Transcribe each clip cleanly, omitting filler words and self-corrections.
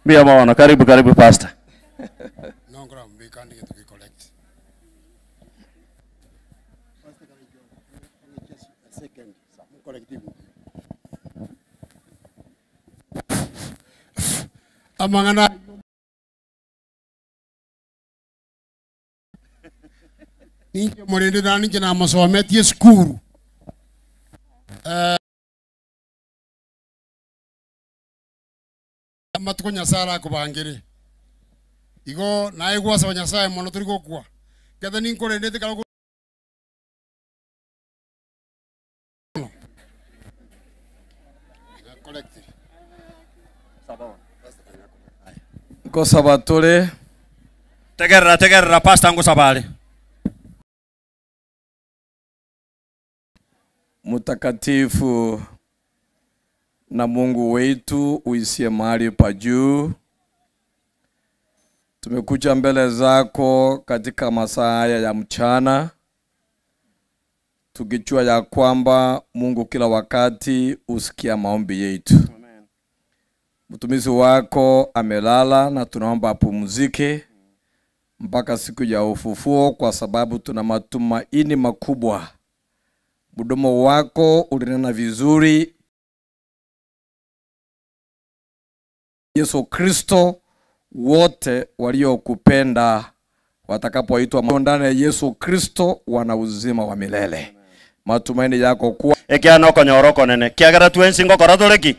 Mbia mawana, karibu pastor. No gram, we can't get to collect. Pastor, can I just a second? Collective. Amangana. Ninja morende na ninja na masometi school. Matuko nyasara kubangire. Igo na igwa sa nyasaye mono turiko kwa. Kada ninkore ndete kala collective. Sabawa. Ko sabatole. Tegerra pastor ngo sabale. Mutakatifu na Mungu wetu uisie mahali pa juu, tumekuja mbele zako katika masaa haya ya mchana, tukijua ya kwamba Mungu kila wakati usikia maombi yetu. Amen. Mtumishi wako amelala na tunaomba apumzike mpaka siku ya ufufuo, kwa sababu tuna matumaini makubwa. Mdomo wako ulinena vizuri. Yesu Kristo, wote waliokupenda watakapoitwa ndani ya Yesu Kristo wana uzima wa milele. Matumaini yako kuwa ekiano konyoroko nene kiagara twensingo koratoreki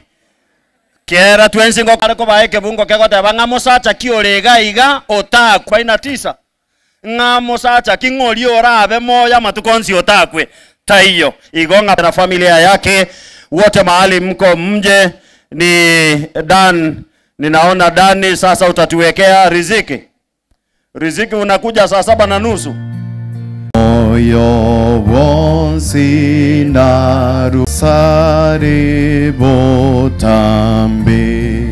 kiera twensingo kareko baeke bungo kegote banga sacha kiorega iga otakwa ina tisa ngamo sacha kingori orabe moya matukonzi otakwe taiyo igonga na familia yake wote mahali mko mje. Ni Dan, ninaona Dani sasa utatuwekea riziki unakuja saa 7:30. Moyo wonsi naru saribo tambi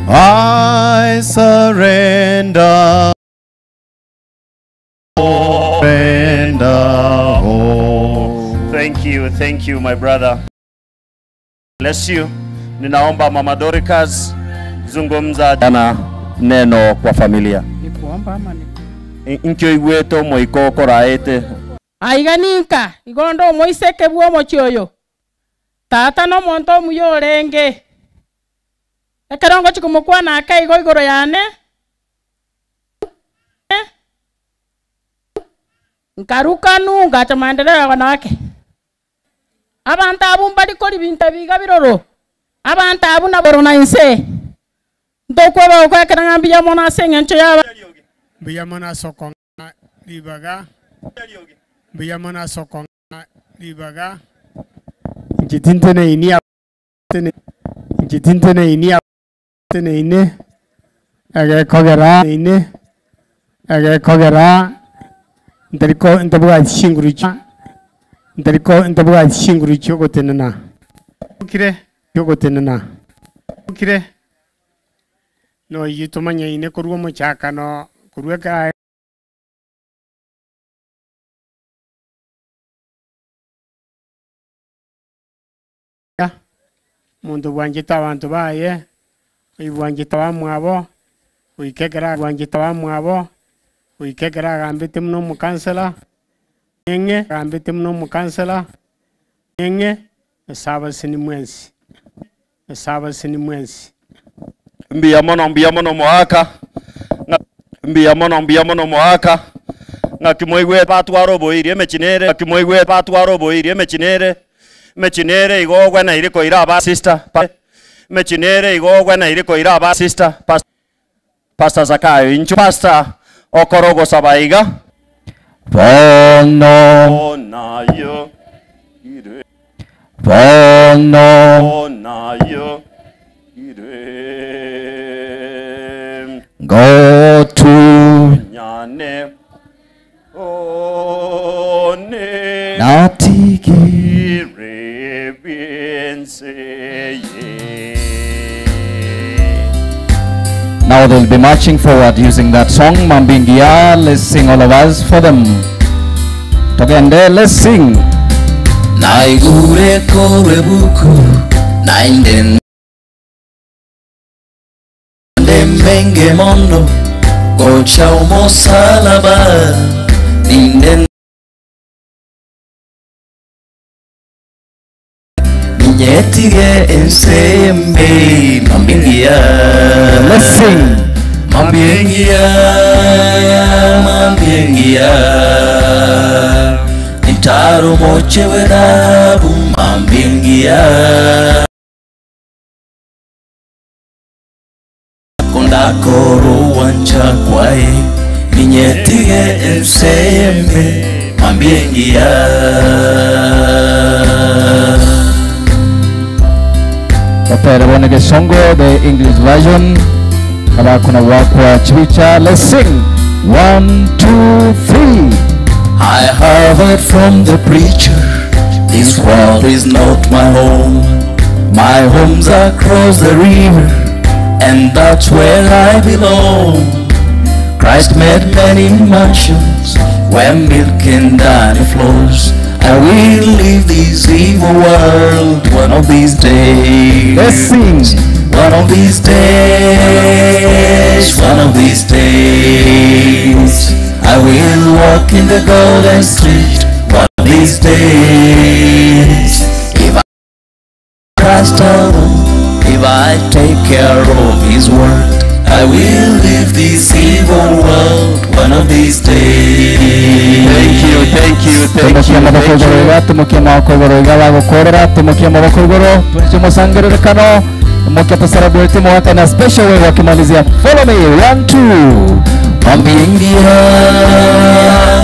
I surrender Thank you my brother. Bless you. Ninaomba Mama Dorcas zungumza jana neno kwa familia. Nikuomba ama Inkyo igweto moiko koraete. Aiganinka igondo moiseke buo mochioyo. Tata no monto muyorenge. Ekerongo chikumukwa na akai go igoro yane. Nkaruka nunga cha maendeleo ya wanawake. Abantu abumbali koli binta biga biroro. Abantu abuna borona inse. Ndokwa ba kwa kana ngambia mona sengencho yaba. Biyamana sokong libaga. Biyamana sokong libaga. Jitintene ini jitintene ini tene ine. Aga kogera ndariko ndabuga shinguricha. Ndabuga shinguricho gotenana. Ukire no yitumanya ine kurwa muchaka no kurweka ya mundu wanjita abantu baye uwanjita bamwabo uikekera wanjita bamwabo uikekera gambite mno mukansela ngenge gambite mno mukansela ngenge saba sini mwensi Mbia mono moaka nga kimoigwe patwaro irie mechinere igogwe na iriko iraba sister mechinere igogwe na iriko iraba sister pastor Zakayo inchu pastor okorogo sabaiga Bono nayo nayo go to nyane one natiki rebense. Now they'll be marching forward using that song Mambingia. Let's sing all of us for them. Togende, let's sing. Naigure korebuku nainden menge mondo gocha umosalaba ninde Nyetige ensembe mambingia. Let's sing. Mambingia, mambingia. Nitaro moche werabu mambingia. Kondakoro wancha kwae. Nyetige ensembe mambingia. Prepare Bonege Songo, the English version. Kabakuna wakwa chibicha. Let's sing. 1, 2, 3. I have heard from the preacher, this world is not my home. My home's across the river, and that's where I belong. Christ made many mansions where milk and honey flows. I will leave this evil world one of these days. Let's sing. One of these days, one of these days, I will walk in the golden street. One of these days, if I Christ alone, if I take care of His word, I will leave this evil world one of these days. Thank you, thank you, thank you, Tumukia maboko thank igoro, you. tumukia maboko igoro, igawa gukorera, tumukia maboko igoro, tunishimo sangere kano, tumukia tusarabueti mwaka na special way wakimalizia. Follow me, 1, 2. Mambingia,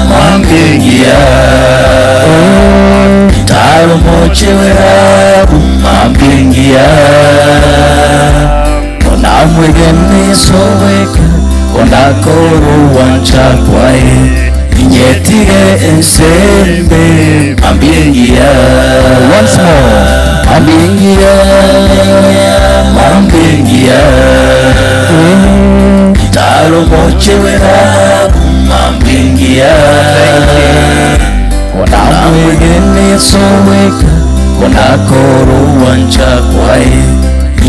mambingia, Taro moche werabu mambingia. Kona mwegene soweka, kona koro wancha kwae. Nyetige ensembe mambingia. Once more. Mambingia, mambingia. Taro moche werabu mambingia. Kona mwegene soweka, kona koro wancha kwae.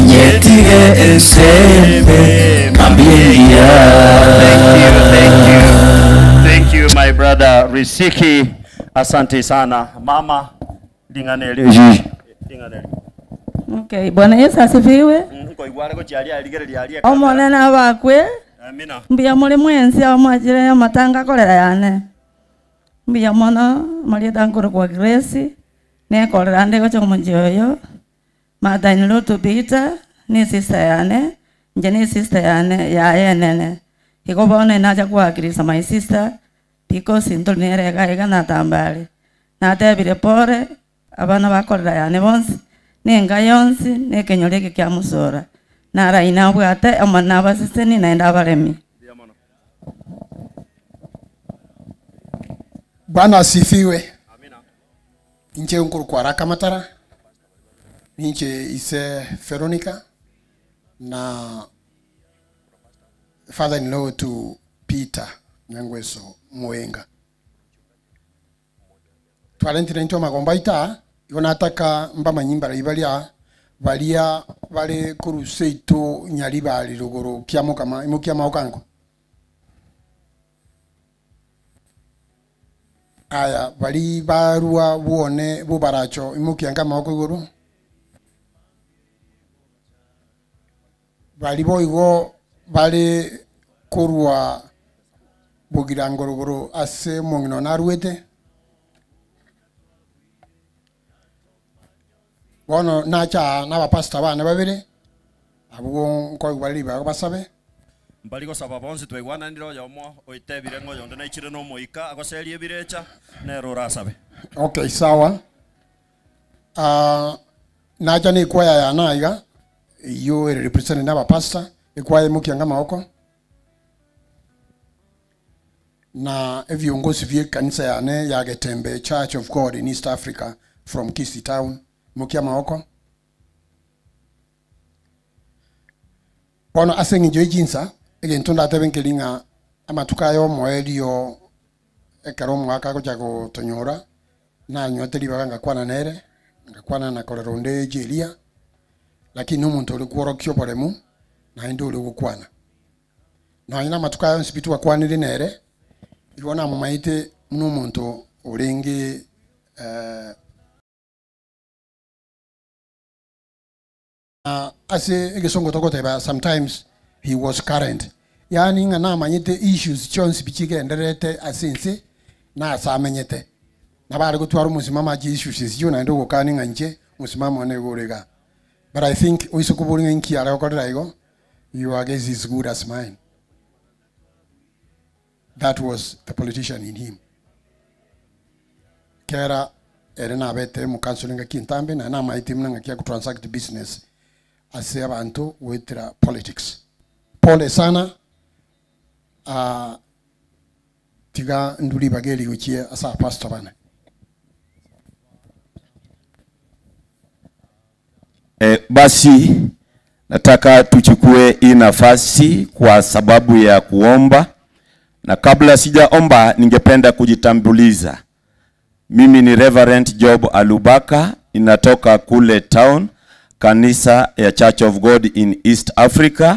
Nyetige ensembe mambingia. Thank you, thank you. Thank you, my brother Risiki. Asante sana. Mama, dinganele. Dinganele. Okay, Bwana Yesu asifiwe. Ngo igware ko cyari aligere lyari. Omonene bakwe Amina. mbiya muri mwensi amwajire amatanga kolera yane. Mbiya mono mali dankuru kwa Grace ne kolera ndego cyo munjoyo. Madani loto bita ni sister yane. Nje ni sister yane ya yenene. Ikobone naja kwa Grace my sister because indolnere ga na tambali. Na tebire pore abana bakolera yane bonse. Nenga yonsi nekenyoleke kya musora nara inabwate amana basiseni naenda baremi. Bwana asifiwe. Amina. Inche unkuru kwa raka matara. Inche ise Veronica na father-in-law to Peter Nyangweso Mwenga. Twalentire nto magombaita yonataka mbama nyimba ibalia balia bale kuruseito nyali bali lugoro kyamo kama imukyama okango. Aya bali barua buone bubaracho imukyanga mako igoro. Bali boigo bali kurwa bugirangorogoro ase mongino naruete. Bono nacha na bapasta bana babire abo nko bali ba basabe Mbali ko saba bonse twegwana ndiro yomo oitebire ngo yonde na ichire no moika agoserie birecha ne rora sabe. Okay, sawa. Nacha ni kwaya ya naiga yo represent na bapasta ikwaya mukianga maoko na viongozi vya kanisa yane ya Getembe Church of God in East Africa from Kisii Town mukia maoko. Bono asengi jo jinsa egentunda tebenkelinga amatukayo moelio ekaro mwaka ko jago tonyora na nyoteli baganga kwana nere ngakwana na koleronde jelia lakini umuntu uri kuoro kyo polemu na ndo uri gukwana na ina matukayo nsipitu wa kwaniri nere iwana mumaite mnu muntu ulingi ase egesongo tokoteba sometimes he was current yani nga na manyite issues chonsi bichike nderete asinse na asamenyete na bari gutwara musimama ji issues yo na ndo gukani nga nje musimama ne gorega. But I think uisukuburinga inki ara ko draigo your guess is good as mine. That was the politician in him. Kera erena bete mu counseling kintambe na na maitimna ngakia ku transact business ase abantu witra politics. Pole sana tiga nduli bageli uchie asa pastor bana. Basi nataka tuchukue hii nafasi kwa sababu ya kuomba, na kabla sijaomba ningependa kujitambuliza. Mimi ni Reverend Job Alubaka, ninatoka kule town, kanisa ya Church of God in East Africa.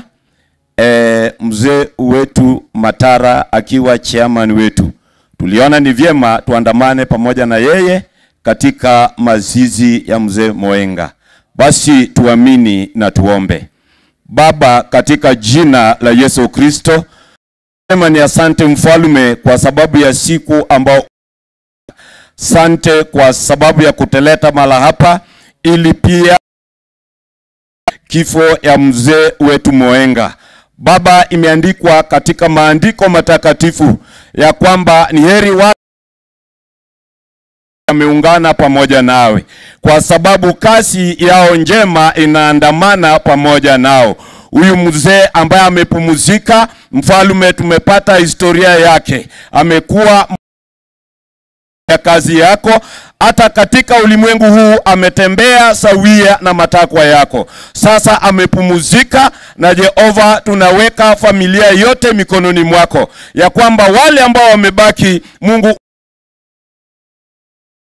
Mzee wetu Matara akiwa chairman wetu, tuliona ni vyema tuandamane pamoja na yeye katika mazizi ya mzee Moenga. Basi tuamini na tuombe. Baba, katika jina la Yesu Kristo, sema ni asante mfalme kwa sababu ya siku ambao, asante kwa sababu ya kuteleta mala hapa ili pia kifo ya mzee wetu Moenga. Baba, imeandikwa katika maandiko matakatifu ya kwamba ni heri watu wameungana pamoja nawe, kwa sababu kasi yao njema inaandamana pamoja nao. Huyu mzee ambaye amepumzika, mfalme, tumepata historia yake. Amekuwa ya kazi yako, hata katika ulimwengu huu ametembea sawia na matakwa yako. Sasa amepumzika, na Jehova tunaweka familia yote mikononi mwako, ya kwamba wale ambao wamebaki, Mungu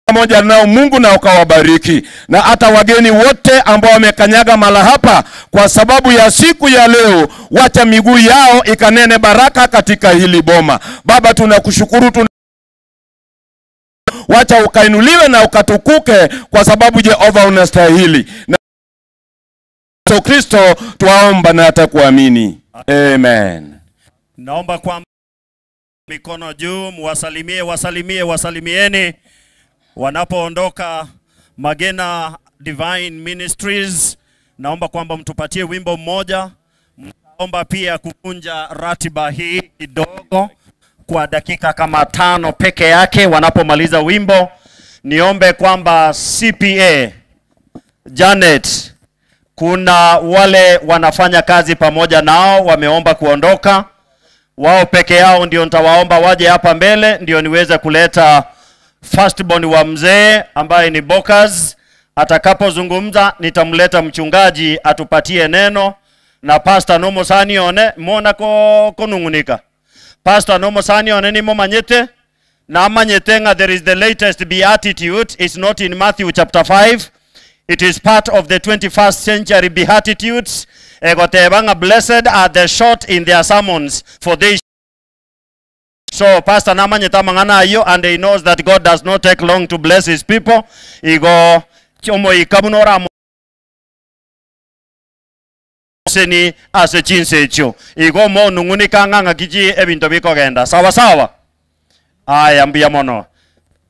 pamoja nao, Mungu na ukawabariki, na hata wageni wote ambao wamekanyaga mala hapa kwa sababu ya siku ya leo, wacha miguu yao ikanene baraka katika hili boma. Baba, tunakushukuru, wacha ukainuliwe na ukatukuke, kwa sababu Jehova unastahili. Na Yesu Kristo tuwaomba na atakuamini. Amen. Naomba kwa mikono juu, wasalimieni wanapoondoka Magena Divine Ministries. Naomba kwamba mtupatie wimbo mmoja. Naomba pia kukunja ratiba hii kidogo kwa dakika kama 5 peke yake. Wanapomaliza wimbo, niombe kwamba CPA Janet, kuna wale wanafanya kazi pamoja nao wameomba kuondoka. Wao peke yao ndio nitawaomba waje hapa mbele, ndio niweze kuleta firstborn wa mzee ambaye ni Bokas. Atakapozungumza nitamleta mchungaji atupatie neno, na Pastor Nomo Sanione mona konungunika. Pastor Nomo Sanione ni momanyete na amanyete nga there is the latest beatitude. It's not in Matthew chapter 5. It is part of the 21st century beatitudes. Egotebanga, blessed are the short in their sermons, for they. So Pastor Namanyeta mangana ayo, and he knows that God does not take long to bless his people. Igo chomo ikabunora seni ase chinsecho. Igo mo nunguni kanganga kiji ebinto biko genda. Sawa sawa. Aya, mbia mono.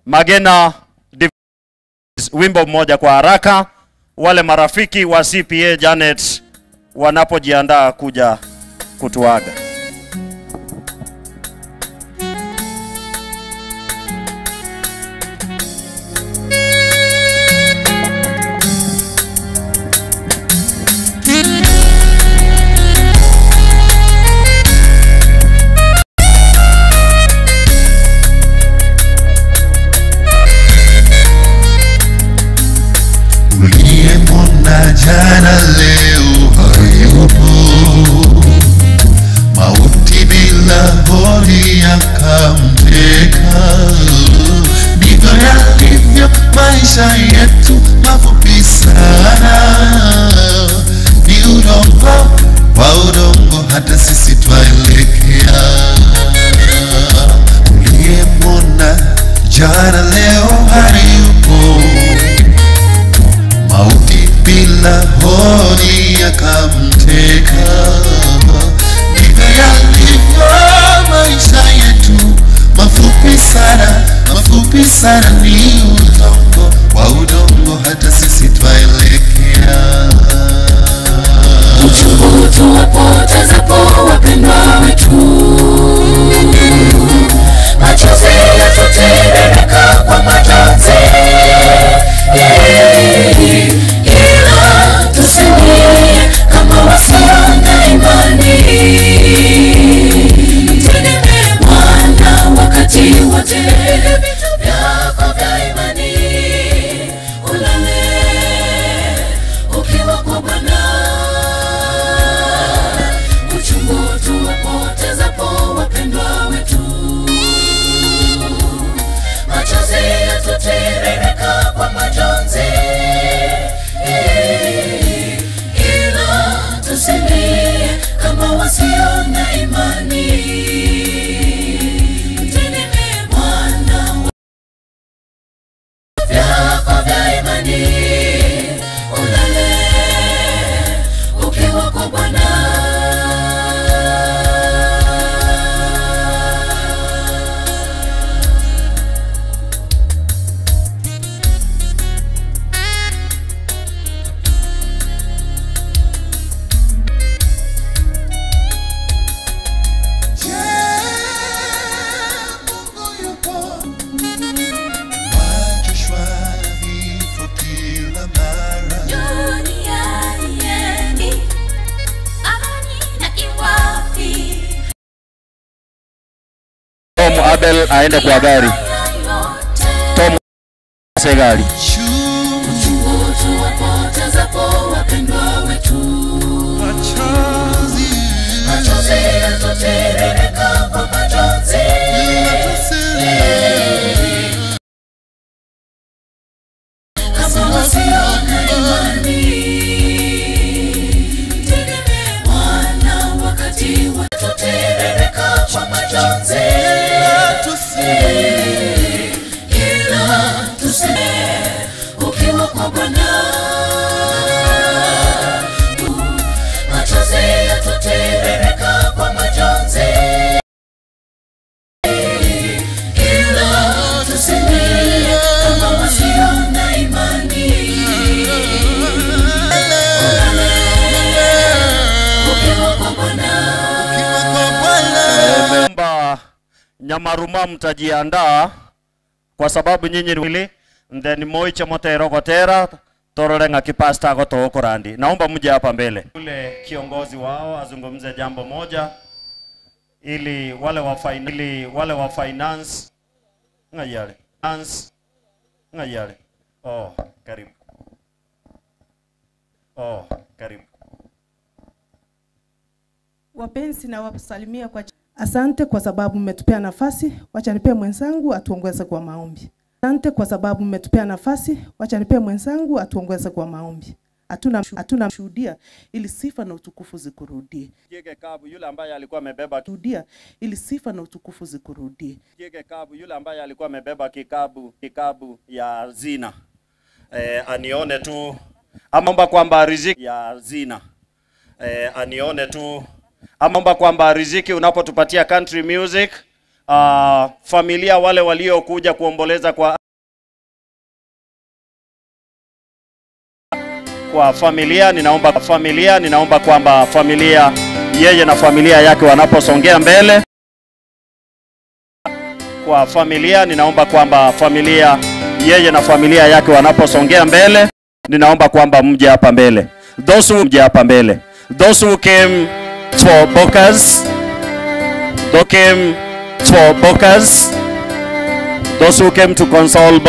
Magena wimbo mmoja kwa haraka. Wale marafiki wa CPA Janet wanapojiandaa kuja kutuaga. Jana leo hayupo, mauti bila hodi yakamteka. Ndivyo yalivyo maisha yetu mafupi sana, ni udongo wa udongo, hata sisi twaelekea. sana, mafupi sana, ni udongo wa udongo, hata sisi twaelekea. Uchungu tuwapotezapo wapendwa wetu, machozi yatutiririka kwa majonzi, ila tusilie kama wasio na imani. Mtegemee Bwana wakati wote, vitu vyako vya imani ulale ukiwa kwa Bwana. Uchungu tuwapotezapo wapendwa wetu, machozi yatutiririka kwa majonzi, ila tusilie kama wasio na imani. Mtegemee Bwana vyako vya imani ulale ukiwa kwa Bwana. Tom Abel aende kwa gari. Tom segari. Uchungu tuwapotezapo wapendwa wetu, machozi yatutiririka kwa majonzi, kama wasio na imani. Mtegemee Bwana wakati watutiririka kwa majonzi, ila tusilie ukiwa kwa Bwana. Machozi yatutiririka kwa majonzi, ila tusilie kama wasio na imani. Ukiwa kwa Bwana. Naomba Nyamaruma mtajiandaa kwa sababu nyinyi ni wili then moiche motero gotera tororenga kipasta goto korandi. Naomba mje hapa mbele. Ule kiongozi wao azungumze jambo moja ili wale wa finance ngayale. Oh, karibu. Karibu. Wapenzi na wasalimia kwa asante kwa sababu mmetupea nafasi. Wacha nipee mwenzangu atuongoze kwa maombi. Asante kwa sababu mmetupea nafasi. Wacha nipee mwenzangu atuongoze kwa maombi. Hatuna shuhudia ili sifa na utukufu zikurudie. Jege Kabu yule ambaye alikuwa amebeba Shuhudia ili sifa na utukufu zikurudie. Jege Kabu yule ambaye alikuwa amebeba kikabu ya zina. Anione tu amomba kwamba riziki ya zina. Anione tu amomba kwamba riziki unapotupatia country music, familia wale waliokuja kuomboleza kwa familia, ninaomba kwamba familia yeye na familia yake wanaposongea mbele. Kwa familia, ninaomba kwamba familia yeye na familia yake wanaposongea mbele, ninaomba kwamba mje hapa mbele. Those who came for Bokas, those who came to console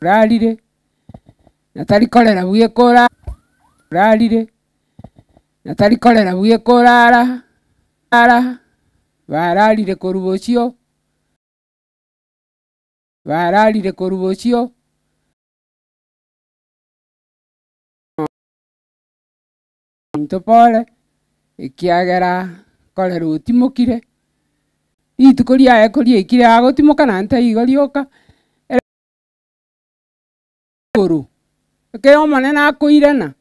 rarire natarikorera bwikora rarire natarikorera bwikorara bararire kurubocio ntopole ikiagera korera utimukire itukuria ekuria ikire agotimoka na nta igorioka guru ke omane na kuirana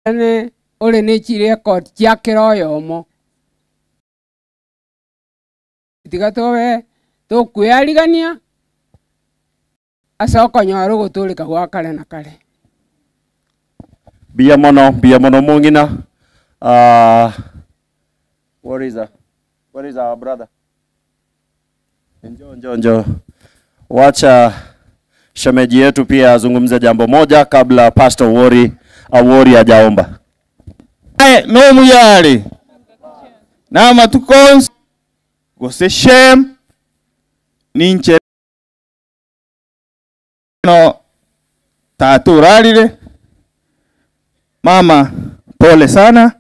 ane ole ne chire kot yakero yomo tigatowe to kuyarigania asoko nyoro gutulika gwa kale na kale bia mono mungina. What is our brother? Njoo. Wacha shemeji yetu pia azungumze jambo moja kabla Pastor Awori hajaomba. No muyali. Na matukons gose shame ninche no tatu ralile. Mama pole sana.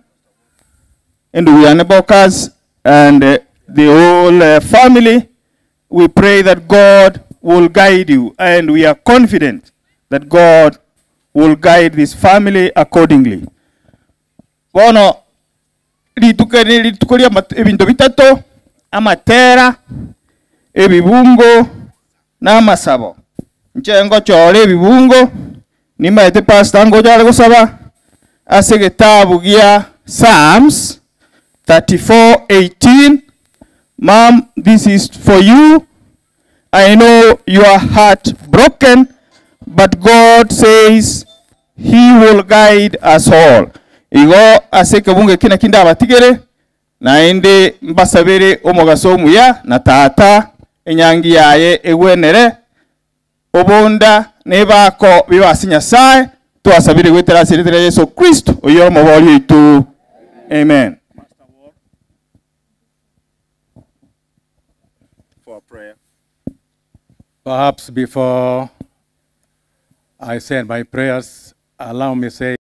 And we are neighbors and the whole family. We pray that God will guide you, and we are confident that God will guide this family accordingly. Bono litukolia ebintu bitatu amatera ebibungo n'amasabo. Nchengo chole ebibungo nimaete pastor ngo jale gusaba ase gitabu gya Psalms 34:18. Mom, this is for you. I know you are heartbroken, but God says He will guide us all. Igo aseke bunge kina kinda abatigere na ende mbasabere omugaso muya na tata enyangi yaye egwenere obonda nebako bibasinya sae twasabire gwetera siretera Yesu Kristo oyo muboli itu. Amen. For a prayer. Perhaps before I send my prayers, allow me to say,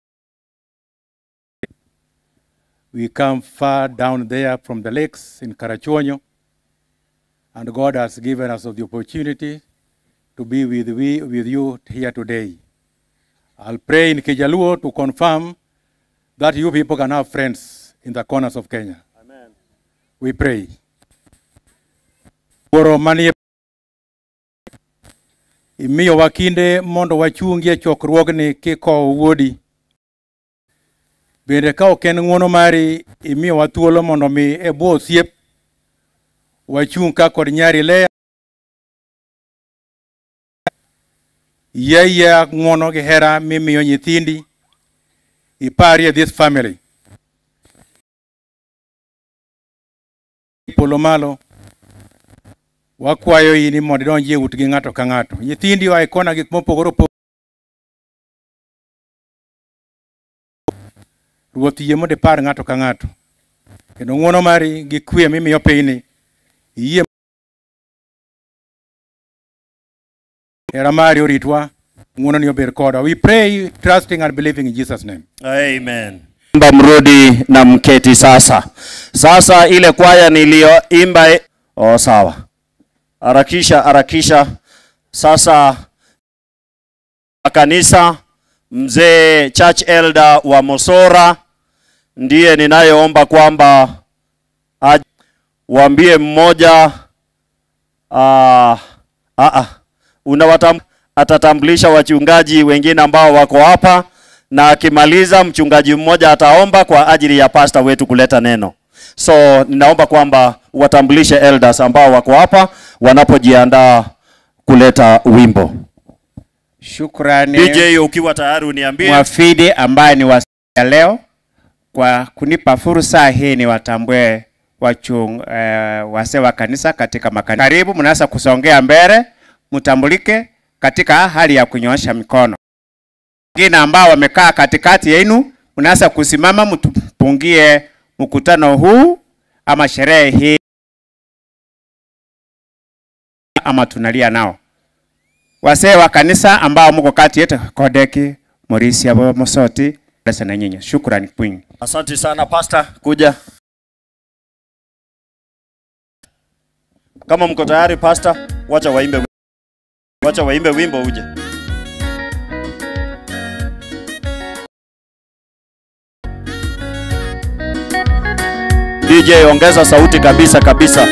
we come far down there from the lakes in Karachuonyo, and God has given us the opportunity to be with you here today. I'll pray in Kijaluo to confirm that you people can have friends in the corners of Kenya. Amen. We pray. Imiyo wakinde mondo wachungie chokruogni kiko wuodi. Bende ka oken ng'wono mari imiyo wathuolo mondo mi ebwo osiep wachung' ka kod nyari Lea. Yeye ng'wono gi hera mimiyo nyithindi iparie this family. Polo malo wakwayo ini mondo donji e utgi ng'ato ka ng'ato. Nyithindi wa ikona gik mopogore opogore. Ruoth yie mondo ipar ng'ato ka ng'ato. Kendo ng'wono mari gi kwe mimiyo pinyni yie hera mari oritwa ng'wono ni ober kodwa. We pray trusting and believing in Jesus' name. Amen. Mrudi na mketi sasa. Sasa ile kwaya niliyoimba sawa. Harakisha. Sasa kanisa mzee church elder wa Mosora ndiye ninayeomba kwamba waambie mmoja atatambulisha wachungaji wengine ambao wako hapa, na akimaliza mchungaji mmoja ataomba kwa ajili ya pastor wetu kuleta neno. So ninaomba kwamba watambulishe elders ambao wako hapa wanapojiandaa kuleta wimbo. Shukrani DJ, ukiwa tayari uniambie. Mwafidi ambaye ni wa leo kwa kunipa fursa hii ni watambue wase wa kanisa katika makanisa. Karibu, mnaweza kusongea mbele, mtambulike katika hali ya kunyoosha mikono. Wengine ambao wamekaa katikati yenu, mnaweza kusimama mtupungie mkutano huu ama sherehe hii ama tunalia nao. Wase wa kanisa ambao mko kati yetu, Kodeki, Morisi, Abo Mosoti, lesa na nyinyi. Shukrani kwingi. Asante sana pastor, kuja. Kama mko tayari pastor, wacha waimbe wimbo uje. DJ ongeza sauti kabisa kabisa.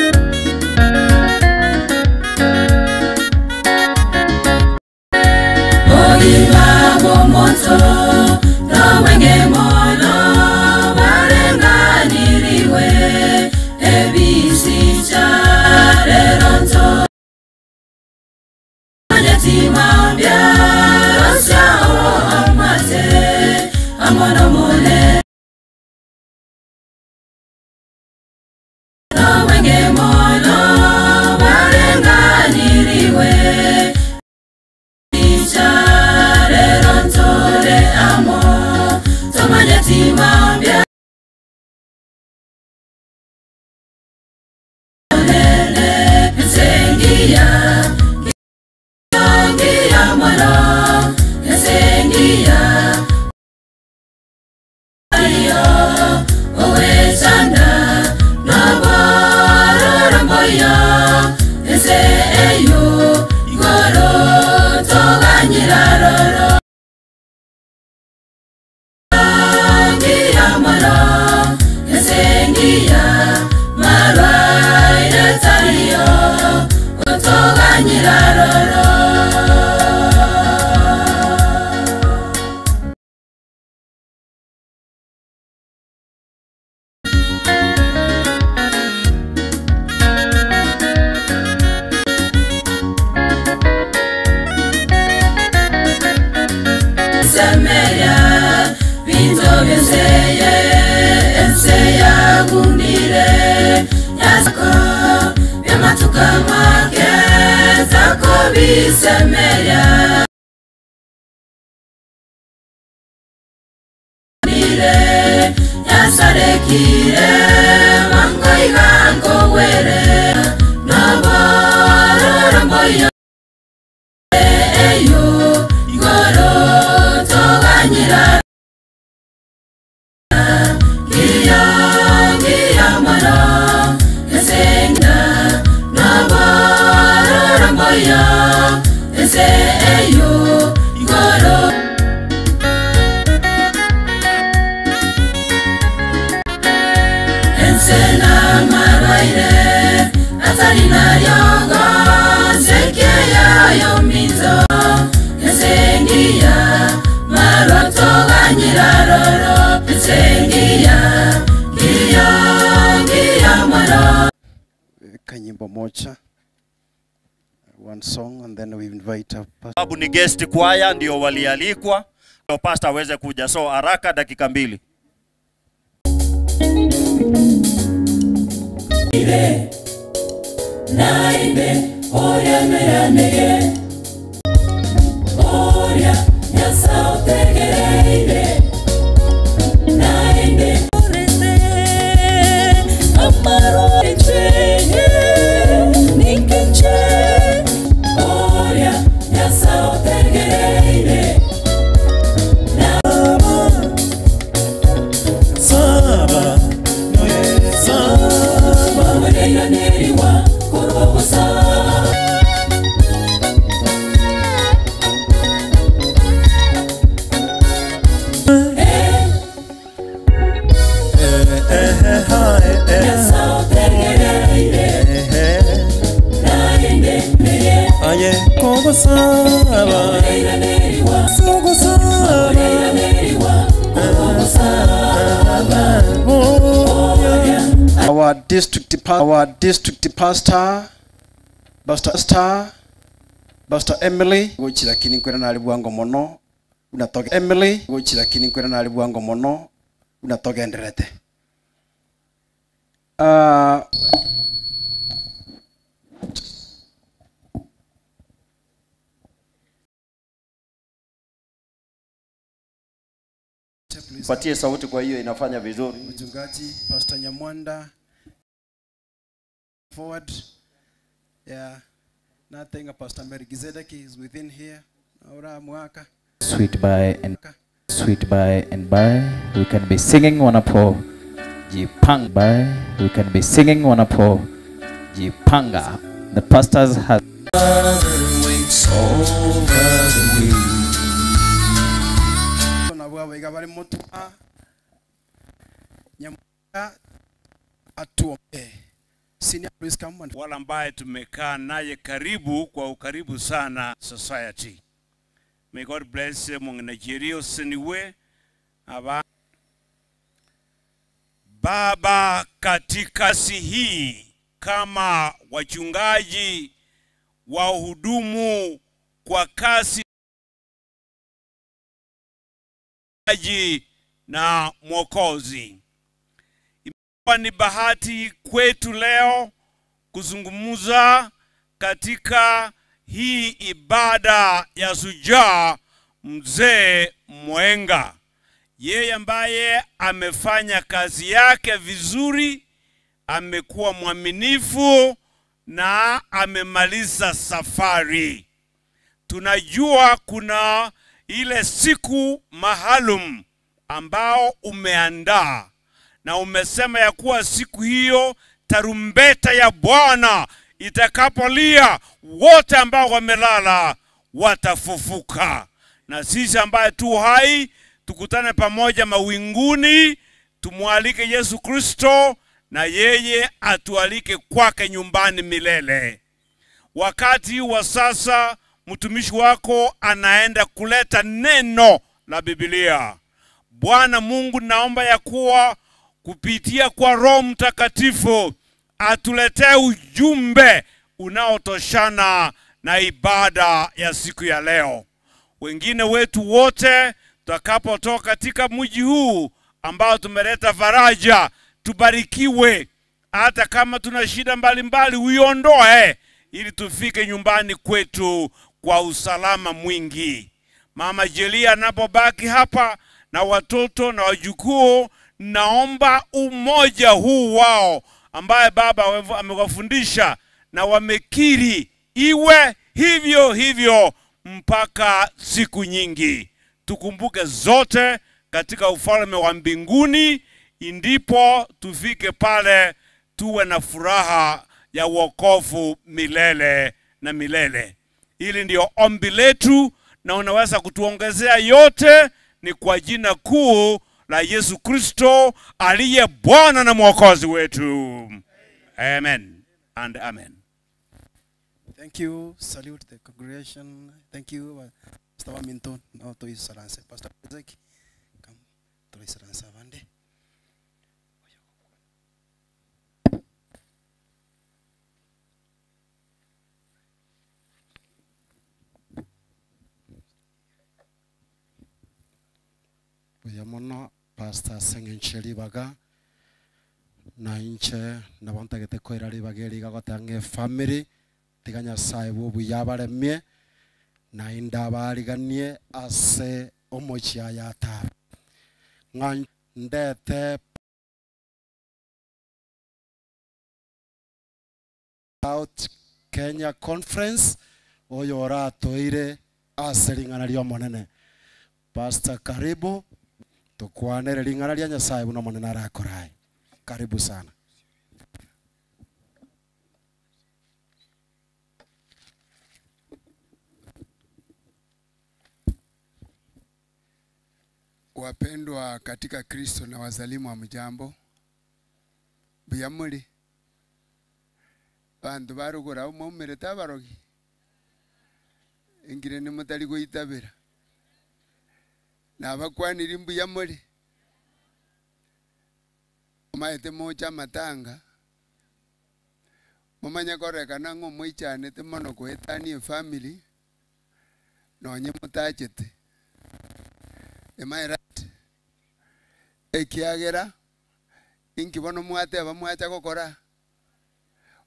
Kanyimbo moja, one song, and then we invite our pastor. Sababu ni guest choir ndio walialikwa, ndio pastor aweze kuja. So haraka dakika 2. Naide oria meranege oria nyasa otegereire naide orese amaro eche nikenche oria nyasa otegereire saba saba wereira neriwa Our district pastor, Pastor Emily, gochira kini kwera na libwango mono, unatoka Emily, gochira kini kwera na libwango mono, unatoka enderete. Patie sauti kwa hiyo inafanya vizuri. Mchungaji Pastor Nyamwanda forward. Yeah. Nothing. Pastor Melchizedek is within here. Aura mwaka. Sweet by and by. We can be singing wanapo jipanga by. We can be singing wanapo jipanga. The pastors have waits over the wind. atuombe. Senior, please come and wala ambaye tumekaa naye karibu kwa ukaribu sana society. May God bless Nigeria siniwe aba Baba, katika hii kama wachungaji wahudumu kwa kasi na Mwokozi, imekuwa ni bahati kwetu leo kuzungumza katika hii ibada ya Shujaa Mzee Mwenga. Yeye ambaye amefanya kazi yake vizuri, amekuwa mwaminifu na amemaliza safari. Tunajua kuna ile siku maalum ambao umeandaa na umesema ya kuwa siku hiyo tarumbeta ya Bwana itakapolia, wote ambao wamelala watafufuka. Na sisi ambaye tu hai tukutane pamoja mawinguni, tumualike Yesu Kristo na yeye atualike kwake nyumbani milele. Wakati wa sasa mtumishi wako anaenda kuleta neno la Biblia. Bwana Mungu, naomba ya kuwa kupitia kwa Roho Mtakatifu atuletee ujumbe unaotoshana na ibada ya siku ya leo. Wengine wetu wote tutakapotoka katika mji huu ambao tumeleta faraja, tubarikiwe. Hata kama tuna shida mbalimbali uiondoe, ili tufike nyumbani kwetu kwa usalama mwingi. Mama Jelia anapobaki hapa na watoto na wajukuu, naomba umoja huu wao ambaye Baba amewafundisha na wamekiri iwe hivyo hivyo mpaka siku nyingi. Tukumbuke zote katika ufalme wa mbinguni, ndipo tufike pale tuwe na furaha ya wokovu milele na milele. Hili ndio ombi letu, na unaweza kutuongezea yote ni kwa jina kuu la Yesu Kristo aliye Bwana na Mwokozi wetu. Amen and amen. Thank you. Salute the congregation. Thank you, Pastor Wamington. Now to his saranse. Pastor Isaac, come to his saranse. Vande. Buyamono Pastor Sengencheli baga na inche na banta gete koira libageri gagotange family tiganya saibu buyabaremye na indabariganie ase omochia yata ndete out Kenya conference oyora toire ase lingana lyo monene. Pastor, karibu tukwanere lingana lya Nyasaye buno monene arakorai. Karibu sana. Wapendwa katika Kristo na wazalimu wa mjambo, buyamuli bantu barugura umumere tabarogi ingire ni mutali goitabira na bakwanira mbuyamuli umaete moja matanga mumanya korekana ngo moichane te mono kwetani family nonye mutachete emaira ekiagera inkibono mwate abamwacha gokora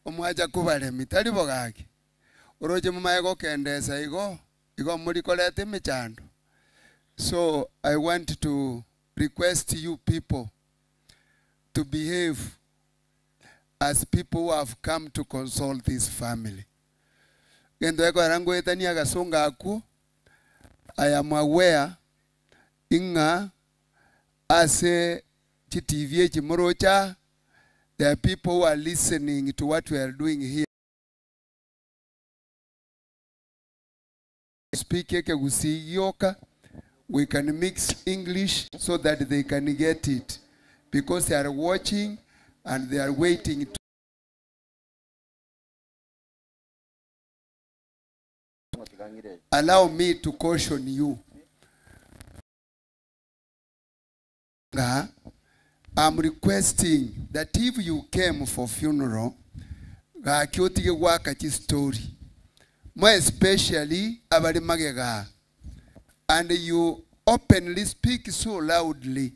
omwacha kubale mitali bogaki oroje mumaye gokendesa igo muri kolete michando. So I want to request you people to behave as people who have come to console this family. Gendo eko rango etani agasunga aku. I am aware inga ase TV chimorocha, there are people who are listening to what we are doing here. Speak yoka, we can mix English so that they can get it, because they are watching and they are waiting to allow me to caution you. I'm requesting that if you came for funeral, story, more especially abali magega, and you openly speak so loudly.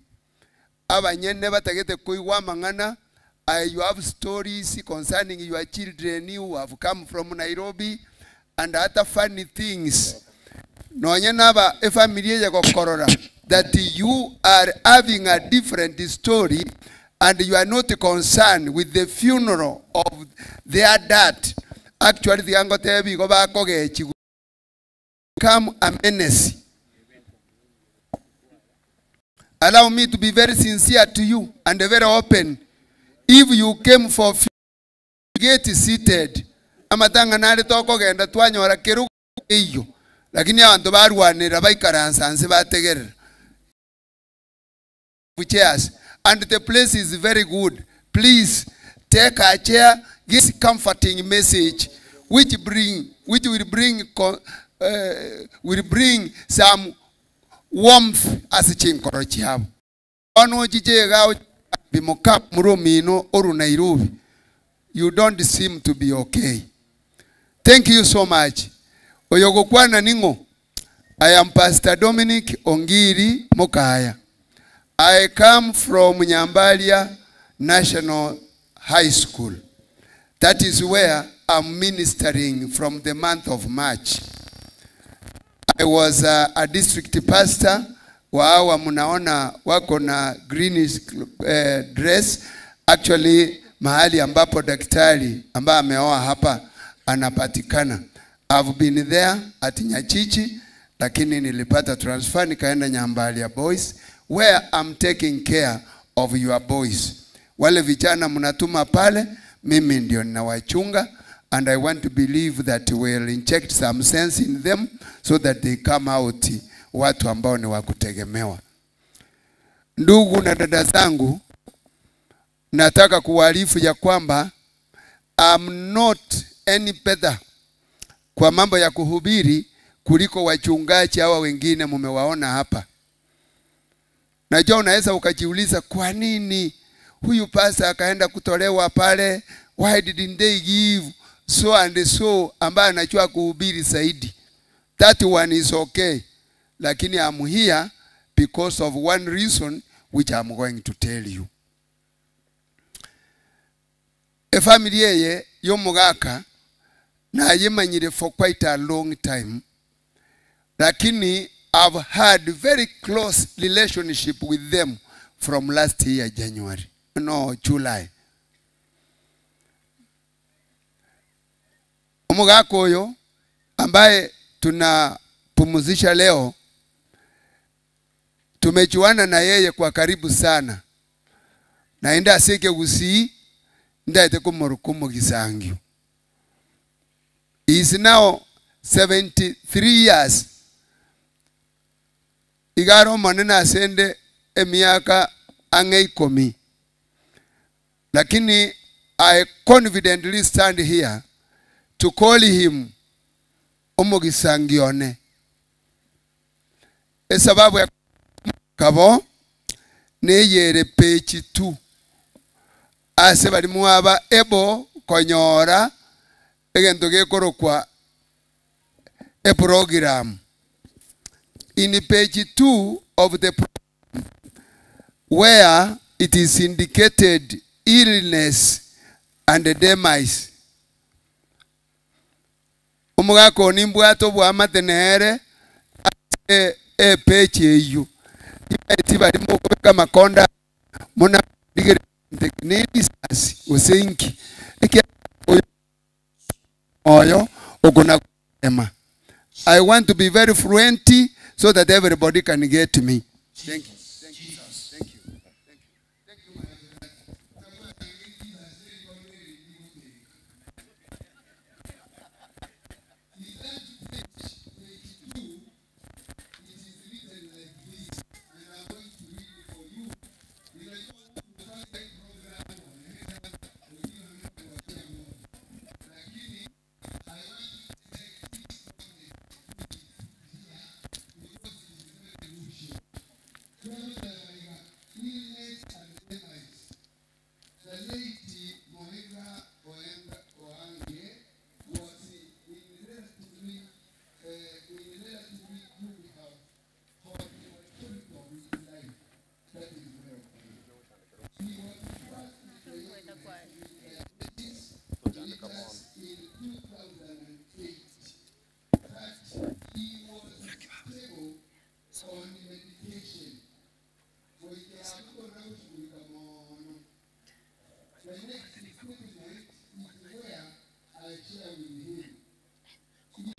Abanyene batagete kuiwa mangana. You have stories concerning your children who have come from Nairobi and other funny things. No nyenaba family ya kokorora that you are having a different story and you are not concerned with the funeral of their dad. Actually, the angotebi go back ogechi become a menace. Allow me to be very sincere to you and very open. If you came for get seated, amatanga nali toko genda twanyora keru iyo. Lakini abantu barwanira bayikaransa anse bategerera. Chairs and the place is very good. Please take a chair, give comforting message which will bring some warmth as a chinkoro chiabo. Ono jijega bimoka murumino oru Nairobi. You don't seem to be okay. Thank you so much. Oyogokwana ningo. I am Pastor Dominic Ongiri Mokaya. I come from Nyambalia National High School. That is where I'm ministering from the month of March. I was a district pastor. Waawa munaona wako na greenish dress. Actually, mahali ambapo daktari ambaye ameoa hapa anapatikana. I've been there at Nyachichi, lakini nilipata transfer nikaenda Nyambalia Boys, where I'm taking care of your boys. Wale vijana mnatuma pale, mimi ndio ninawachunga, and I want to believe that we'll inject some sense in them so that they come out watu ambao ni wakutegemewa. Ndugu na dada zangu, nataka kuwarifu ya kwamba I'm not any better kwa mambo ya kuhubiri kuliko wachungaji hawa wengine mumewaona hapa. Najua unaweza ukajiuliza kwa nini huyu pastor akaenda kutolewa pale, why didn't they give so and so ambaye anajua kuhubiri zaidi. That one is okay. Lakini I'm here because of one reason which I'm going to tell you. A family ye yomugaka na yemanyire for quite a long time. Lakini I've had very close relationship with them from last year January. No, July. Omugaka oyo ambaye tunapumzisha leo, tumejuana na yeye kwa karibu sana. Naenda aseke gusi ndaite kumurukumu gisangyo. He is now 73 years. Igaro manena asende emiaka angeikomi. Lakini I confidently stand here to call him Omogisangione. Esababu ya kabo neyere page 2. Ase bali muaba ebo konyora egento gekorokwa a program. In page 2 of the program, where it is indicated illness and demise. Omugako nimbwato bwa matenere page eyo. Iti bali mukobeka makonda muna digere tekniki sasi osenki. Eki oyo ogona ema. I want to be very fluent so that everybody can get me. Thank you. Thank you. Thank you. Thank you.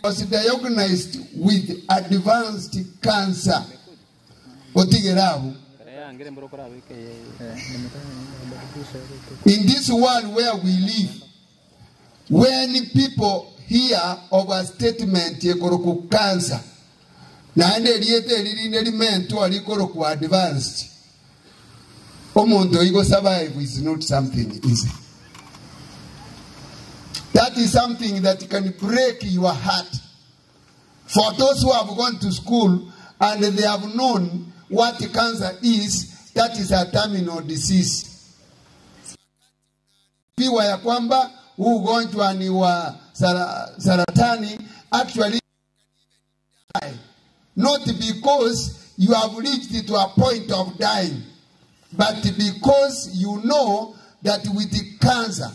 Was diagnosed with advanced cancer. In this world where we live, when people hear of a statement yekoroku cancer, na ende liete element to alikoroku advanced, omondo igo survive is not something easy. That is something that can break your heart. For those who have gone to school and they have known what cancer is, that is a terminal disease. Piwa ya kwamba ugonjwa ni wa saratani, actually die. Not because you have reached to a point of dying, but because you know that with the cancer,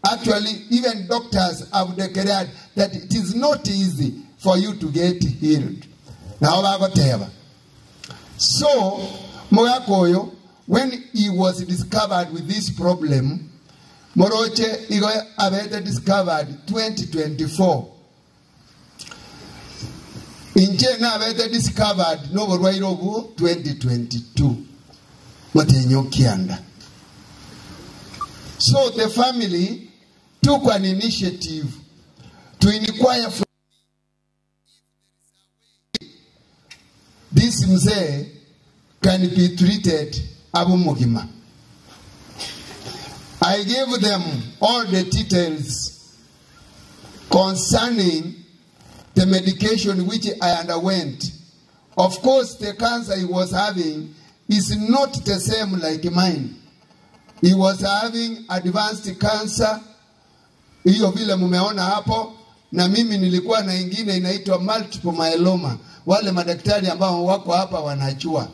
actually, even doctors have declared that it is not easy for you to get healed. Now, so, Moyakoyo, when he was discovered with this problem, Moroche Abete discovered 2024. In China, Abete discovered Novorwairogu 2022. Matenyo Kianda. So the family took an initiative to inquire from this mzee can be treated Abu Mugima. I gave them all the details concerning the medication which I underwent. Of course, the cancer he was having is not the same like mine. He was having advanced cancer. Hiyo vile mumeona hapo, na mimi nilikuwa na ingine inaitwa multiple myeloma. Wale madaktari ambao wako hapa wanajua.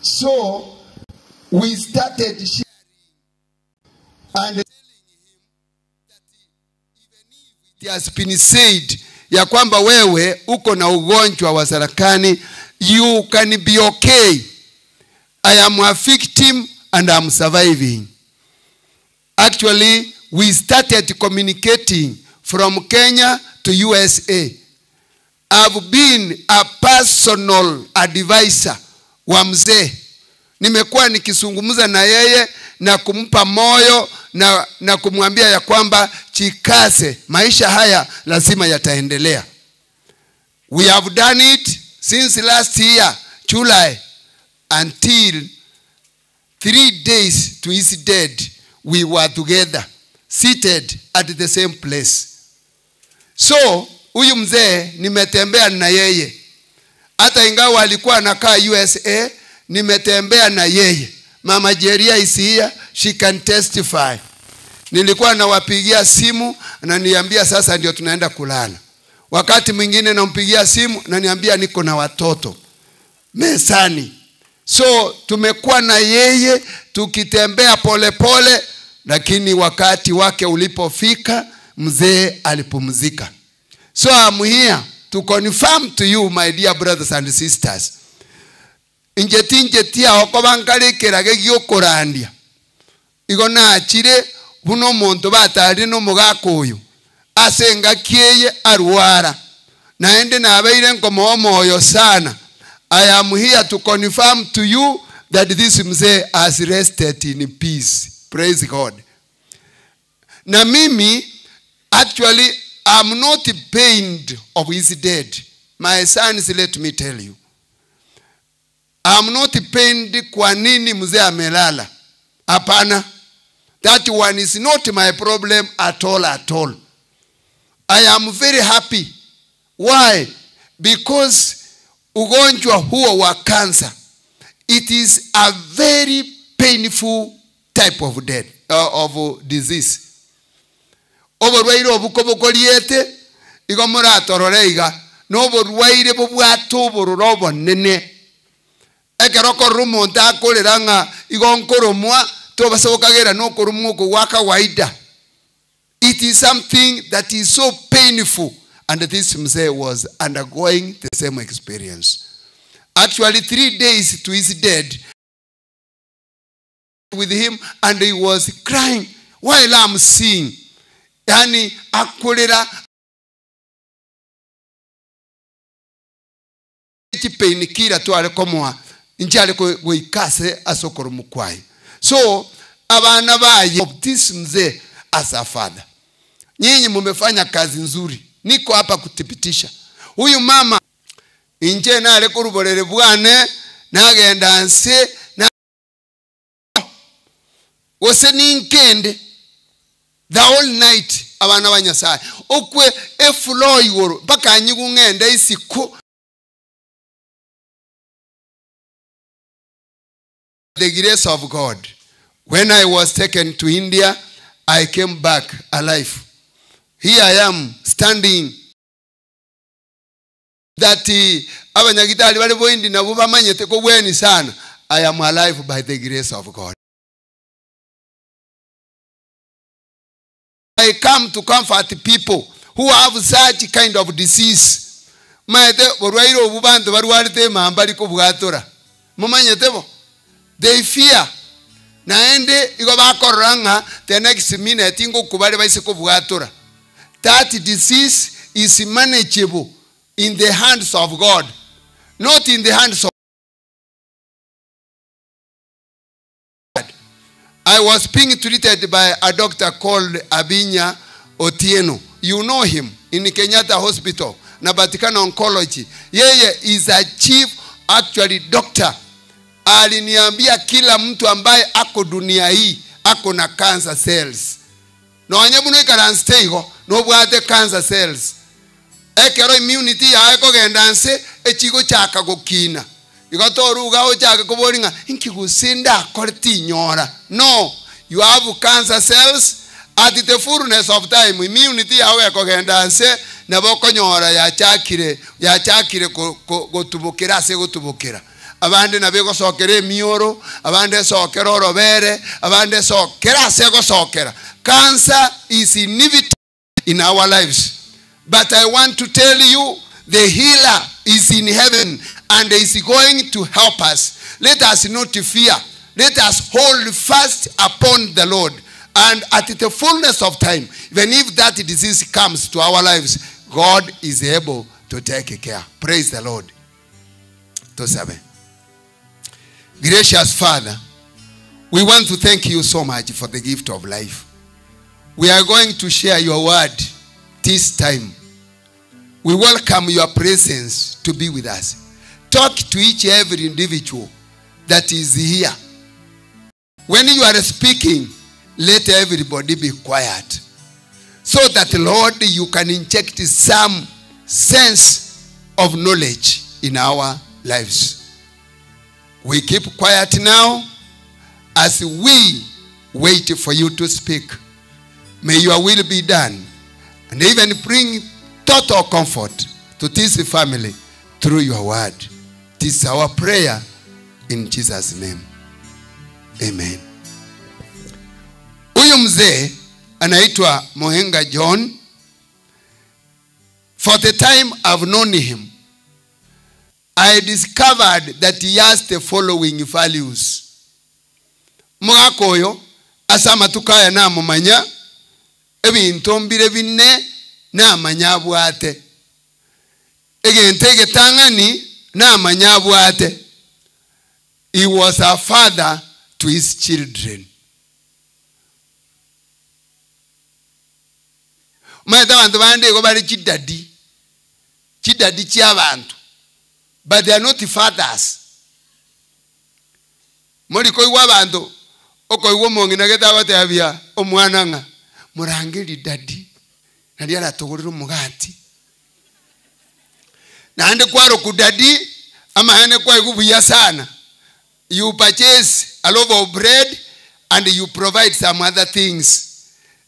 So we started sharing and telling him that even if it has been said ya kwamba wewe uko na ugonjwa wa sarakani, you can be okay. I am a victim and I'm surviving. Actually, we started communicating from Kenya to USA. I've been a personal advisor wa mzee. Nimekuwa nikizungumza na yeye na kumpa moyo na kumwambia ya kwamba chikase, maisha haya lazima yataendelea. We have done it since last year, July, until 3 days to his death, we were together, seated at the same place. So, huyu mzee nimetembea na yeye. Hata ingawa alikuwa anakaa USA, nimetembea na yeye. Mama Jeria is here, she can testify. Nilikuwa nawapigia simu na niambia sasa ndio tunaenda kulala. Wakati mwingine nampigia simu na niambia niko na watoto mesani. So tumekuwa na yeye tukitembea pole pole, lakini wakati wake ulipofika mzee alipumzika. So I'm here to confirm to you, my dear brothers and sisters. Injetia okobangale kerage gyokorandia. Igona achire buno muntu batari no mugakoyo. Asenga kieye arwara. Naende nabeire nkomo moyo sana. I am here to confirm to you that this mzee has rested in peace. Praise God. Na mimi, actually, I'm not pained of his death. My sons, let me tell you. I'm not pained kwa nini mzee amelala. Hapana. That one is not my problem at all, at all. I am very happy. Why? Because ugonjwa huo wa cancer, it is a very painful type of death. of disease. Oborwaire obukobokoriete igo muratororega noborwaire bobwatoboro bonene ekeroko rumonta akoreranga igo nkoromwa tobasokagera no korumuko wa kawaida. It is something that is so painful, and this mzee was undergoing the same experience. Actually 3 days to his death with him, and he was crying while I'm seeing. Yani akorera pain to arekomoa njale ko ikase asokoro mukwai. So abana baye of this mzee as a father, nyinyi mumefanya kazi nzuri, niko hapa kutipitisha. Huyu mama inje na alekuruborere bwane nagenda nse na wose ninkende the whole night abana banyasaya okwe eflow yoro baka nyigungenda isiku. The grace of God. When I was taken to India, I came back alive. Here I am standing. That abanyagitali bale boindi na buba manyete ko bweni sana. I am alive by the grace of God. I come to comfort people who have such kind of disease. Maete borwairo obubantu barwarite mambali ko bwatora. Mumanyete bo. They fear. Naende igo bakoranga the next minute ingo kubale baise ko bwatora. That disease is manageable in the hands of God, not in the hands of God. I was being treated by a doctor called Abinya Otieno. You know him in Kenyatta Hospital, Nabatikana Oncology. Yeye is a chief actually doctor. Aliniambia kila mtu ambaye ako dunia hii ako na cancer cells. No anyabuno ikaranstego no bwate cancer cells. Ekero immunity ya eko gendanse echigo chaka gokina. Igotoruga o chaka koboringa inkigusinda korti nyora. No, you have cancer cells at the fullness of time. Immunity ya eko gendanse na boko nyora ya chakire gotubukira se gotubukira. Abande na bego sokere mioro, abande sokero robere, abande sokera sego sokera. Cancer is inevitable in our lives. But I want to tell you, the healer is in heaven and is going to help us. Let us not fear. Let us hold fast upon the Lord. And at the fullness of time, even if that disease comes to our lives, God is able to take care. Praise the Lord. Gracious Father, we want to thank you so much for the gift of life. We are going to share your word this time. We welcome your presence to be with us. Talk to each every individual that is here. When you are speaking, let everybody be quiet. So that, Lord, you can inject some sense of knowledge in our lives. We keep quiet now as we wait for you to speak. May your will be done, and even bring total comfort to this family through your word. This is our prayer in Jesus' name. Amen. Huyu mzee anaitwa Mohenga John. For the time I've known him, I discovered that he has the following values. Mwakoyo asama tukaya na mumanya ebintu mbire binne na manyabwate. Egentege tangani na manyabwate. He was a father to his children. Maeta bantu bande go bari chidadi. Chidadi chiabantu. But they are not fathers. Mori koi wabantu okoi womongi na geta bate abia omwananga murangiri daddy na dia ratogorero mugati na ande kwaro kudadi ama hene kwa igubuya sana. You purchase a loaf of bread and you provide some other things.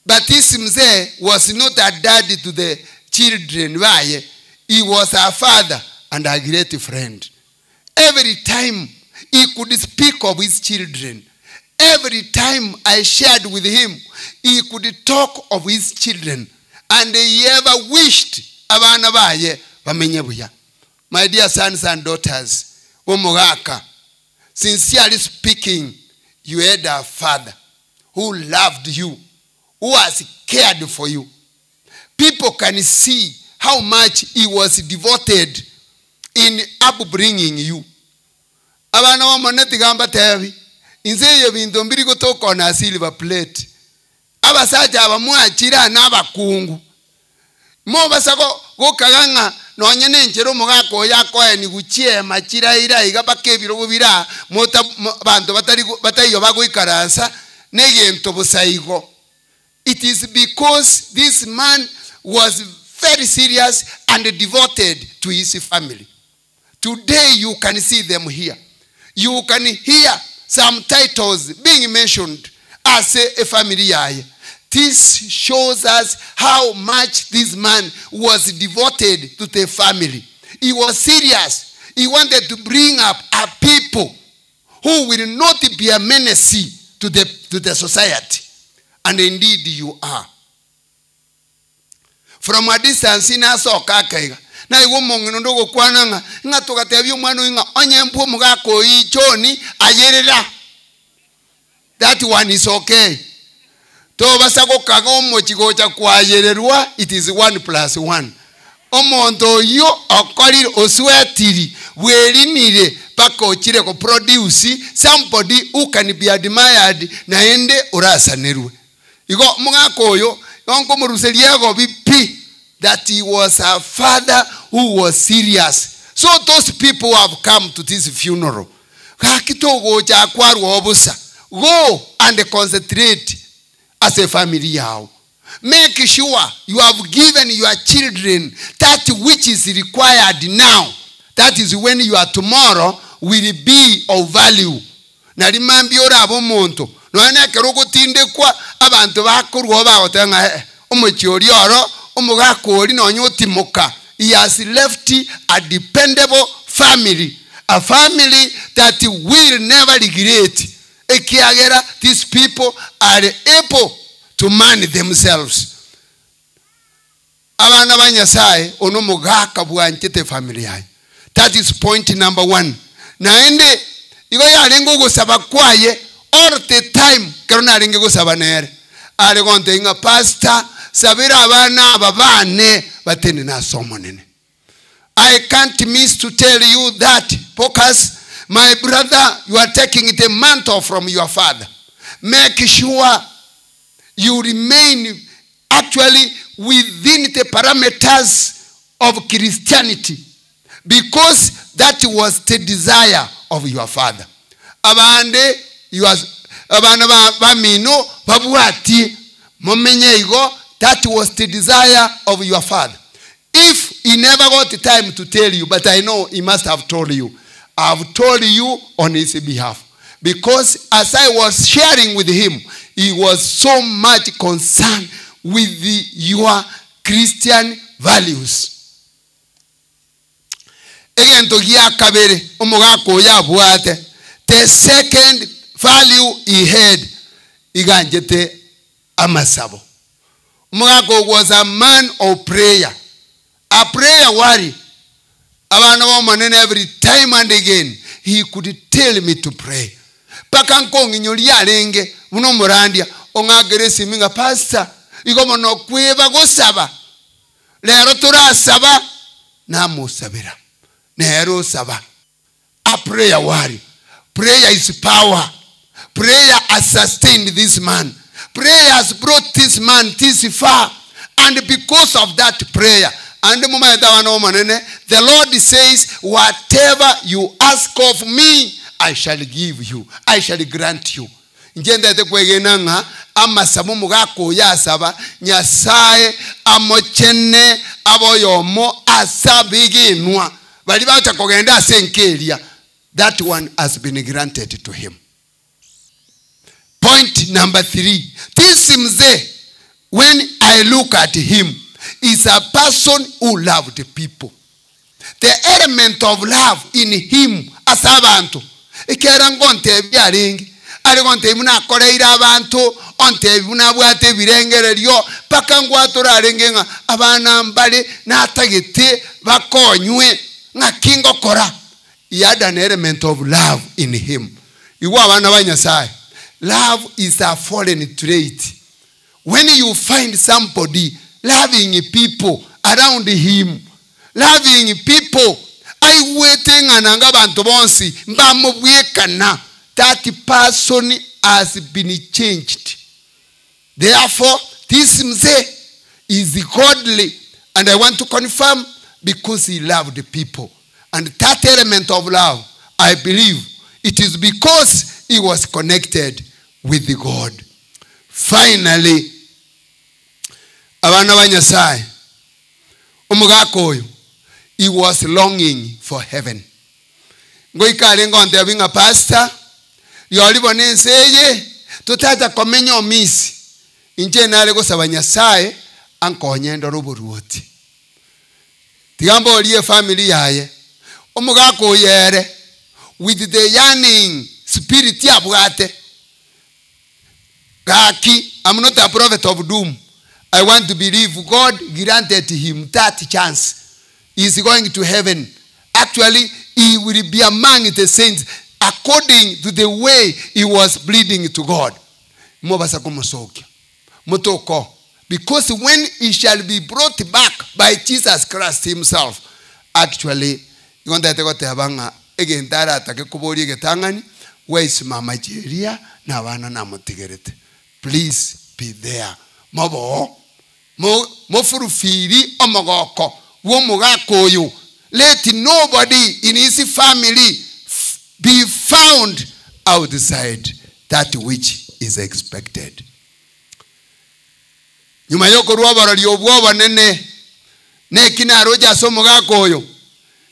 But this mzee was not a daddy to the children. Why? He was a father and a great friend. Every time he could speak of his children, every time I shared with him, he could talk of his children. And he ever wished abana baye bamenye buya. My dear sons and daughters, Omogaka, sincerely speaking, you had a father who loved you, who has cared for you. People can see how much he was devoted in upbringing you. Abana wa maneti gamba tevi, inzeye bintu mbiri kutoka na silver plate. Abasaja abamwachira n'abakungu. Mo basako gokaganga nonyene njero mugako yako ni guchie machira ira igabake biro bira mota bantu batayo bagoikaransa negento busaigo. It is because this man was very serious and devoted to his family. Today you can see them here. You can hear some titles being mentioned as a family. This shows us how much this man was devoted to the family. He was serious. He wanted to bring up a people who will not be a menace to the society. And indeed you are. From a distance in a soka kaiga. Na iwo mongino ndogo kwananga nga tukatebyo mwana inga onye mpu mugako ichoni ayerera. That one is okay. To basako kaga omochigo cha kwayererwa, it is 1+1. Omonto yo okolire oswetiri bwerinire pako chire ko produce somebody who can be admired na ende urasanerwe. Igo mugako yo onko muruseliego bipi that he was a father who was serious. So those people have come to this funeral. Kakitogo cha kwaru obusa. Go and concentrate as a family. Make sure you have given your children that which is required now. That is when you are tomorrow will be of value. Na rimambi ora abomonto. No ene kerogo tinde kwa abantu bakurwo bagotenga omochiori oro omugakori no nyotimoka. He has left a dependable family. A family that will never regret. These people are able to manage themselves. Abana banyasai onomugaka bwanchete family yai. That is point number 1. Na ende igo yarengo gusaba kwaye all the time kerona renge gusaba nere. Are gonte inga pastor sabira abana babane batene na somo nene. I can't miss to tell you that focus. My brother, you are taking the mantle from your father. Make sure you remain actually within the parameters of Christianity, because that was the desire of your father. Abande, you are abana bamino babuati momenyego. That was the desire of your father. If he never got the time to tell you, but I know he must have told you. I've told you on his behalf. Because as I was sharing with him, he was so much concerned with your Christian values. Again, to kabere omogako ya buate. The second value he had, iganjete amasabo. Omogako was a man of prayer. A prayer warrior. Every time and again, he could tell me to pray. Pakankong inyulia renge, uno morandia, ongagere siminga pastor, igomo no kueva go saba. Lero tura saba, namo sabira. Nero saba. A prayer warrior. Prayer is power. Prayer has sustained this man. Prayer has brought this man this far. And because of that prayer, and the Lord says, whatever you ask of me, I shall give you. I shall grant you. Njenda te kwegenanga ama samu mugako ya saba nyasaye amochene aboyomo asabiginwa bali bacha kogenda senkelia. That one has been granted to him. Point number 3. This mzee, when I look at him, is a person who loved people. The element of love in him as abantu. Ikera ngonte byaringi. Ali ngonte muna koreira abantu onte muna bwate birengereryo paka ngwatora arengenga abana mbale na atagete bakonywe nga kingo kora. He had an element of love in him. Iwa abana banyasai. Love is a foreign trait. When you find somebody loving people around him, loving people, I waiting ananga bantu bonsi mbamo bwekana, that person has been changed. Therefore, this mzee is godly, and I want to confirm because he loved the people. And that element of love, I believe, it is because he was connected with the God. Finally, abana banyasai, umugakoyo, he was longing for heaven. Ngoikale ngonde abinga pastor, yolibo nenseye, tutata komenyo misi. Inje nale go sabanyasai, ankonye ndorobo ruoti. Tigambo liye family yaye, umugakoyo yere, with the yearning spirit ya bwate. Gaki, I'm not a prophet of doom. I want to believe God granted him that chance. He is going to heaven. Actually, he will be among the saints according to the way he was bleeding to God. Because when he shall be brought back by Jesus Christ himself, actually, where is Mama Jeria? Please be there. Mobo, mofurufiri omogoko, womugakoyo. Let nobody in his family be found outside that which is expected. Nyuma yoko ruwabara liyobwoba nene, nekina roja somugakoyo,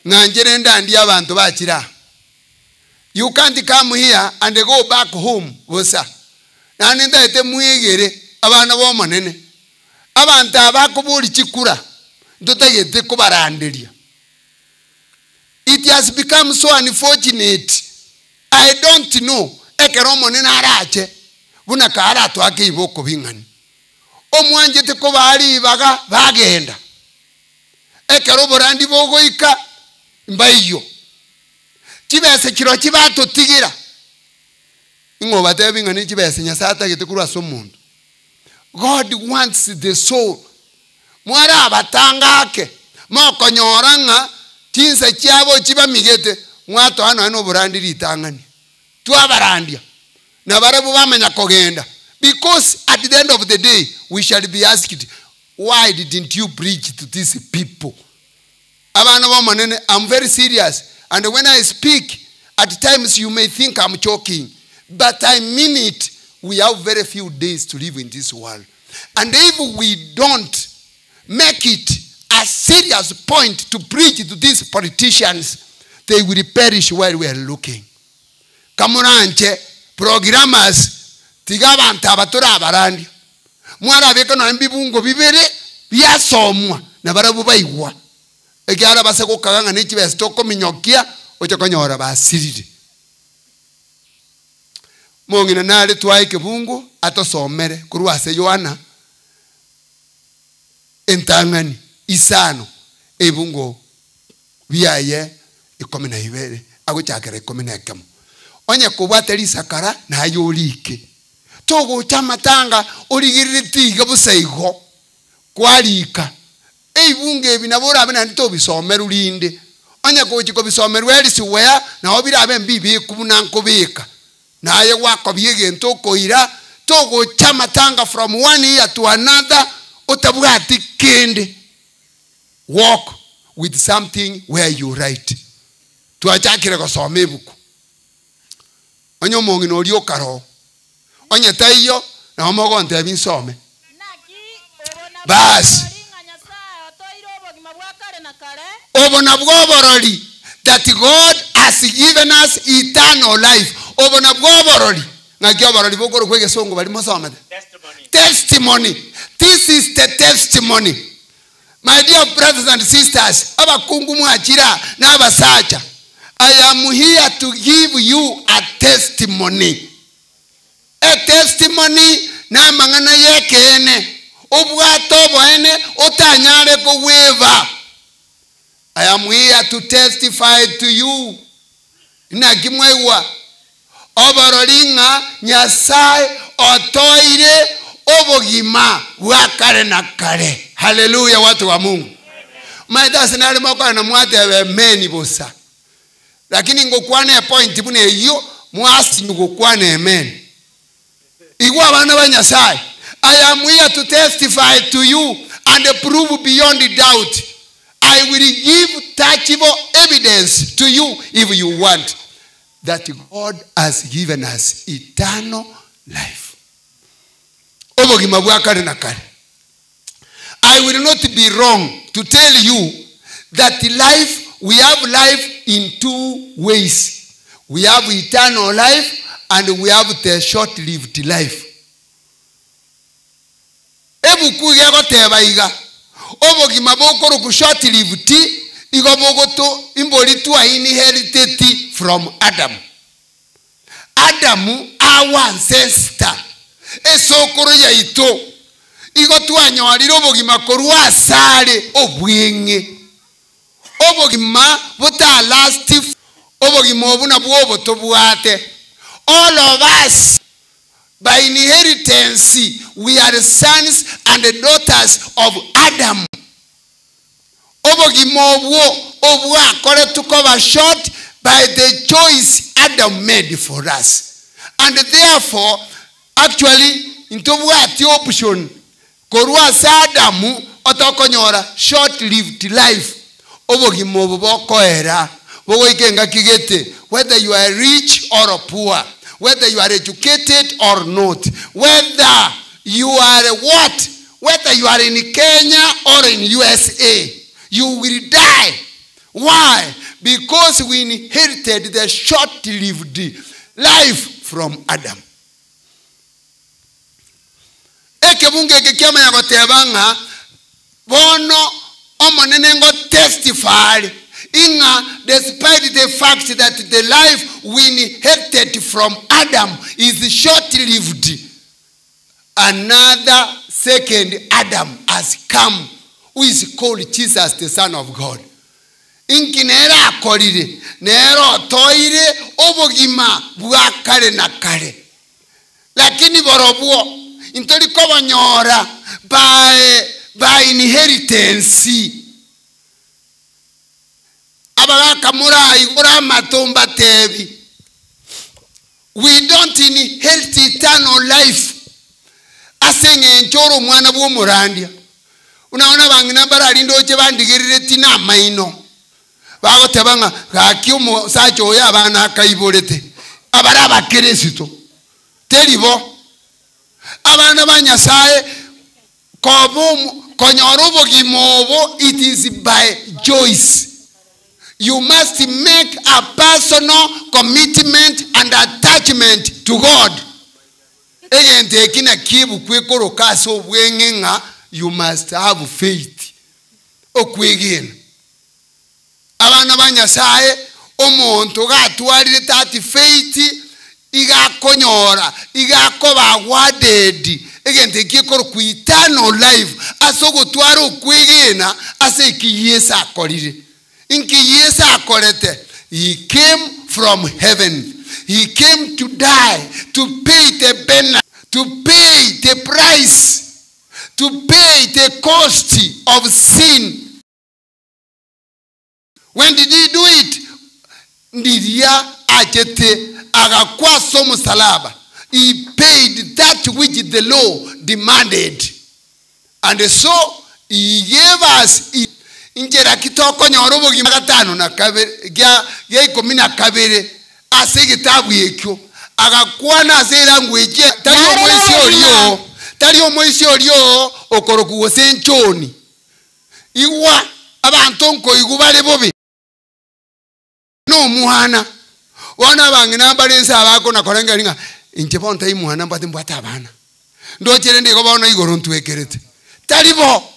nganjere ndandi abantu bachira. You can't come here and go back home, wosa. Nani ndaite muigere abana bo manene. Abantu abakubuli chikura ndotagete kubaranderia. It has become so unfortunate. I don't know. Ekero monene arache buna kara twake iboko bingani. Omwanje te ko bali baga bagenda. Ekero borandi bogoika mbayo. Kibese kiro kibato tigira. Ingoba te bingani kibese nyasata gete kurwa somuntu. God wants the soul. Mwara abatangake. Moko nyoranga tinse kyabo kiba migete. Mwato hano burandi litangani. Tuabarandia. Na barabu bamenya kogenda. Because at the end of the day, we shall be asked, why didn't you preach to these people? I'm very serious. And when I speak, at times you may think I'm joking. But I mean it. We have very few days to live in this world. And if we don't make it a serious point to preach to these politicians, they will perish while we are looking. Kamuranche, programmers, tigabanta abatura abarandi. Mwara beko na mbibungo bibere byasomwa na barabu bayigwa. Ekyara baseko kaganga n'ekibese toko minyokia okyakonyora basirire. Mongina nale twaike bungu atosomere kurwase Yohana entangani isano ebungo biaye 12 agochakere 11. Onye kubwateli sakara na yolike. Togo chamatanga oligiritiga busaigo kwalika. Ebunge binabora abana ntito bisomera ulinde. Onye ko bisomera welisi wea na obira abe mbibi kubuna nkobeka. Na aye wako biege ntoko ira togo chamatanga from one year to another otabwati kende. Walk with something where you write. Tuachakire kusome buku. Onyo mongi no lio karo. Onye tayo na omogo nte binsome. Bas. Obona bwoboroli that God has given us eternal life. Obona bwoboroli ngakyo barali bokoro kwege songo bali masomete testimony. This is the testimony. My dear brothers and sisters, abakungu mwachira na abasacha, I am here to give you a testimony. A testimony na mangana yekene obwato boene otanyare ko weva. I am here to testify to you. Na kimwewa oborolinga Nyasaye otoire obogima wakare na kare. Hallelujah, watu wa Mungu. Maidasi nali mwakwana na mwate meni bosa. Lakini ngokwane point bune iyo mwasi ngokwane amen. Igwa abana ba Nyasaye. I am here to testify to you and prove beyond doubt. I will give tangible evidence to you if you want that God has given us eternal life. Obogima bwakare na kare. I will not be wrong to tell you that we have life in two ways. We have eternal life and we have the short-lived life. Ebuku yego tebaiga. Obogima bokoro ku short-lived igo bogoto imboli tu inherited from Adam. Adam our ancestor. Esokoro ya ito. Igo tu anyorira obogima korwa asare obwenge. Obogima buta last obogima obuna bwobo tobuate. All of us by inheritance we are the sons and the daughters of Adam. Obogima obwo akore to cover short by the choice Adam made for us. And therefore actually into what option korwa sadamu otokonyora short-lived life. Obogima obwo era bogo ikenga kigete, whether you are rich or poor, whether you are educated or not, whether you are what, whether you are in Kenya or in USA, you will die. Why? Because we inherited the short-lived life from Adam. Ekebunge kekiama ya gotebanga bono omonene ngo testify inga despite the fact that the life we inherited from Adam is short-lived, another second Adam has come who is called Jesus the Son of God. Inkinera akorire nero toire obogima bwakare na kare, lakini borobuo intoli kobonyora by inheritance. Abagaka murai ura matomba tebi. We don't inherit eternal life. Asenge nchoro mwana bwo murandia. Unaona bangina barari ndoche bandigirire tina maino. Bago tebanga gakyo sacho ya bana kaiborete. Abara bakeresito. Teribo. Abana ba Nyasaye konyorobo gimobo, it is by choice. You must make a personal commitment and attachment to God. You must have faith. Abana ba Nyasaye omuntu gatwarire tati faith igakonyora igakoba waded egente kikoro ku eternal life asogo twaro okwigina ase kiyesa akorire inki yesa akorete. He came from heaven. He came to die, to pay the penalty, to pay the price, to pay the cost of sin. When did he do it? Ndidia ajete agakwa somo salaba. He paid that which the law demanded. And so he gave us injera kitoko nyorobo gimagatano na kabere ya ikomina kabere ase gitabu yekyo agakwana azera ngweje tari omoisi olio okoroku wosenchoni iwa abantu nko igubale bobi no muhana wana bangina balensa abako na korenga linga inche bonta imwana mbate mbata abana ndochere ndigo bono igoro ntwekerete talibo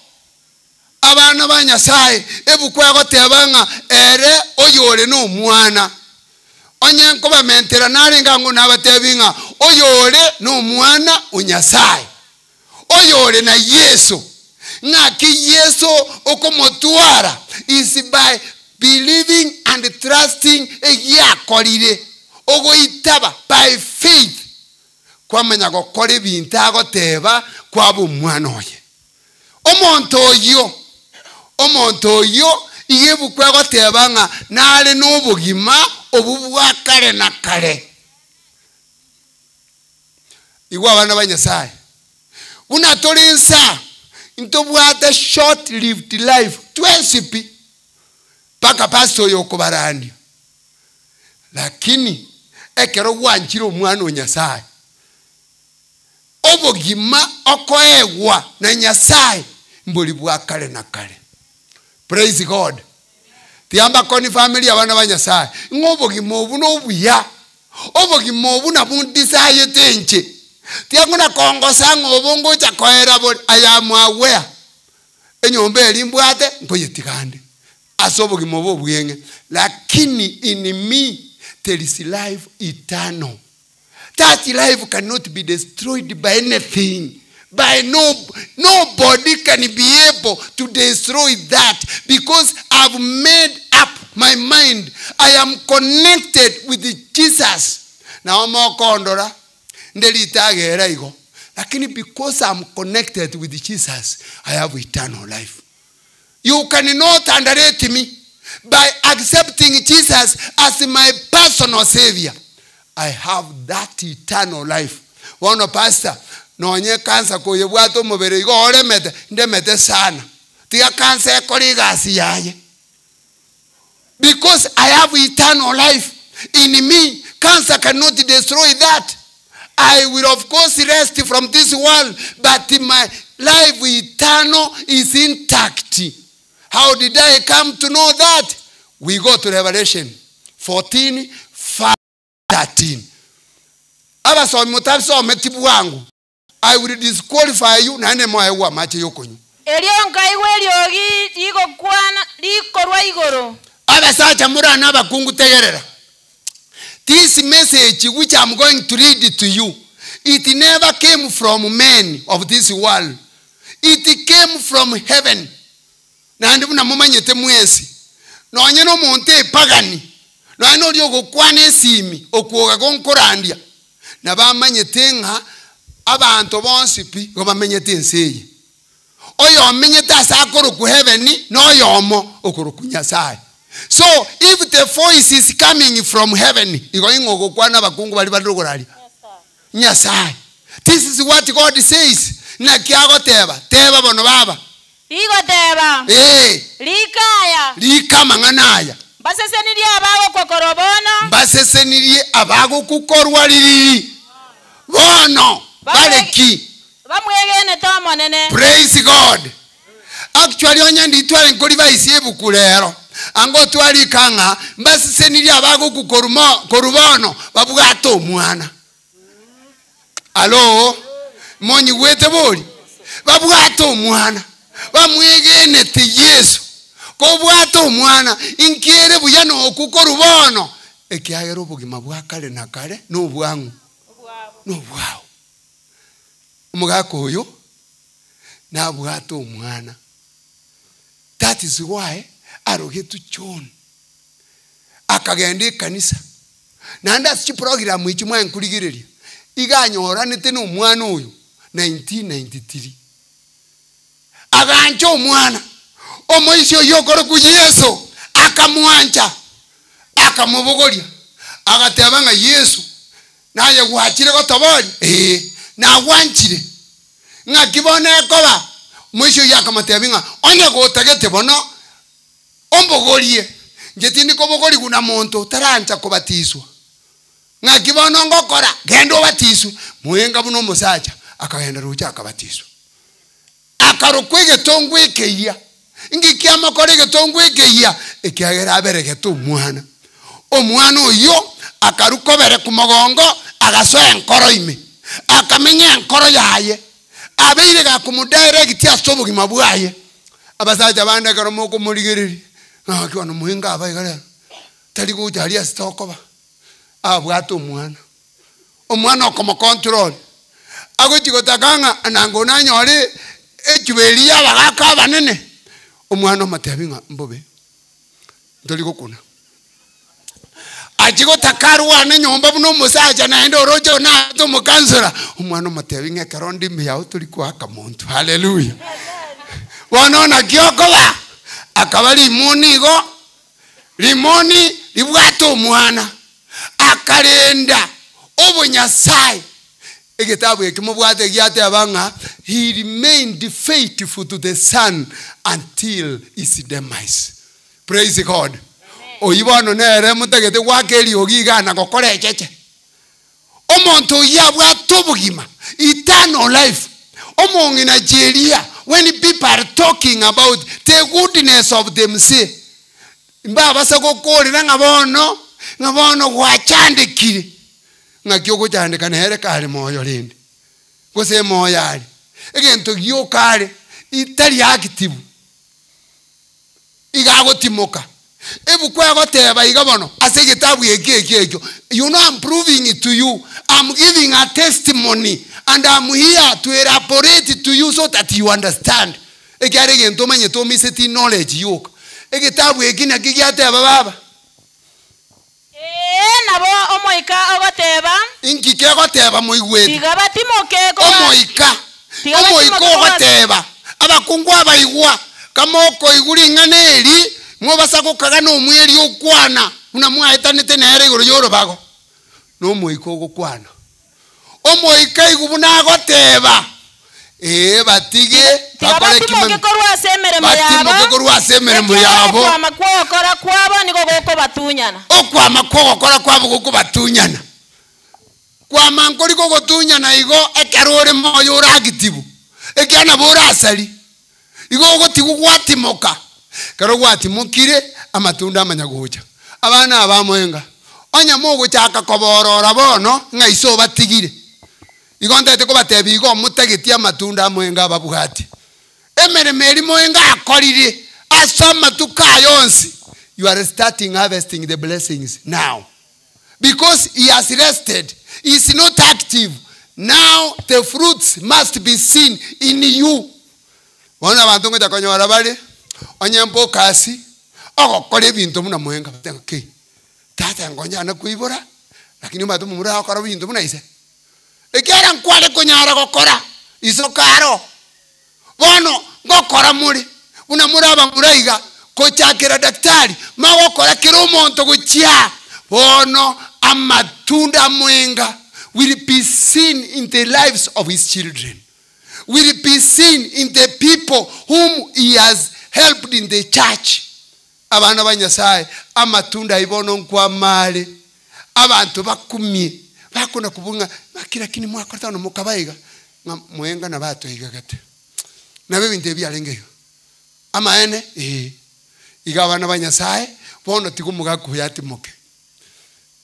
abana ba Nyasaye ebukwa gotebanga ere oyore no mwana onye nkoba mentera naringa ngo nabatebinga oyore no mwana uNyasaye oyore na Yesu ngaki Yesu okomotwara is by believing and trusting yakorire ogoitaba by faith kwamenya gokora ebintu agoteba kwabo mwana oye omonto oyo iyebukwa gotebanga nale n'obugima obubwa kare na kare igwa abana ba Nyasaye buna tolinsa intobwate short lived life twesipi paka pastor yokubarandi lakini ekero gwanchiro omwana Nyasaye obugima okoegwa na Nyasaye mbuli bwa kare na kare. Praise God. Tiamba koni family abana ba Nyasaye ngobugima obu no buya obugima obu na bundisaye tenche tianguna kongosa ngobongo chakoera bo ayamwawe enyombe elimbwate nkoyetikande asobugima obu bwenge lakini in me there is life eternal. That life cannot be destroyed by anything. By nobody can be able to destroy that because I've made up my mind. I am connected with Jesus. Now I'm kondora ndelitagera igo. Lakini because I'm connected with Jesus, I have eternal life. You cannot underrate me by accepting Jesus as my personal savior. I have that eternal life. One pastor no nye kansa koye bwato mubere igo oremete ndemete sana tiga kansa ekori gasi yaye because I have eternal life in me. Cancer cannot destroy that. I will of course rest from this world, but my life eternal is intact. How did I come to know that? We go to Revelation 14:13. Abaso mutabiso metibu wangu. I will disqualify you na ene mwa mache yokonyu. Elionga iweliogi liko kwana likorwa igoro. Abasacha murana abakungu tegerera. This message which I'm going to read to you, it never came from men of this world. It came from heaven. Na ndibu na mumanyete mwesi. No anyeno monte pagani. No ano liogo kwane simi okuoga gonkorandia. Na bamanyete nga abantu bonsipi go bamenyete nseye. Oyo amenyete asakoro ku heaven no yomo okoro ku Nyasaye. So if the voice is coming from heaven, igoingo kwana bakungu bali badogorali. Nyasaye. This is what God says. Na kiago teba bono baba. Igo teba. Likaya. Likama nganaya. Basesenirie abago kokorobono. Basesenirie abago kukorwa lili. Bono. Baleki. Bamwegene tomo nene. Praise God. Actually onyandi twale nkoli bayisiebu kulero. Ango twali kanga mbasisenirie abago kukorubono babwato omwana. Alo monyi wete boli babwato omwana bamwegene te Yesu ko bwato omwana inkere buyano okukorubono ekyagero obugima bwakale nakale no bwangu no bwao omugako oyo na bwato omwana. That is why arogetu John akagende kanisa nanda si program ichimwa enkuligireria iganyora nete no mwana oyo 1993 agancho omwana omoisyo yokoro ku Yesu akamwancha akamubogoria agatebanga Yesu naye gwachire gotobori na wanchire ngakibone koba moisyo yakamatebinga onye gotagete bono ombogorie ngetini kobogori kuna monto tarancha kobatiswa ngakibono ngokora gendo batiswe muyenga buno musacha akagenda rucha akabatiswa akarukwege tongwekeya ngikiama korege tongwekeya ekyagera aberege to omwana oyo akarukobere ku mugongo agasoya enkoro ime akamenya enkoro yaye abeire gakumudirect asobugima bwaye abasaja bande karomo ko murigereri akiwana muhinga abaigara tari kujari asitokoba abwato omwana okomo control agochigotakanga anango nanyore echiberia bagaka banene omwana matebinga mbobe ndoli gukuna ajigo takarwa ne nyomba buno musaja naende orojo na to mukansera omwana matebinga karondi mbiya tuli kwaka muntu haleluya wanona kyokoba akabali munigo limoni libwato omwana akarenda obunyasai egitabu ekimubwate gyate abanga he remained faithful to the son until his demise. Praise God. Oyibono nere mutegete wakeri ogigana gokorecheche omonto yabwa tobugima eternal life omongi Nigeria when people are talking about the goodness of themselves mbaba sagokorira ngabono gwachandikire ngakyogo cyane kanere kare moyo rindi gose moyo ari egento gyo kare itari active igagotimoka ebukwa goteba igabono ase gitabu ekekekyo you know I'm proving it to you. I'm giving a testimony and I'm here to elaborate it to you so that you understand egare gento manye to miseti knowledge yoka egitabu ekina kigyateba baba nabo omoika ogoteba inkike ogoteba moigwete tigaba timokeko omoika ogoteba abakungwa abaigwa kamoko iguri nganeri mwobasako kagana omweri okwana una mwaetanete nere iguru yoro bago no moika ogokwana omoika igubuna agoteba batige bakore kimwe korwa semere muyabo kwa makokora kwabo niko goko batunyana okwa makokora kwabo goko batunyana kwa mankori goko tunyana igo ekerore moyo ragitibu ekyana borasali igo gotigu gwatimoka karo gwatimukire amatunda amanyagocha abana abamwenga onya mogo cyaka koborora bono ngaiso batigire igondete ko batebi igo mutegetia amatunda amwenga babuhati emeremeri mwenga akorire asoma tukayonsi you are starting harvesting the blessings now because he has rested. He is not active now. The fruits must be seen in you. Wana bantu ngo takonyora bali onyempo kasi ogokore bintu muna mwenga batenge tata ngonya na kuibora lakini matu mumura akora bintu muna ise ekera nkwale konyara gokora iso karo bono gokora muri una muraba muraiga kochakira daktari magokora kiro monto gochia bono amatunda mwenga will be seen in the lives of his children, will be seen in the people whom he has helped in the church. Abana banyasai amatunda ibono nkwa male abantu bakumye bakona kubunga makira kini mwakorta no mukabaiga mwenga na bato igagate nabe binte byarengeyo amaene igabana banyasai bono tikumuga kuyatimoke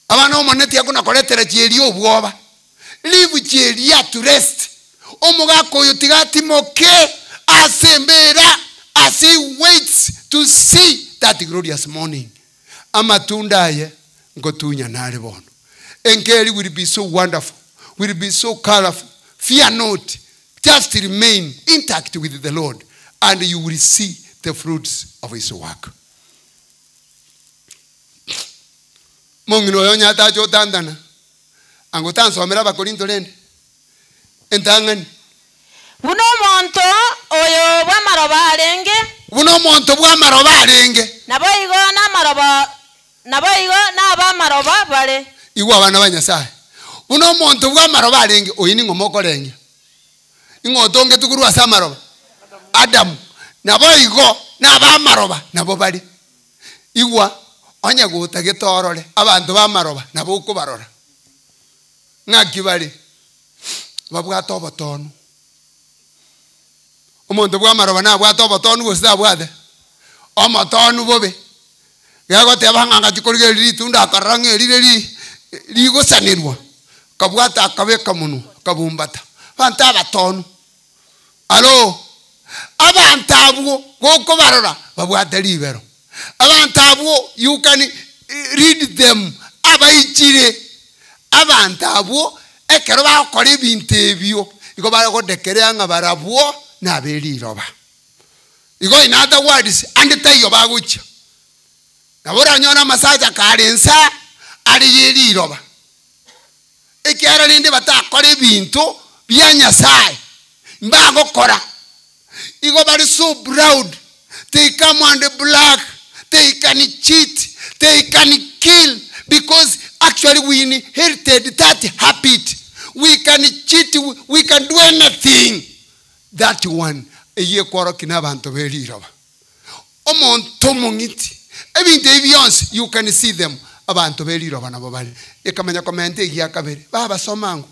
abana omoneti yakuna koletera chieri obwoba live chieri to rest omuga koyo tigatimoke asembera as he waits to see that glorious morning amatunda ye ngotunya nale bono enkeri will be so wonderful, will be so colorful. Fear not, just remain intact with the Lord and you will see the fruits of his work. Mongino yonya tacho tandana angotan somera bakorinto lende entangan buno monto oyo bwa maroba arenge buno monto bwa maroba arenge naboigo na ba maroba bale iwa abana banyasai buno monto bwa maroba arenge oyini ngomoko renge ingotonge tukuru asa maroba Adam naboigo na ba maroba nabo bali iwa onya gutage torore abantu bamaroba nabo uko barora ngakibali babwa tobotonu omuntu bwamaroba na bwa tobotonu gusida bwade omotonu bobe yago tebanga ngatikorige litunda akarange lireri ligosanirwa kabwata akabeka muno kabumbata abantu abatonu alo abantu abo goko barora babwata libero abantu abo you can read them abayikire abantu abo ekero bakora ibintu ebyo igo baragodekerea nga barabwo nabeliroba igo in other words and tayo bagucha nabora nyona masaja karensa ari yeliroba ekyara linde batakora ibintu bya Nyasaye mbago kora igo bari so proud they come on the black they can cheat they can kill because actually we inherited that habit. We can cheat, we can do anything. That one eye kwaro kinabantu beliraba omuntu mungiti ebintu ebyonse you can see them abantu beliraba nabo bali ekamenya comment ya kabere baba somango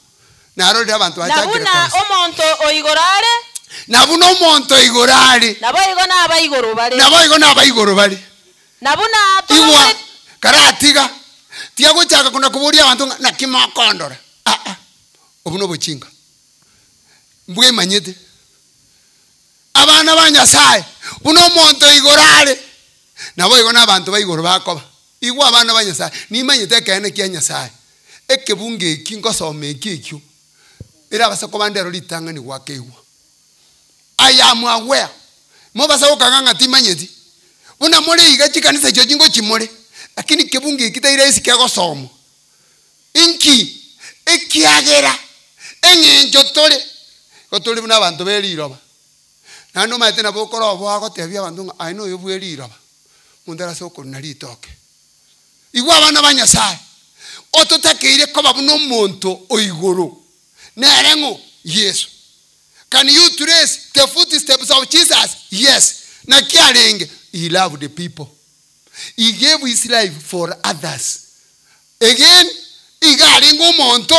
narode abantu bachakire nabuna omuntu oigorare nabuna omuntu oigorare nabo igona abayigoro bali nabo igona abayigoro bali nabuna iwa karatiga tiago chaka kuna kuburia abantu na kimakondora obuno buchinga mbwe manyete abana banyasaye buno monto igorare nabo igona abantu bayigoro bakoba igwa abana banyasaye ni manyete kene kya nyasaye ekebunge kinkosome kikyo era basako bandero litanga ni wakewa I am aware mo basako kanganga timanyeti buna mole iga chikanisa cyo jingo chimole lakini kebunge kitaire isikego somo inki ekiagera engenjo tole kotole buna abantu beliroba nando mate na bokoro bwako tebya abantu I know you beliroba mundara soko nalitoke igwa abana banyasaye ototakeire ko babuno omuntu oigoro nerengo Yesu. Can you trace the footsteps of Jesus? Yes. Na kiarenge he loved the people. He gave his life for others. Again, igaringo monto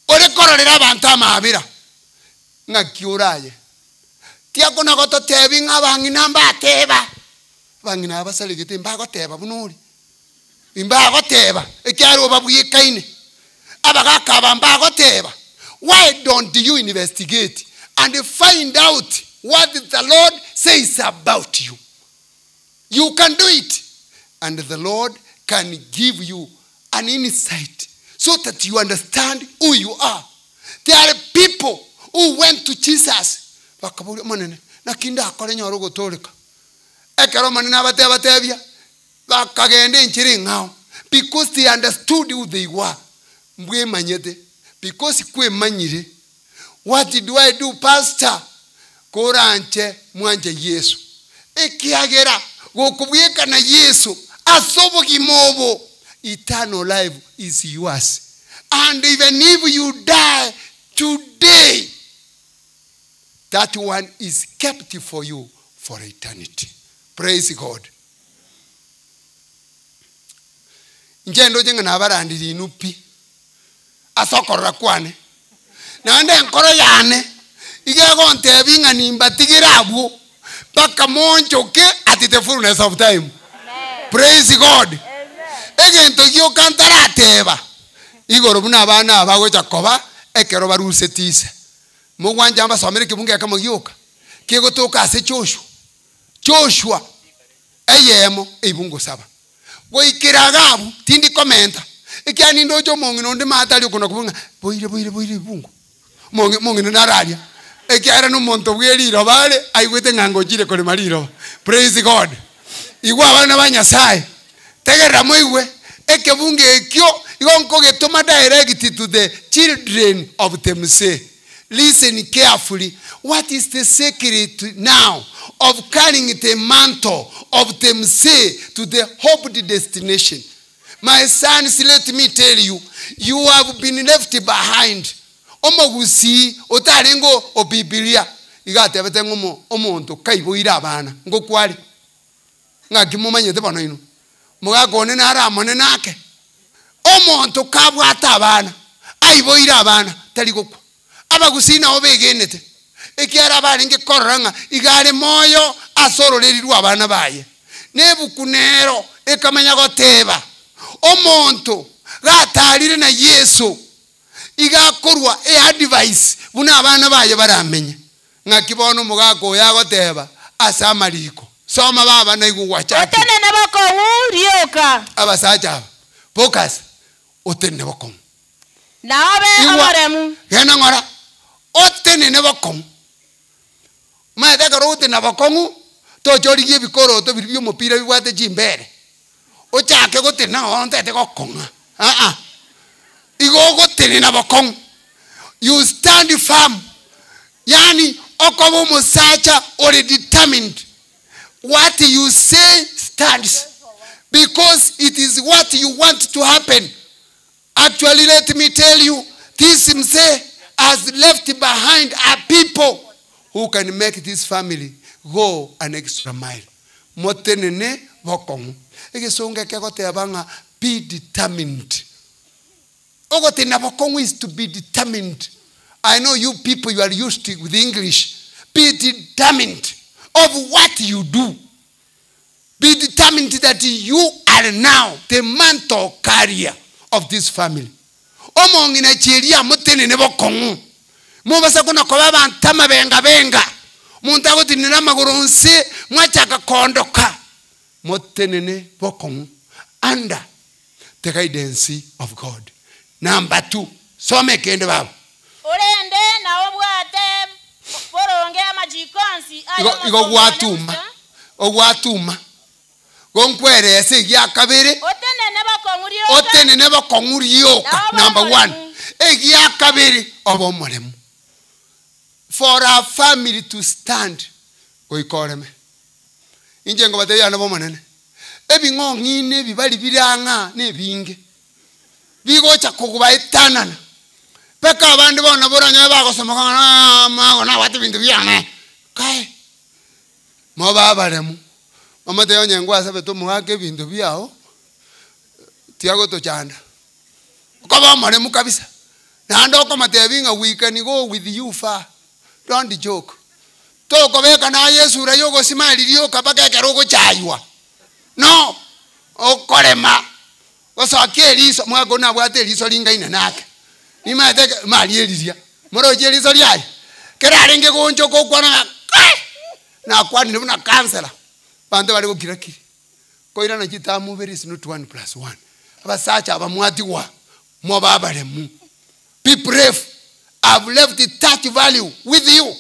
ore kororera abantu amabira ngakiuraye tiakona goto tebi ngabangi namba teba bangi naba saligite mbago teba bunuri imbago teba ekyaro babuye kaine abagaka mbago teba. Why don't you investigate and find out what the Lord says about you? You can do it. And the Lord can give you an insight so that you understand who you are. There are people who went to Jesus. Because they understood who they were. Because kwe manyire, what do I do, Pastor? Koranche mwanje Yesu. Ekiagera gokubuyeka na Yesu asobo kimobo. Eternal life is yours. And even if you die today, that one is kept for you for eternity. Praise God. Njendo jenga nabarandiri inupi. Asokora kwane nande nkoro yane igego ntebinga nimba tigirabu paka monchoke at the fullness of time. Praise God. Egento yo kantara teba igoro buna abana abago Jacoba ekero baruse tise mugwanja amba somere kibunge akamuyoka kigo toka ase Joshua eyemo ebungo saba boikiragabu tindi komenta ikiani ndojo mongi nonde matali kuna kubunga boire bungu mongi nararia ekiara no monto bweriro bale aigwete ngango jire kole mariro. Praise God. Igwa bana banyasaye tegera moiwe ekebunge ekyo igonko getoma direct to the children of them say, listen carefully. What is the secret now of carrying the mantle of them say to the hoped destination? My sons, let me tell you, you have been left behind. Omogusi otarengo obibilia igate betengo omonto kaiboira abana ngo kwali ngakimumanyete bano ino mugagone naramone nake omonto kabwata abana aiboira abana tali gukwa abagusina obegenete ekiara baringe koranga igare moyo asororerwa abana baye nebukunero ekamanya goteba omonto gatarire na Yesu igakorwa advice buna abana baye baramenye ngakibono mugako yagoteba asamariko soma baba na igwa chati otenene bakongu rioka abasacha focus otenene bakongu naobe amaremu gena ngora otenene bakongu maete karo otenene bakongu to chorigie bikoro to bibyo mupira bibwate chimbere ochake gotena ontete gokonga igo gotenene bakongu you stand firm yani okobo musacha or determined what you say stands because it is what you want to happen. Actually, let me tell you, this Mse has left behind are people who can make this family go an extra mile. Motenene bokong. Egesonga kegote abanga, be determined. Ogotena bokong is to be determined. I know you people, you are used to with English. Be determined of what you do. Be determined that you are now the mantle carrier of this family. Omongi na cheria mutene nebo kongu. Mubasa kuna kwa bantama benga. Muntago tinina magoronse mwachaka kondoka. Mutene nebo kongu. Under the guidance of God. Number 2. Some kende baba. Orende na obwate boronge amajikonsi ayo ogwatuma gonkwere ese ya kabere otenene bakongurioka number 1 egya kabere obomoremu for our family to stand oikoreme injengo bateyana bomonene ebingongine bibali biranga nebinge bigocha kuguba etanana peka abandi bona boranya bagosoma magona wati bintu byane kai mo babaremu mama teyo nyengwa sabe to muhake bintu byao tiago to chanda ko ba maremu kabisa na ndo ko matebinga we can go with you far don't joke to ko beka na Yesu ra yogo simaliriyo kabaka kerogo chaywa no okorema osakeliso mwago na bwate liso lingaina nake nimate malieliria moroje liso lyai kerarenge gonjo ko kwana na kwani na kansela bande bali kukirakiri koira na kitamu very is not 1+1 abasacha abamwatiwa mo babalemu be brave. I've left the touch value with you.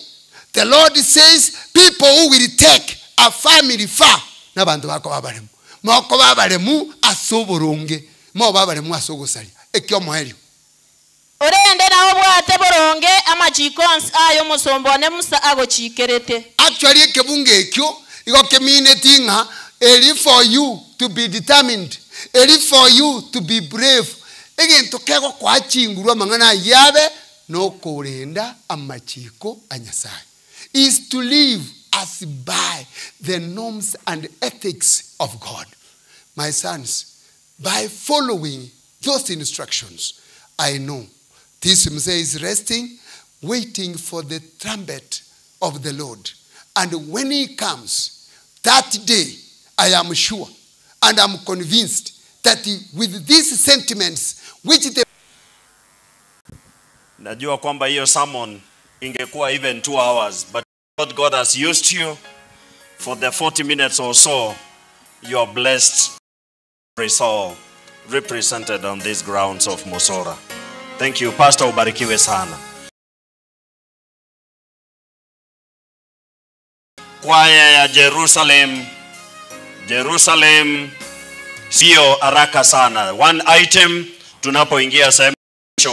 The Lord says people who will take a family far na bantu bako babalemu moko babalemu asoboronge mo babalemu asogosali ekyo mohelio orende na obwate boronge amajikonsi ayo musombone musa agochikerete. Actually ekebunge ekyo iko community nga eri for you to be determined, eri for you to be brave. Egento kego kwa chingurwa mangana yabe no korenda amachiko anyasai is to live as by the norms and ethics of God. My sons, by following those instructions, I know this Mse is resting, waiting for the trumpet of the Lord. And when he comes, that day, I am sure and I'm convinced that with these sentiments, which the najua kwamba hiyo sermon ingekuwa even 2 hours, but God has used you for the 40 minutes or so. You are blessed, soul represented on these grounds of Mosora. Thank you, Pastor. Ubarikiwe sana. Kwaya ya Jerusalem sio haraka sana. One item tunapoingia sehemu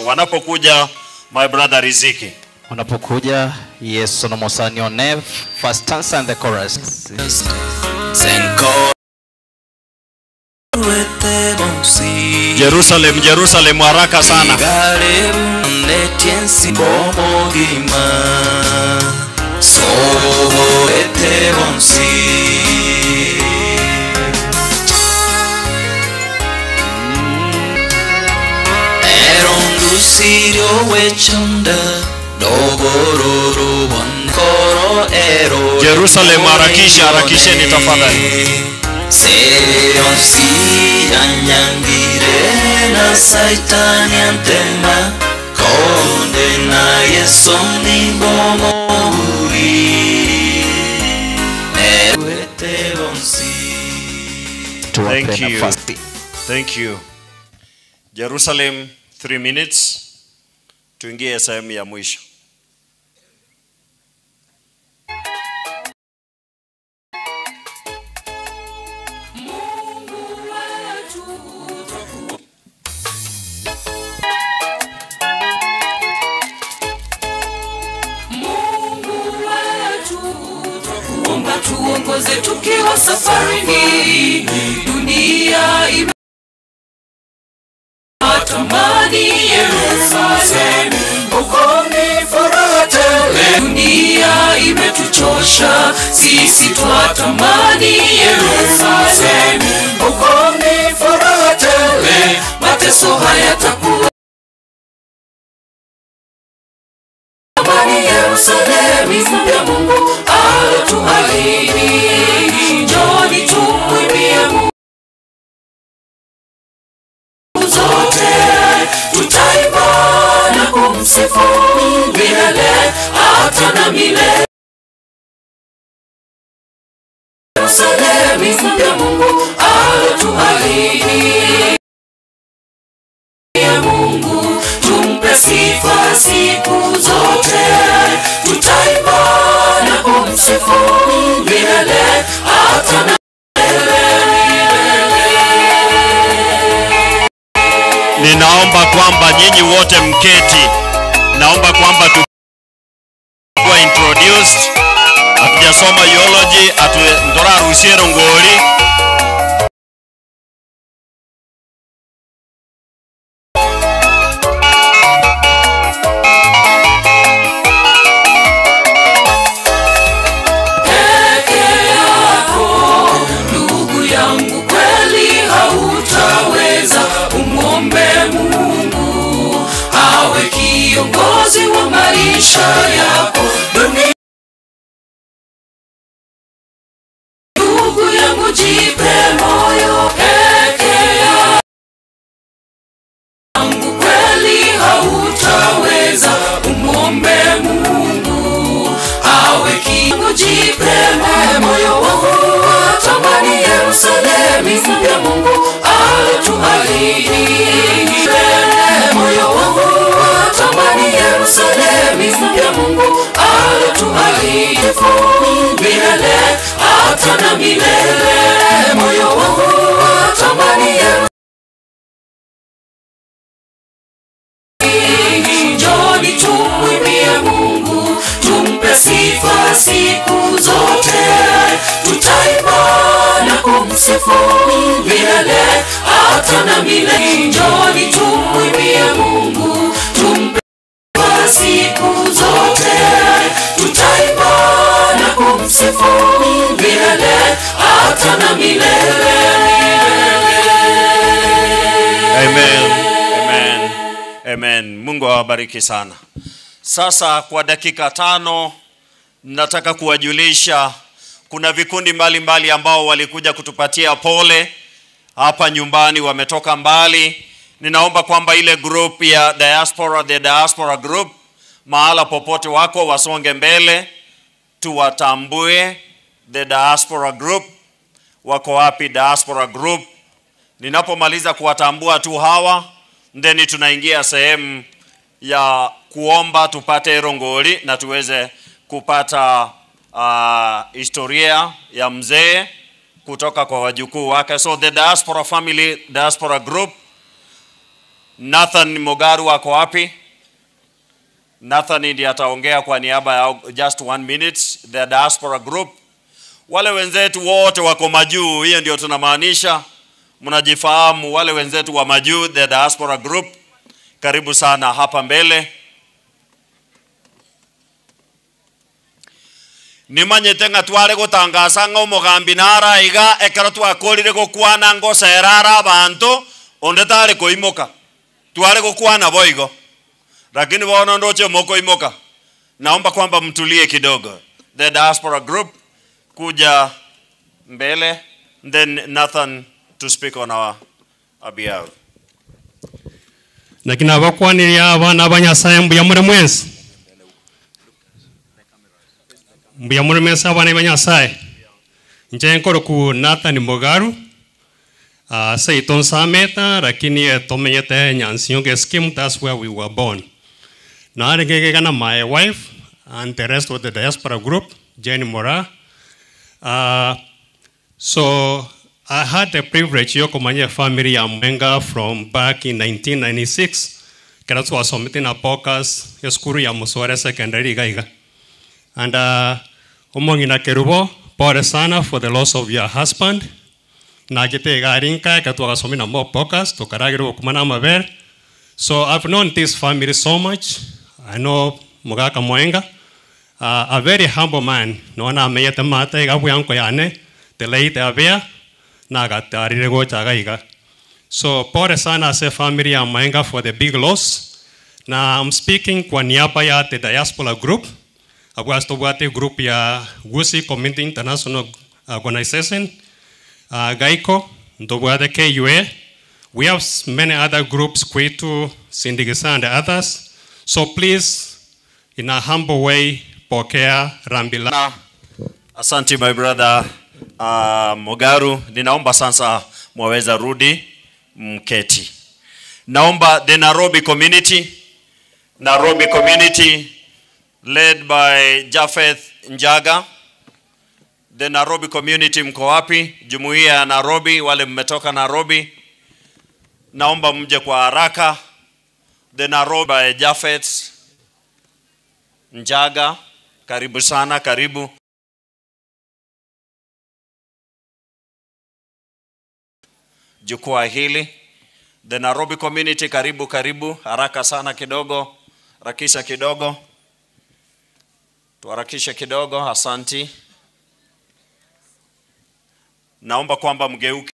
wanapokuja my brother Riziki. Wanapokuja Yesu no Mosanyo Nev, first stanza and the chorus. Jerusalem haraka sana. Sirio wechunda dogororo bon koro ero Jerusalem harakisheni tafadhali. Seonsi anyangire na saitani antema konde na Yesu ni bomori ewete bonsi. Thank you. Thank you. Jerusalem 3 minutes. Tuingie sehemu ya mwisho. Tuongoze tukiwa safarini, dunia imetamani Yerusalemu, uko ni furaha tele. Dunia imetuchosha, sisi twatamani Yerusalemu, uko ni furaha tele. Mateso hayatakuwa Yerusalemu ya Mungu alotuahidi. Njoni tumwimbie Mungu zote, tutaimba na kumsifu milele hata na milele. Yerusalemu ya Mungu alotuahidi. Mungu tumpe sifa siku zote, tutaimba na kumsifu milele hata na Ninaomba kwamba nyinyi wote mketi. Naomba kwamba tuwe introduced. Hatujasoma theology, ndora rusiero ngoli. kiongozi wa maisha yako dunia. Ndugu yangu jipe moyo peke yangu, kweli hautaweza, umwombe Mungu awe kiongozi. Jipe moyo wangu, tamani Yerusalemu ya Mungu alotuahidi. Moyo wangu tamani Yerusalemu ya Mungu alotuahidi, milele hata na milele. Moyo wangu tamani Yerusalemu. Njoni tumwimbie Mungu, tumpe sifa siku zote, tutaimba na kumsifu milele hata na milele. Njoni tumwimbie Mungu, tumpe sifa siku zote, tutaimba na kumsifu milele hata na milele. Amen. Amen. Amen. Mungu awabariki sana. Sasa kwa dakika 5 nataka kuwajulisha kuna vikundi mbalimbali ambao walikuja kutupatia pole hapa nyumbani, wametoka mbali. Ninaomba kwamba ile group ya diaspora, the diaspora group, mahala popote wako wasonge mbele tuwatambue. The diaspora group wako wapi? Diaspora group. Ninapomaliza kuwatambua tu hawa, then tunaingia sehemu ya kuomba tupate rongoli na tuweze kupata historia ya mzee kutoka kwa wajukuu wake. So the diaspora family, diaspora group. Nathan Mogaru wako wapi? Nathan ndiye ataongea kwa niaba ya just 1 minute. The diaspora group. Wale wenzetu wote wako majuu, hiyo ndio tunamaanisha. Mnajifahamu wale wenzetu wa majuu, the diaspora group. Karibu sana hapa mbele. Nimanyete nga tware gutangasa ngo mugambi nara iga ekero twakorire gukwana ngo serara abantu onde tare koimoka tware gukwana boigo, lakini bona ndoche moko imoka. Naomba kwamba mtulie kidogo. The diaspora group kuja mbele Then Nathan to speak on our behalf. Na kina bakwaniria abana banyasaye mbuya muri mwensi mbuya muri mwensi abana banyasaye nje nkoro ku Nathan Mogaru Seiton Sameta lakini tomenyete nyansionge scheme. That's where we were born. Na regegana my wife and the rest of the diaspora group, Jenny Mora. So I had the privilege of kumanya family ya Mwenga from back in 1996. Karatu was submitting a podcast ya skuru ya Musware Secondary gaiga. And umongi na kerubo pole sana for the loss of your husband. Na gete garinka katu akasomina mo podcast to karagiro kumana maber. So I've known this family so much. I know Mugaka Mwenga, a very humble man. No na meyete mate ga buyanko yane the late Abia Nagata Rirego Chagaiga. So pole sana se family ya Mwenga for the big loss. Na I'm speaking kwa niaba ya the diaspora group. Abwasto bwate group ya Gusi Community International Organization. Gaiko, Ndobwade KUA. We have many other groups, Kwetu, Sindigisa and others. So please, in a humble way, pokea Rambila. Asante my brother Mogaru. Ninaomba sasa mwaweza rudi mketi. Naomba the Nairobi community led by Japheth Njaga. The Nairobi community mko wapi? Jumuiya ya Nairobi, wale mmetoka Nairobi. Naomba mje kwa haraka. The Nairobi by Japheth Njaga. Karibu sana, karibu. Jukwaa hili. The Nairobi community karibu. Haraka sana kidogo. Rakisha kidogo. Tuharakisha kidogo, asanti. Naomba kwamba mgeuke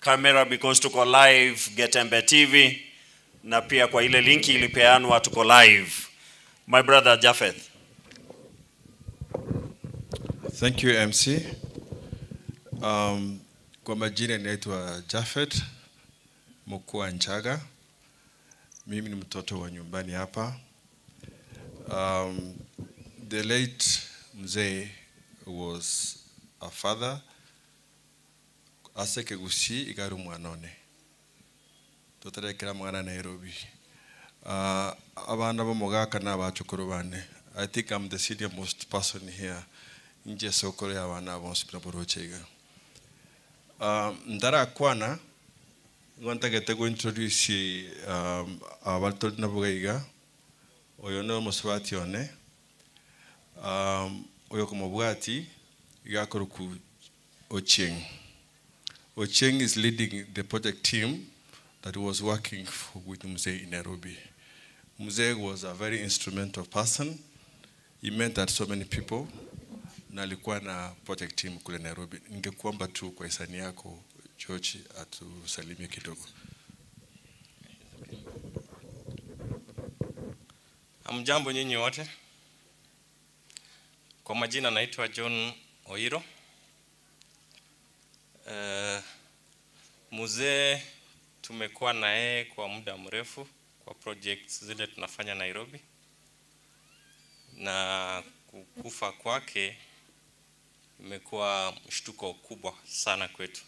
camera because tuko live Getembe TV na pia kwa ile linki ilipeanwa tuko live. My brother Japheth. Thank you MC. Kwa majina naitwa Japheth Mukua Nchaga. Mimi ni mtoto wa nyumbani hapa. The late mzee was a father. Aseke gusi igaru mwanone. Totarekera mwana Nairobi. Abana bo Mogaka na abachukuru bane. I think I'm the senior most person here. Nje sokore abana bonspira borochega. Ndara kwana ngantagete go introduce abaltol na bugaiga. Oyo no muswati one. Oyo kumobwati Yakoruku Ocheng. Ocheng is leading the project team that was working with Mzee in Nairobi. Mzee was a very instrumental person. He meant that so many people. Na alikuwa na project team kule Nairobi. Ningekuomba tu kwa hisani yako George atusalimie kidogo. Hamjambo nyinyi wote. Kwa majina naitwa John Oiro. Mzee tumekuwa naye kwa muda mrefu kwa projects zile tunafanya Nairobi. Na kukufa kwake imekuwa mshtuko kubwa sana kwetu.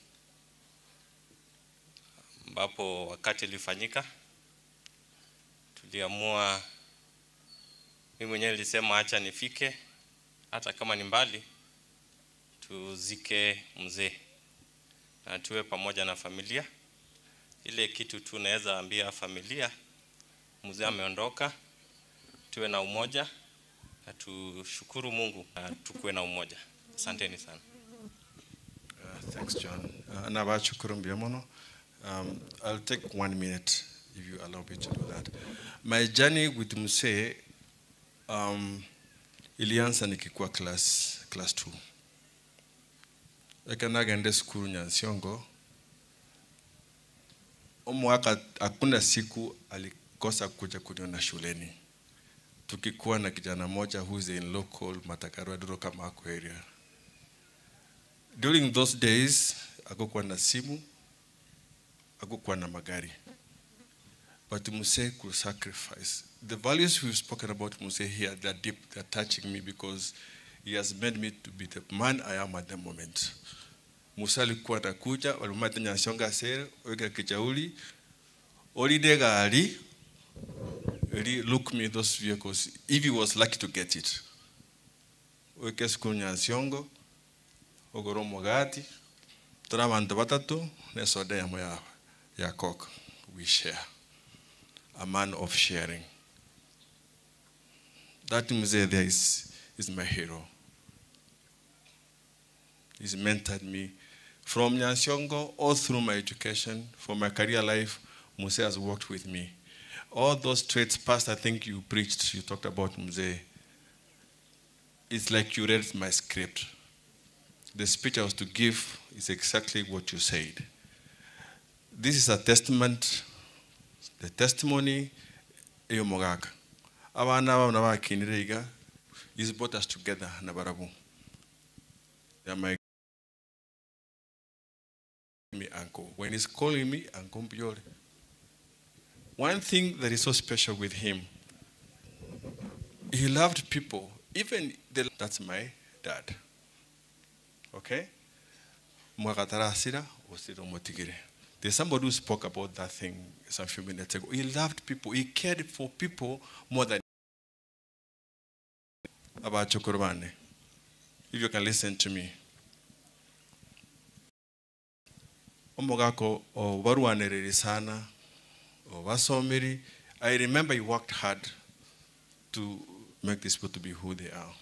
Ambapo wakati ilifanyika tuliamua, mimi mwenyewe nilisema acha nifike hata kama ni mbali tuzike mzee na tuwe pamoja na familia. Ile kitu tunaweza ambia familia, mzee ameondoka, tuwe na umoja na tushukuru Mungu na tukue na umoja. Asanteni sana. Thanks John. Nabashukuru mbiamono. I'll take 1 minute if you allow me to do that. My journey with Mzee ilianza nikikuwa class 2. Ekanaga school Nyansiongo. Omwaka hakuna siku alikosa kuja kuniona shuleni. Tukikuwa na kijana moja who's in local Matakaru Aduro Kamako area. During those days, hakukuwa na simu, hakukuwa na magari. But Muse could sacrifice. The values we've spoken about Muse here, they're deep, they're touching me because he has made me to be the man I am at the moment. Musa alikuwa anakuja, walimata Nyansonga sere, weka kichauli, olide gari, really look me those vehicles, if he was lucky to get it. Weke siku Nyansongo, ogoro mogati, tuna bantu batatu, ne soda ya moya ya coke, we share. A man of sharing. That Muse there is my hero. He's mentored me from Nyansongo all through my education, for my career life. Muse has worked with me. All those traits past, I think you preached, you talked about Muse. It's like you read my script. The speech I was to give is exactly what you said. This is a testament. The testimony eyo mogaka abana bana bakiniriga is brought us together na barabu ya my me uncle when he's calling me uncle Mpiole. One thing that is so special with him, he loved people, even that's my dad. Okay, mwakatara sira osiro motigire. There's somebody who spoke about that thing some few minutes ago. He loved people. He cared for people more than about Chokorobane. If you can listen to me. Omogako o waruanere sana o wasomiri. I remember he worked hard to make these people to be who they are.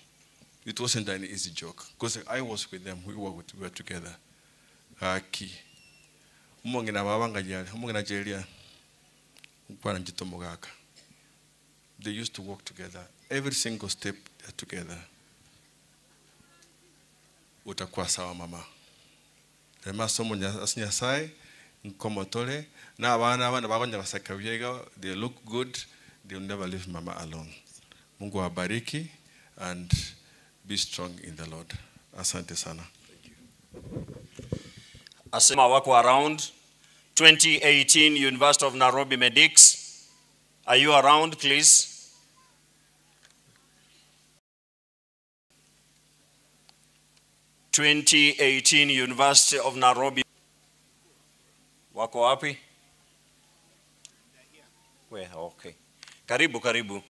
It wasn't an easy joke because I was with them. We were together. Aki. Umongina babanga jali, umongina jelia, ukwana njito mogaka. They used to work together. Every single step they're together. Utakuwa sawa mama. Tema somo asinya sai, nkomotole, na abana bagonja basakabiega, they look good, they'll never leave mama alone. Mungu awabariki and be strong in the Lord. Asante sana. Asema wako around 2018 University of Nairobi Medics. Are you around, please? ...2018 University of Nairobi. Wako wapi? Where? Okay. Karibu.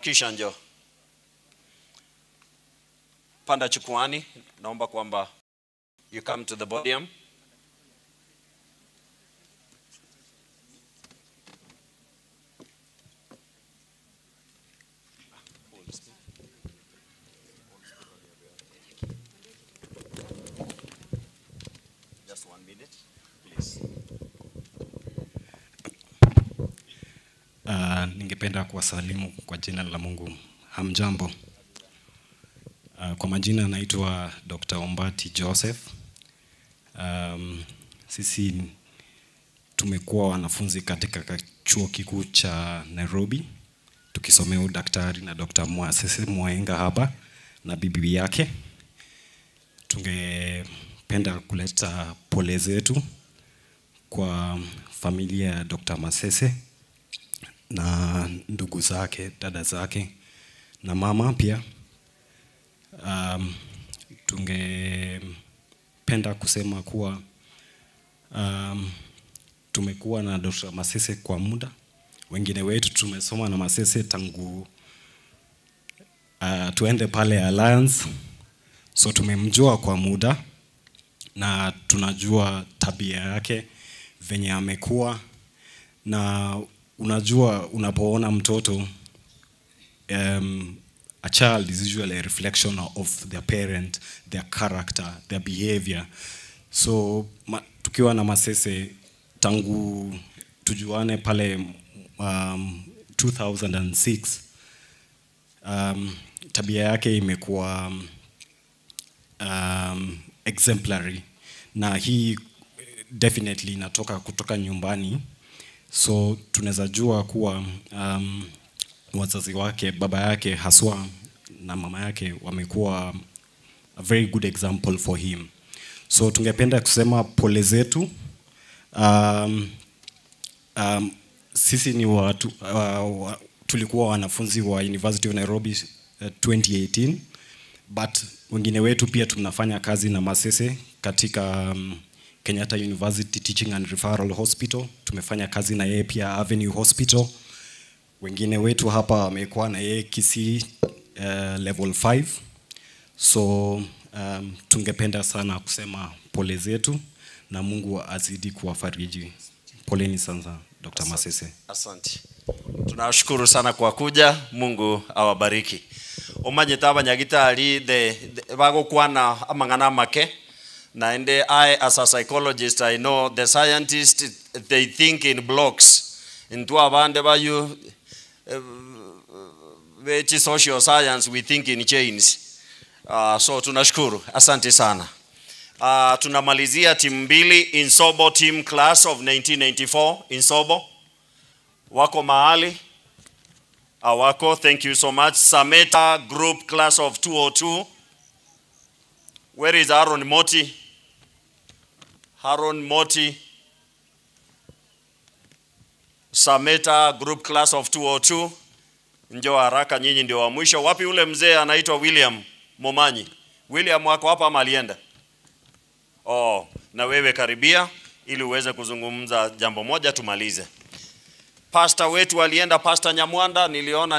Kisha njoo. Panda chukwani. Naomba kwamba you come to the podium. Just 1 minute, please. Ningependa kuwasalimu kwa jina la Mungu. Hamjambo. Kwa majina naitwa Dr. Ombati Joseph. Sisi tumekuwa wanafunzi katika chuo kikuu cha Nairobi tukisomea udaktari na Dr. Mwasese Mwaenga hapa na bibi yake. Tungependa kuleta pole zetu kwa familia ya Dr. Masese na ndugu zake, dada zake na mama pia. Tungependa kusema kuwa tumekuwa na Dr. Masese kwa muda. Wengine wetu tumesoma na Masese tangu tuende pale Alliance. So tumemjua kwa muda na tunajua tabia yake venye amekuwa. Na unajua unapoona mtoto, a child is usually a reflection of their parent, their character, their behavior. So tukiwa na Masese tangu tujuane pale 2006, tabia yake imekuwa exemplary, na hii definitely inatoka kutoka nyumbani. So tunaweza jua kuwa wazazi wake, baba yake haswa na mama yake wamekuwa a very good example for him. So tungependa kusema pole zetu. Sisi ni watu tulikuwa wanafunzi wa University of Nairobi 2018, but wengine wetu pia tunafanya kazi na Masese katika Kenyatta University Teaching and Referral Hospital. Tumefanya kazi na yeye pia Avenue Hospital. Wengine wetu hapa wamekuwa na yeye Kisii level 5. So tungependa sana kusema pole zetu na Mungu azidi kuwafariji. Poleni sana Dr. Masese. Asante. Tunashukuru sana kwa kuja. Mungu awabariki. Omanyita abanyagitari bagokwana amangana make na ende I as a psychologist I know the scientists they think in blocks. Into abande bayu which social science we think in chains. So tunashukuru. Asante sana. Tunamalizia timu mbili. Insobo team class of 1994. Insobo wako mahali? Wako, thank you so much. Sameta group class of 202. Where is Aaron Moti? Aaron Moti. Sameta group class of 202. Njoo haraka, nyinyi ndio wa mwisho. Wapi ule mzee anaitwa William Momanyi? William wako hapa ama alienda? Oh, na wewe karibia ili uweze kuzungumza jambo moja tumalize. Pastor wetu alienda, Pastor Nyamwanda,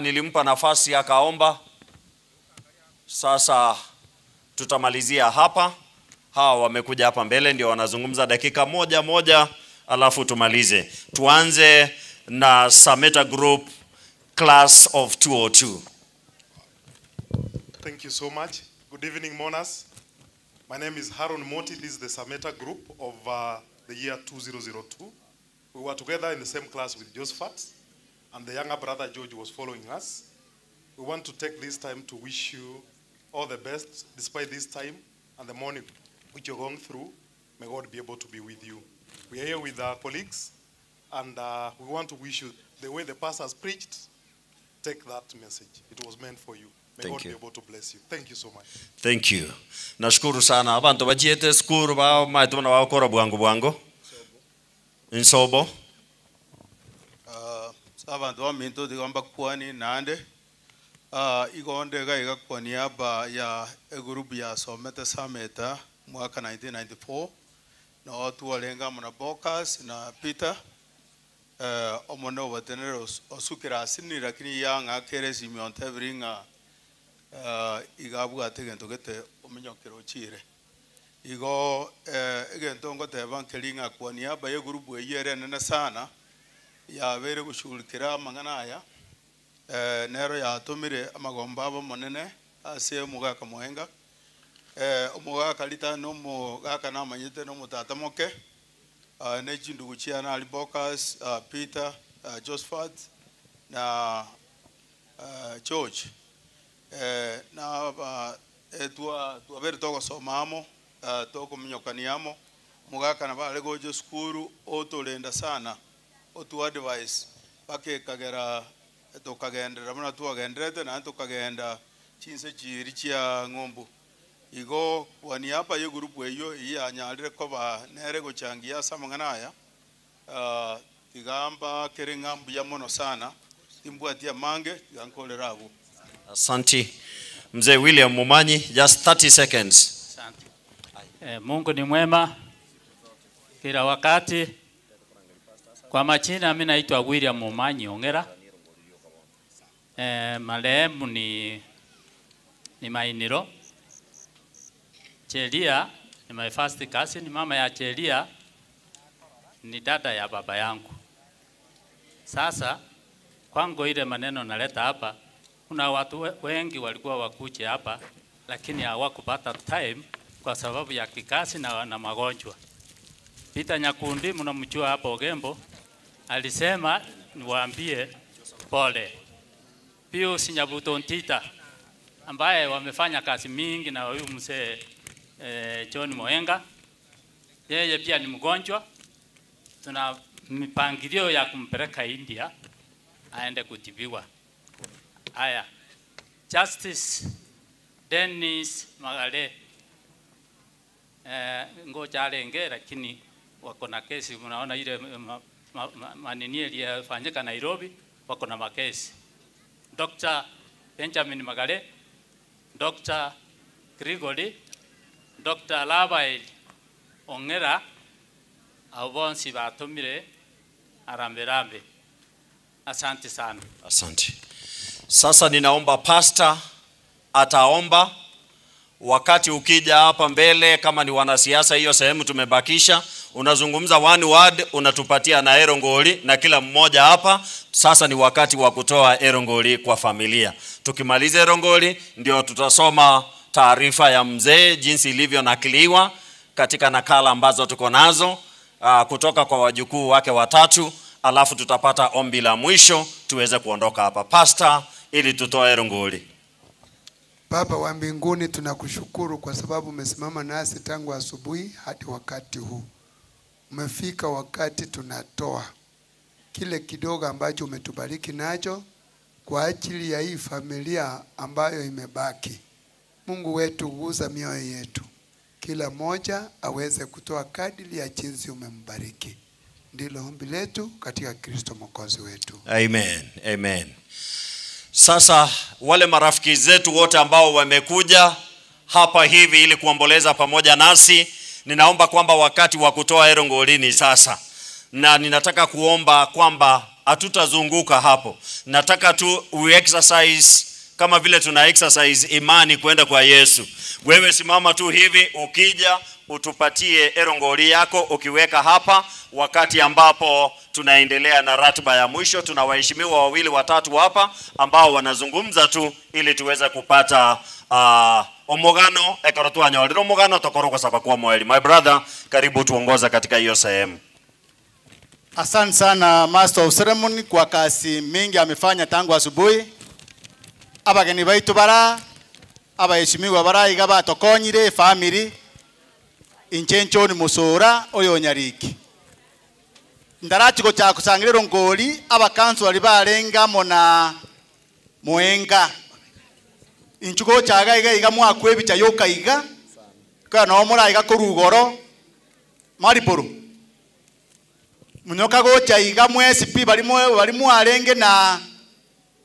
nilimpa nafasi akaomba. Sasa tutamalizia hapa. Hawa wamekuja hapa mbele ndio wanazungumza dakika moja alafu tumalize. Tuanze na Sameta Group class of 202. Thank you so much. Good evening, Monas. My name is Haron Moti. This is the Sameta group of the year 2002. We were together in the same class with Josephat, and the younger brother George was following us. We want to take this time to wish you all the best, despite this time and the morning which you're going through. May God be able to be with you. We are here with our colleagues, and we want to wish you the way the pastors preached. Take that message. It was meant for you. May God be able to bless you. Thank you so much. Thank you. Nashukuru sana. Abantu bachiete skuru bao maituna wao kora bwango. Insobo. Abantu baminto digamba kwani nande. Igonde gaiga kwa niaba ya group ya Someta Sameta mwaka 1994. Na watu walenga mna Bokas na Peter. Omono watenero osukira asini lakini yang akere simionte bringa igabu ategento gete omenyokero chire igo egento ngote evangelinga kwa niaba ya grupu yere nene sana ya bere gushugulikira mangana aya nero ya tumire amagomba abo monene ase mugaka mohenga omugaka lita no mugaka na manyete no mutata moke ne chindugu chiana Alibokas Peter Josephat na George na tua bere togo somamo toko mnyokaniamo mugaka na bale gojo skuru otolenda sana otu advice pake kagera tokagendera muna tu agendrete na tokagenda chinse chiri chia ngombu igo wani hapa ye grupu eyo iya nyalire koba nere gochangia samangana aya tigamba kerenga mbuya mono sana timbwatia mange yankolerago. Asante. Mzee William Momanyi, just 30 seconds. Asante. Mungu ni mwema kila wakati. Kwa majina mimi naitwa William Momanyi Ongera. Marehemu ni Mainiro. Chelia ni my first cousin. Mama ya Chelia ni dada ya baba yangu. Sasa kwangu ile maneno naleta hapa, kuna watu wengi walikuwa wakuje hapa lakini hawakupata time kwa sababu ya kikasi na magonjwa. Peter Nyakundi mnamjua hapo Ogembo alisema niwaambie pole. Pius Nyabuto Ntita ambaye wamefanya kazi mingi na huyu mzee John Moenga, yeye pia ni mgonjwa. Tuna mipangilio ya kumpeleka India aende kutibiwa. Haya, Justice Dennis Magale ngoja lenge, lakini wako na kesi. Mnaona ile manini iliyofanyika Nairobi, wako na makesi. Dr. Benjamin Magale, Dr. Grigori, Dr. Labael Ongera, abonsi batumire arambe. Asante sana. Asante. Sasa ninaomba pastor ataomba. Wakati ukija hapa mbele, kama ni wanasiasa, hiyo sehemu tumebakisha, unazungumza one word, unatupatia na erongoli na kila mmoja hapa. Sasa ni wakati wa kutoa erongoli kwa familia. Tukimaliza erongoli ndio tutasoma taarifa ya mzee jinsi ilivyo nakiliwa katika nakala ambazo tuko nazo kutoka kwa wajukuu wake watatu, alafu tutapata ombi la mwisho tuweze kuondoka hapa. Pastor, ili tutoe erongoli. Baba wa mbinguni, tunakushukuru kwa sababu umesimama nasi tangu asubuhi hadi wakati huu. Umefika wakati tunatoa kile kidogo ambacho umetubariki nacho kwa ajili ya hii familia ambayo imebaki. Mungu wetu, guza mioyo yetu, kila moja aweze kutoa kadiri ya jinsi umembariki. Ndilo ombi letu katika Kristo Mwokozi wetu. Amen. Amen. Sasa wale marafiki zetu wote ambao wamekuja hapa hivi ili kuomboleza pamoja nasi, ninaomba kwamba wakati wa kutoa erongolini sasa, na ninataka kuomba kwamba hatutazunguka hapo. Nataka tu exercise kama vile tuna exercise imani kwenda kwa Yesu. Wewe simama tu hivi, ukija utupatie erongoli yako ukiweka hapa, wakati ambapo tunaendelea na ratiba ya mwisho. Tuna waheshimiwa wawili watatu hapa ambao wanazungumza tu ili tuweze kupata omogano ekarotua nyolero omogano tokoroka saba kwa mweli. My brother, karibu tuongoza katika hiyo sehemu. Asante sana Master of Ceremony kwa kazi mingi amefanya tangu asubuhi. Abageni baitu bara, abaheshimiwa bara iga batokonyire family inchencho ni musora oyo nyariki. Ndarachiko cha kusangiriro ngoli abakanso ali barenga mona muenga. Inchuko chaga iga mwakwe bicha yoka iga kana omura iga kurugoro mariporo. Munyoka gocha iga mwesi pi balimu arenge na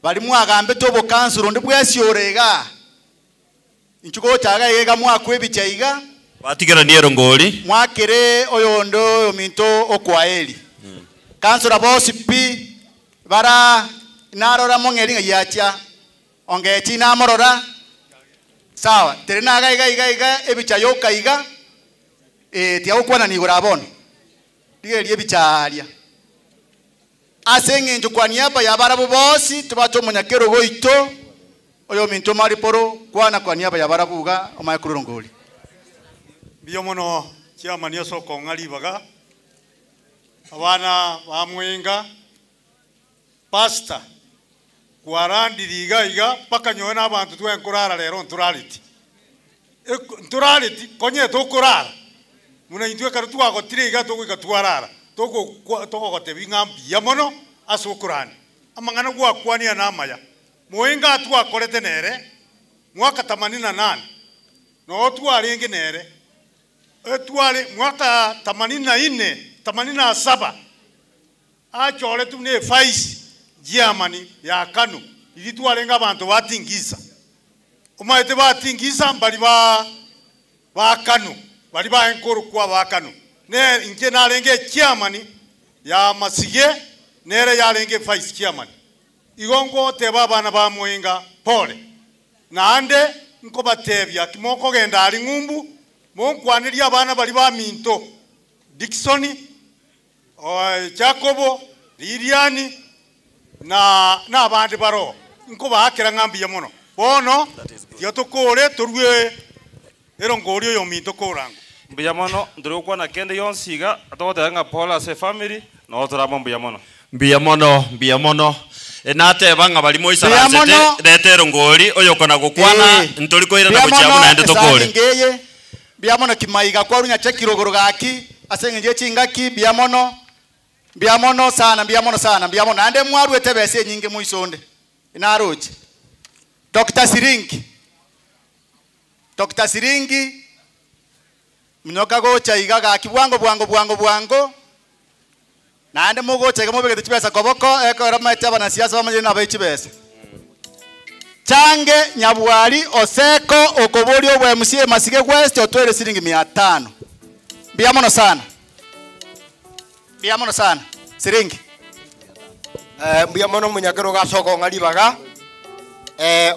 balimu agambe tobo kansuro ndibwesi orega. Inchuko chaga iga mwakwe bicha iga batigera ni erongoli mwakere oyondo ominto okwaeli. Kansura bosi pi bara narora mongeri yacha ongechi na morora sawa terena iga ebicha yoka iga tia okwana ni gorabon dige ebicharia asenge njo kwa niaba ya barabu bosi tubacho munyakero goito oyo minto mariporo kwana kwa niaba ya barabuga omakurongoli biyo mono chairman yosoko ngalibaga abana bamwenga pastor kwarandi iga paka nyona abantu twenkurara lero nturariti konye tokurara muna intwe karu twagotire iga tugwika twarara togogote bingambi ya mono asukurani amangana gwa kwania namaya mwenga twakorete nere mwaka 88 no twarenge nere etwale mwaka 84 87 achole tumne vice Germany ya Kanu ili twalenga abantu batingisa umaite batingisa mbali ba Kanu bali ba enkuru kwa ba Kanu ne inke nalenge Germany ya Masige nere yalenge vice Germany igongo te bana ba mwenga pole nande nko batebya kimoko genda ali ngumbu monkwaniri abana bali ba minto Dickson Jacobo Liliani na abandi baro nko bakira ngambi ya mono bono yo tukore turwe erongori yo minto korango mbuya mono ndurukwa na kende yonsiga atote nga pola se family no turamo mbuya mono enate banga bali moisa sete detero ngori oyo kona gukwana ntoliko ira na kuchabu na ende tokore ngeye biamono kimaiga kwa runya chekirogoro gaki asenge chingaki biamono sana ande mwaru etebese nyinge muisonde inaroje Dr. Siringi Mnyoka gocha iga ga kibwango nande mugocha iga mubege tibesa koboko eko ramete abana siasa bamanye na bechibesa change nyabwari oseko okobori obwe MC Masige West otwere siringi 500 biamono sana siringi mbiamono munyakero gasoko ngalibaga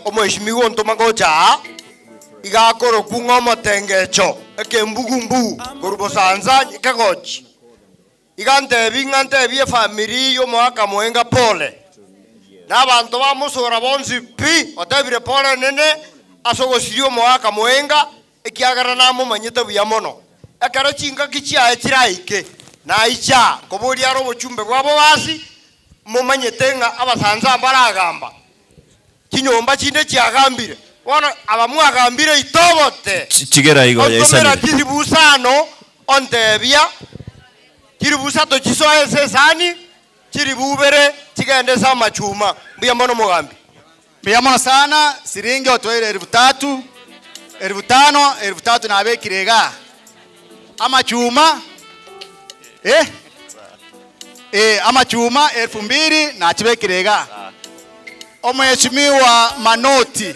omweshimigo ntoma gocha igakoro kungomo tengecho ekembugumbu korubosanza kagochi igante bingante family yo mwaka mwenga pole n'abantu bamusora bonzi pi otebire pole nene asogosirio mwaka mwenga ekiagara namo manyete buyamono ekara chinga kichia etiraike na icha kobori aro bochumbe bwabo basi mumanyetenga abasanza baragamba kinyomba chinde chiagambire wana abamwagambire itobote chigera igo ya isani kiribusano ontebia kiribusato chisoe sesani kiribubere kigende sa machuma mbiyamono mugambi mbiyamono sana siringi otwere 3,000 5,000 3,000 na abekirega amachuma amachuma 2,000 na chibekirega omweshimiwa Manoti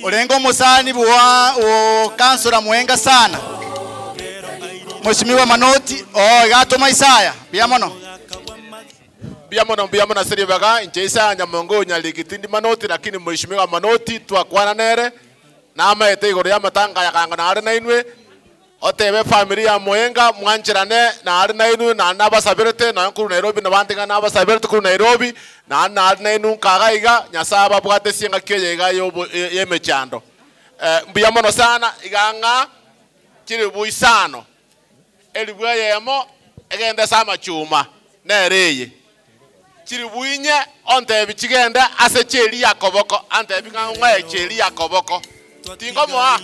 Olengo musani bwa o kansora mwenga sana Mheshimiwa Manoti gatoma Isaya biamono siribaga inchesa nyamongo nyalikitindi Manoti lakini Mheshimiwa Manoti twakwana nere nama ete igoro ya matanga yakanga na ari na inwe otebe family ya mwenga mwanchirane na ari na inu na nabasabirete na nkuru Nairobi na bantinga nabasabirete ku Nairobi na ari na inu kagaiga nyasaba bwate singa kiyega yo yemechando mbiyamono sana iganga kiri buisano elibwa yemo egende sama chuma nereye kiri buinye onte bichigende ase cheri yakoboko ante binganga cheri yakoboko tingo moa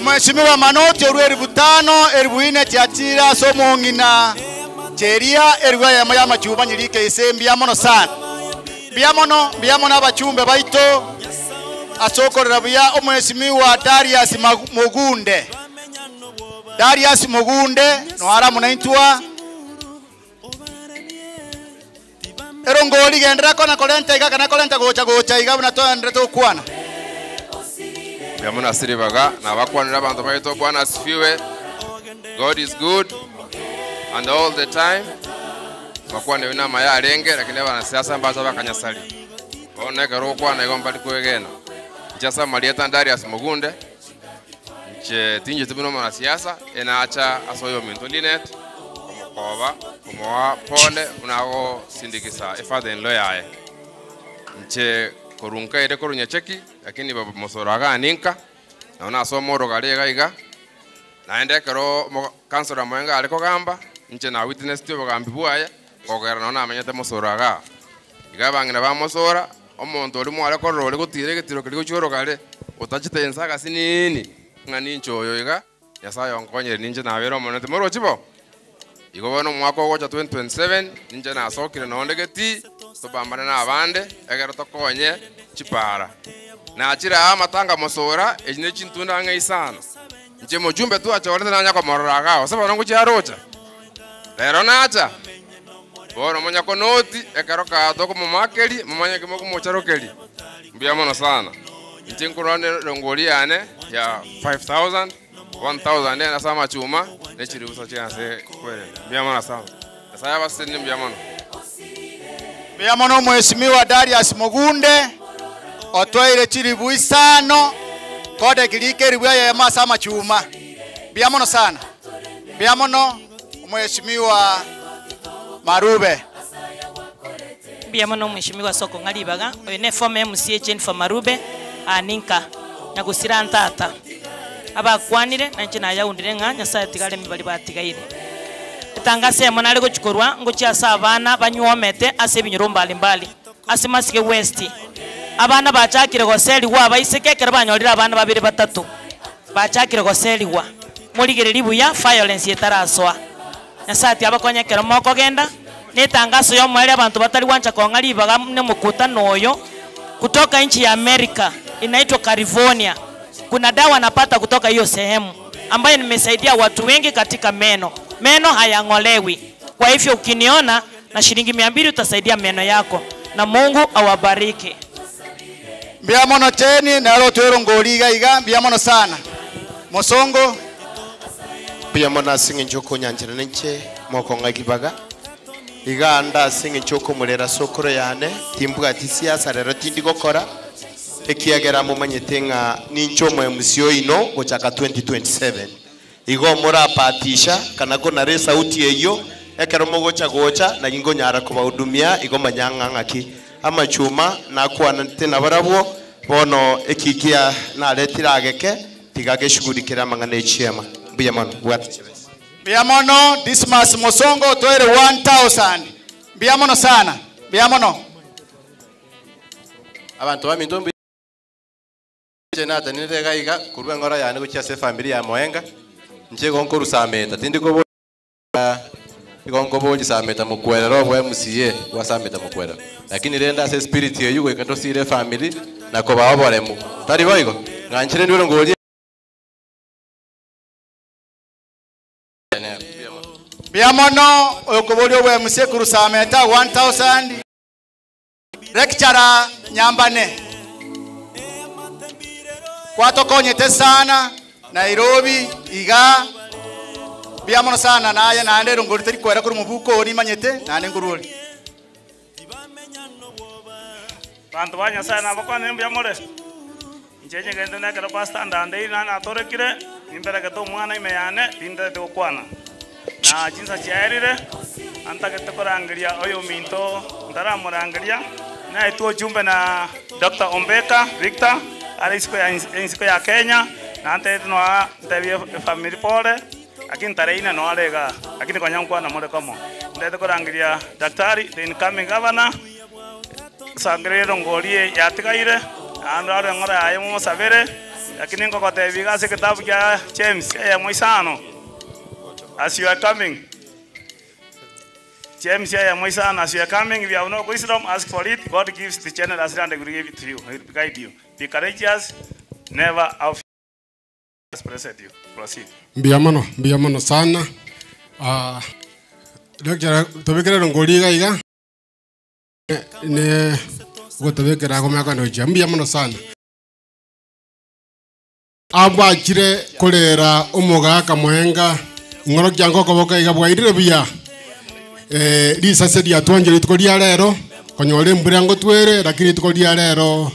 Mheshimiwa Manoti orweri 5,000 erbuine tiatira somongina cheria erwa ya mayama chuba nyirike isembi amono sana biamono abachumbe baito asokorera buya omweshimiwa Darius Mugunde no ara munaitwa erongoli gendera kona kolenta iga kana kolenta gocha iga buna to ndre to kwana Biamona siribaga na bakwanira abantu baito Bwana asifiwe. God is good and all the time. Bakwane wina maya renge lakini bana siasa mbazo bakanyasali. Bona garo kwana igomba likwegena. Jasa Marieta Darius Mugunde. Che tinje tibino mwana siasa enaacha asoyo mentolinet komokoba komoa pole unago sindikisa father in law yae. Che korunka ire korunya cheki lakini baba mosoraga ninka na una somoro galega iga naende karo kansora mwenga aliko gamba nche na witness tyo bagambi buaya kogera na amenyete mosoraga iga bangina ba mosora omonto oli mwale ko role gutire gitiro kiri guchoro gale utachite ensaga sinini ngani nchoyo iga yasayo nkonyere ninje na bero monete moro chibo igo bono mwako gocha 2027 ninje na sokire na ondegeti tubambana na abande egero tokonye chipara na achira amatanga mosora ejine chintunda ngeisana nje mojumbe tu acha wale nanya kwa moraga osaba nangu chiarocha lero nacha boro monya ko noti ekero ka to ko makeli momanya kimo ko mocharokeli mbiamono sana nje nkurone rongoli ane ya 5,000 1,000 na sama chuma ne chiri usacha se kwele mbiamono sana sasa basi ni mbiamono Biamono Mheshimiwa Darius Mugunde otwaire chiri buisano kode kilike ribwa ya masama chuma biamono sana biamono Mheshimiwa Marube biamono Mheshimiwa Soko Ngalibaga oyene former MCH for Marube aninka na gusira ntata abakwanire nanche na yaundire nga nyasaye tigale mibali batigaire tangase mona lego chikorwa ngocha sabana banywomete ase binyuro mbali ase Masige West abana bachakire goseli wa baisekekera banyorira abana babiri batatu bachakire goseli wa muligereri buya violence yetaraswa nasati abakonyekera moko genda netangaso yo mwele abantu batali wancha kongari baga ne mukutano oyo kutoka nchi ya Amerika inaitwa California. Kuna dawa napata kutoka hiyo sehemu ambayo nimesaidia watu wengi katika meno. Meno hayang'olewi. Kwa hivyo ukiniona na shilingi 200 utasaidia meno yako, na Mungu awabariki. Mbiamono teni na ro twero ngoliga iga mbiamono sana. Mosongo mbiamono singe njoko nyanjira nenche moko ngagibaga. Iganda singe njoko mulera sokoro yane timbuga tisiasa rero tindi gokora. Ekiagera mumanyete nga ninchomo emusio ino gochaka 2027. Igo mura patisha kana kona re sauti eyo ekero mogocha gocha na gingo nyara kubahudumia igo manyanga ngaki amachuma na kwana tena barabo bono ekikia na letira geke tigage shugurikira mangane chiema biamono bwati biamono Dismas Mosongo toire 1000 biamono sana biamono abantu bamindombi jenata nirega iga kurwa ngora yani gucha se familia ya Moenga nje gonko rusameta tindi ko gonko boji sameta mukwera ro bwa MCA wa sameta mukwera lakini renda se spirit yo yugo ikato sire family na ko bawo boremu tari boigo nganchire ndiro ngoje biamono oyokobolyo bwa MCA kurusameta 1000 lecturer nyambane kwatokonyete sana Nairobi iga biamono sana naye nande rungori tari kwera kuri mubuko ori manyete nande ngururi bantu banya sana bakwane mbiamore njenye gende na kero pasta ndande na atorekire imbere gato mwana imeyane tinde te okwana na jinsa chairire anta gete korangiria oyo minto ndara morangiria na etuo jumbe na Dr. Ombeka Victor Alisiko ya Kenya na ante no tebie family pole lakini tareina no alega lakini kwa nyankwa na mole kamo ndete korangiria daktari the incoming governor sangrero ngolie yatikaire ando ari ngora ayo mo sabere lakini ngoko tebiga se kitabu ya James ya Moisano as you are coming James ya Moisano as you are coming we have no wisdom ask for it God gives the channel as and will give it to you he will guide you be courageous never out present you proceed mbiamono sana lecture tobekera ngoliga iga ne gotobekera ko maka no mbiamono sana abachire kolera omoga Kamwenga ngoro kyango koboka iga bwairire bia risase dia twangire tukoria rero konyore mbura ngo twere lakini tukoria rero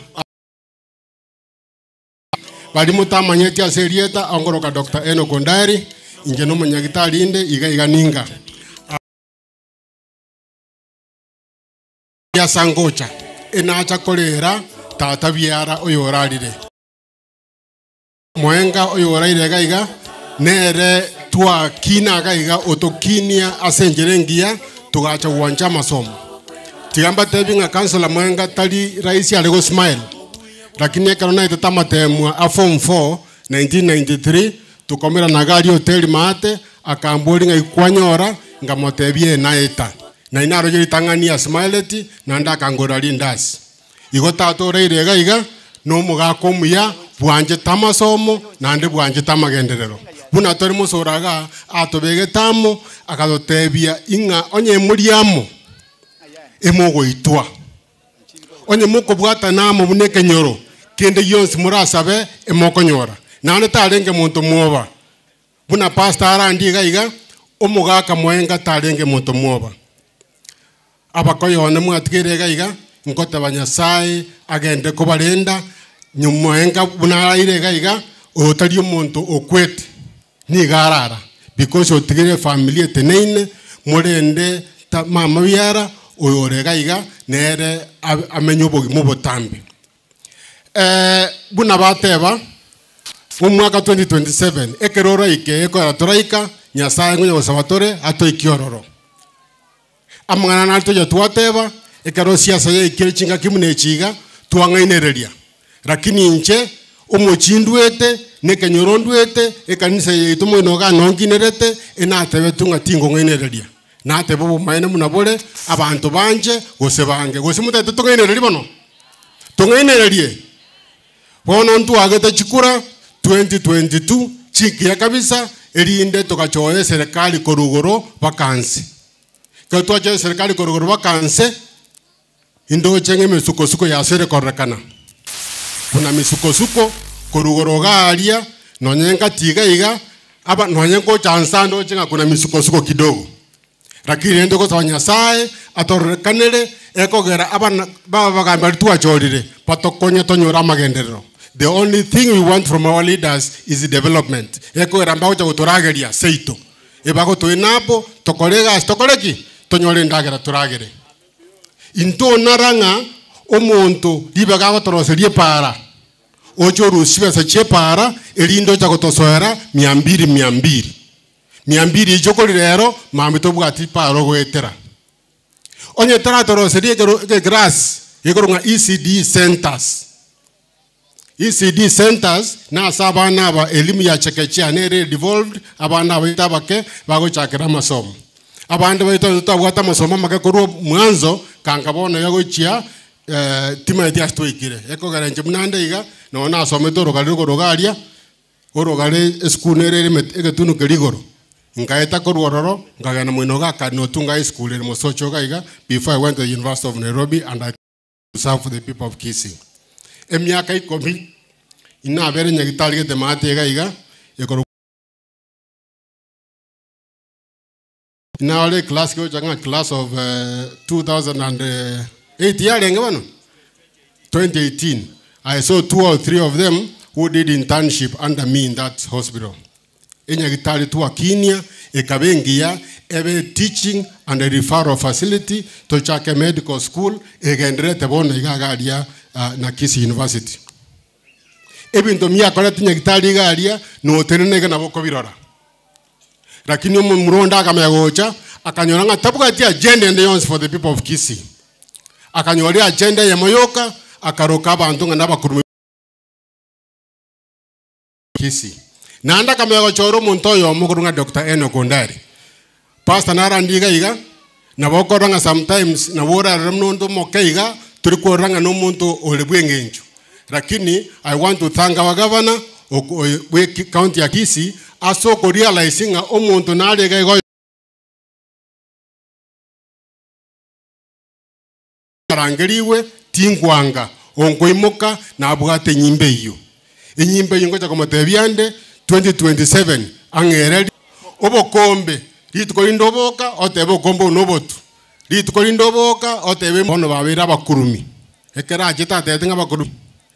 bali mutamanyeti aserieta ongoroka Dr. Eno Kondari inje no munyagitari inde iga ninga ya sangocha enacha kolera tata biara oyorarire Mwenga oyoraire gaiga nere twa kina gaiga otokinia asenjerengia tugacha uwanja masomo tigamba tebinga kansela Mwenga tali rais alego smile lakini ekarona itamatemwa a form 4 1993 tukomera na gari hotel mate akambori nga ikwanyora ngamotebie naeta na inaro yiri tangania smileti na ndakangora lindas igota toreire gaiga no mugako muya bwanje tamasomo nande bwanje tamagenderero buna tori musoraga atobege tamo akadotebia inga onye muriamo emogo itwa onye muko bwata namo buneke nyoro kende yonsi murasabe emoko nyora nane talenge muntu mwoba buna pastor arandi gaiga omuga Kamwenga talenge muntu mwoba abakoyone mwatigere gaiga ngote banyasai agende kubarenda Mwenga buna aire gaiga otari omuntu okwete ni garara because otigere family teneine murende mama biara oyore gaiga nere amenyo bogi mubotambi buna bateba umwaka 2027 ekerora ike ekora toraika nyasaye ngunya gosabatore ato ikiororo amangana na to twateba ekero siasa ye ikirichinga kimune chiga twangainereria lakini nche umuchindwete nekenyorondwete ekanisa yetu mwino ga nonginerete enatebe tunga tingo ngainereria natebe bo maene munabore abantu banje gose bange gose mutete tungainereria bono tungainererie bono ntu agete chikura 2022 chikia kabisa erinde tukachoe serikali korugoro vakansi katwaje serikali korugoro vakansi indo chenge misukosuko ya sere korekana kuna misukosuko korugoro galia nonyenga tiga iga aba nonyengo chansando chenga kuna misukosuko kidogo lakini endo ko tawanya sae atorekanele ekogera aba baba bagambali tuachorire patokonya tonyora magenderero. The only thing we want from our leaders is development. Ekogera ambao cha utorageria seito ebago toinapo tokolega tokoleki tonyore ndagera turagere into naranga omonto dibaga toroserie para ocho rusiba sa chepara elindo cha kutosoera 200 ijoko lero mamito bwati paro gwetera onye tara toroserie ke grass yekoronga ECD centers na sabana ba elimu ya chekechea nere devolved abana batabake bago chakira masomo abandi baito tabwata masomo makakuru mwanzo kankabona yagochia tima ya stoikire eko garanje munande iga nona asome toro kaliro rogalia orogale eskunere egetunu keligoro ngaeta korororo ngagana mwinoga kanotunga school ere mosocho gaiga before I went to the University of Nairobi and I serve for the people of Kisii emiaka ikomi ina bere nyagitali gete mate gaiga ekoro now the class go janga class of 2008 year ngabano 2018 I saw 2 or 3 of them who did internship under me in that hospital enya gitali tu akinia ekabengia ebe teaching and a referral facility to Chake Medical School egendere tebona igagaria na Kisii University ebinto mia kola tinya gitali garia no tenene na boko birora lakini muronda akamegocha akanyoranga tabuka tia agenda and yons for the people of Kisii akanyori agenda ya moyoka akaroka abantu ngana bakuru Kisii nanda kamego choro muntoyo mukurunga Dr. Eno Kondari pastor narandiga iga na bokoranga sometimes na wora ramnondo mokeiga turikoranga no muntu olebwengenjo lakini I want to thank our governor we county ya Kisii aso ko realizing omuntu nalega igo rangeriwe tingwanga ongoimuka na abwate nyimbe iyo enyimbe yingo cha komotebiande 2027 angere obokombe litko indoboka otebo kombo nobotu litko indoboka otebe bono babira bakurumi ekera jeta tetinga bakurumi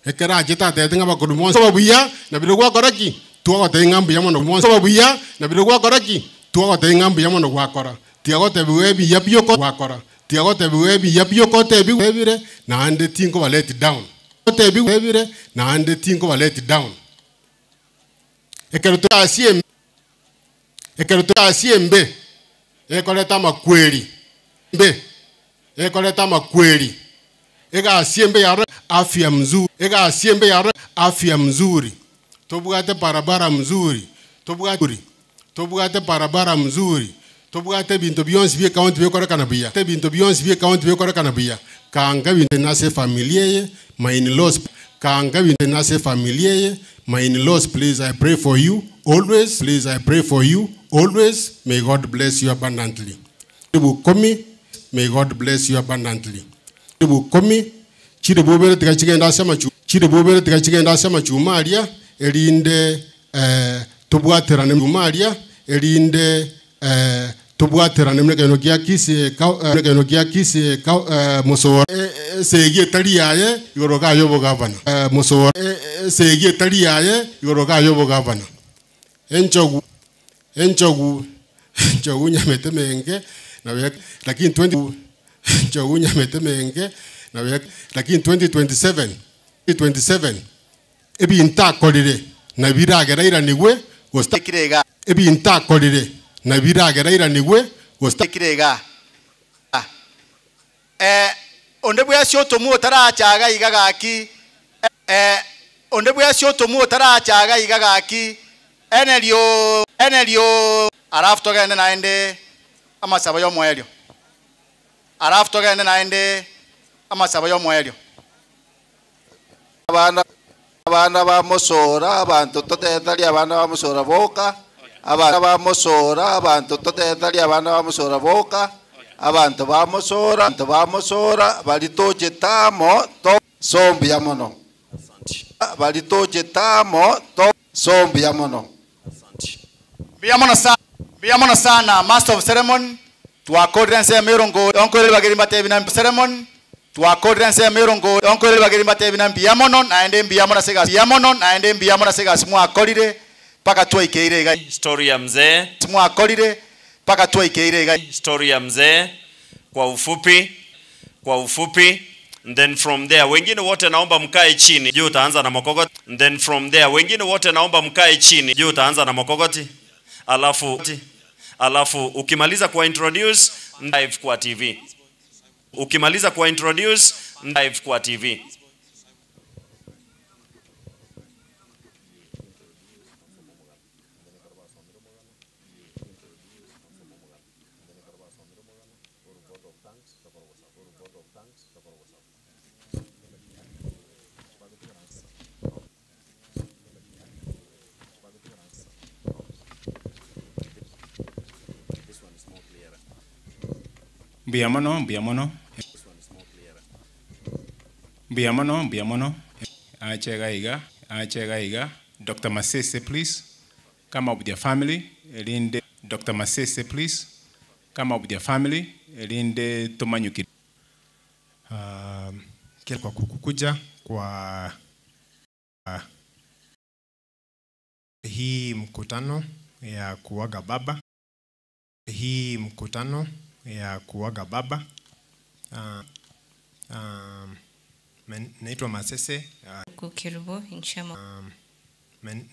ekera jeta tetinga bakurumi so babuya na birugwa koraki tuwa tengambu yamono monso babuya na birugwa koraki tuwa tengambu yamono gwakora tiago tebebi yapyoko gwakora tiago tebebi yapyoko tebi webire na ande tingo ba let down tebi webire na ande tingo ba let down ekero asiembe ekoleta makweli mbe ekoleta makweli ega asiembe ya afya mzuri ega asiembe ya afya mzuri tobugate barabara mzuri tobugate barabara mzuri tobugate bintu byonsi bye kaunti bye koreka na biya te bintu byonsi bye kaunti bye koreka na biya kanga bintu nase familie my in-laws kanga bintu nase familie my in-laws, please, I pray for you always. Please, I pray for you always. May God bless you abundantly. May God bless you abundantly. Chiribubere tikachigenda sama chumaria elinde tubwaterane mumaria elinde tubwaterane mekeno kia Kisii musoro segie taliaye igoroga yobo gavana musoro segie taliaye igoroga yobo gavana enchogu nyamete menge na lakini 20 enchogu nyamete menge na lakini 2027 ebi intakolire na biragera iranigwe ostakirega ebi intakolire na biragera iranigwe ostakirega onde bwasyo tomu tarachaga igagaki onde bwasyo tomu tarachaga igagaki enelio arafu togende naende amasaba yo mwelio arafu togende naende amasaba yo mwelio abana abana ba musora abantu totethali abana ba musora boka abana ba musora abantu totethali abana ba musora boka abantu ba musora bali tojetamo to sombi ya mono bali tojetamo to sombi ya mono biamono sana master of ceremony twakodranse ya mirongo onkole bageri matebi na ceremony twakodranse ya mirongo onkole bageri matebi na biamono naende biamono sega simu akolire paka twaikeire ga story ya mzee simu akolire paka twaikeire ga story ya mzee kwa ufupi. And then from there wengine wote naomba mkae chini juu utaanza na mokogoti. And then from there wengine wote naomba mkae chini juu utaanza na mokogoti. Alafu ukimaliza kwa introduce live kwa TV. Ukimaliza kwa introduce live kwa TV. Biamono. Achegaiga. Dr. Masese, please. Come up with your family. Elinde. Dr. Masese, please. Come up with your family. Elinde Tomanyuki. Kile kwa kukuja kwa hii mkutano ya kuaga baba. Naitwa Masese. Kukirubo inchamo.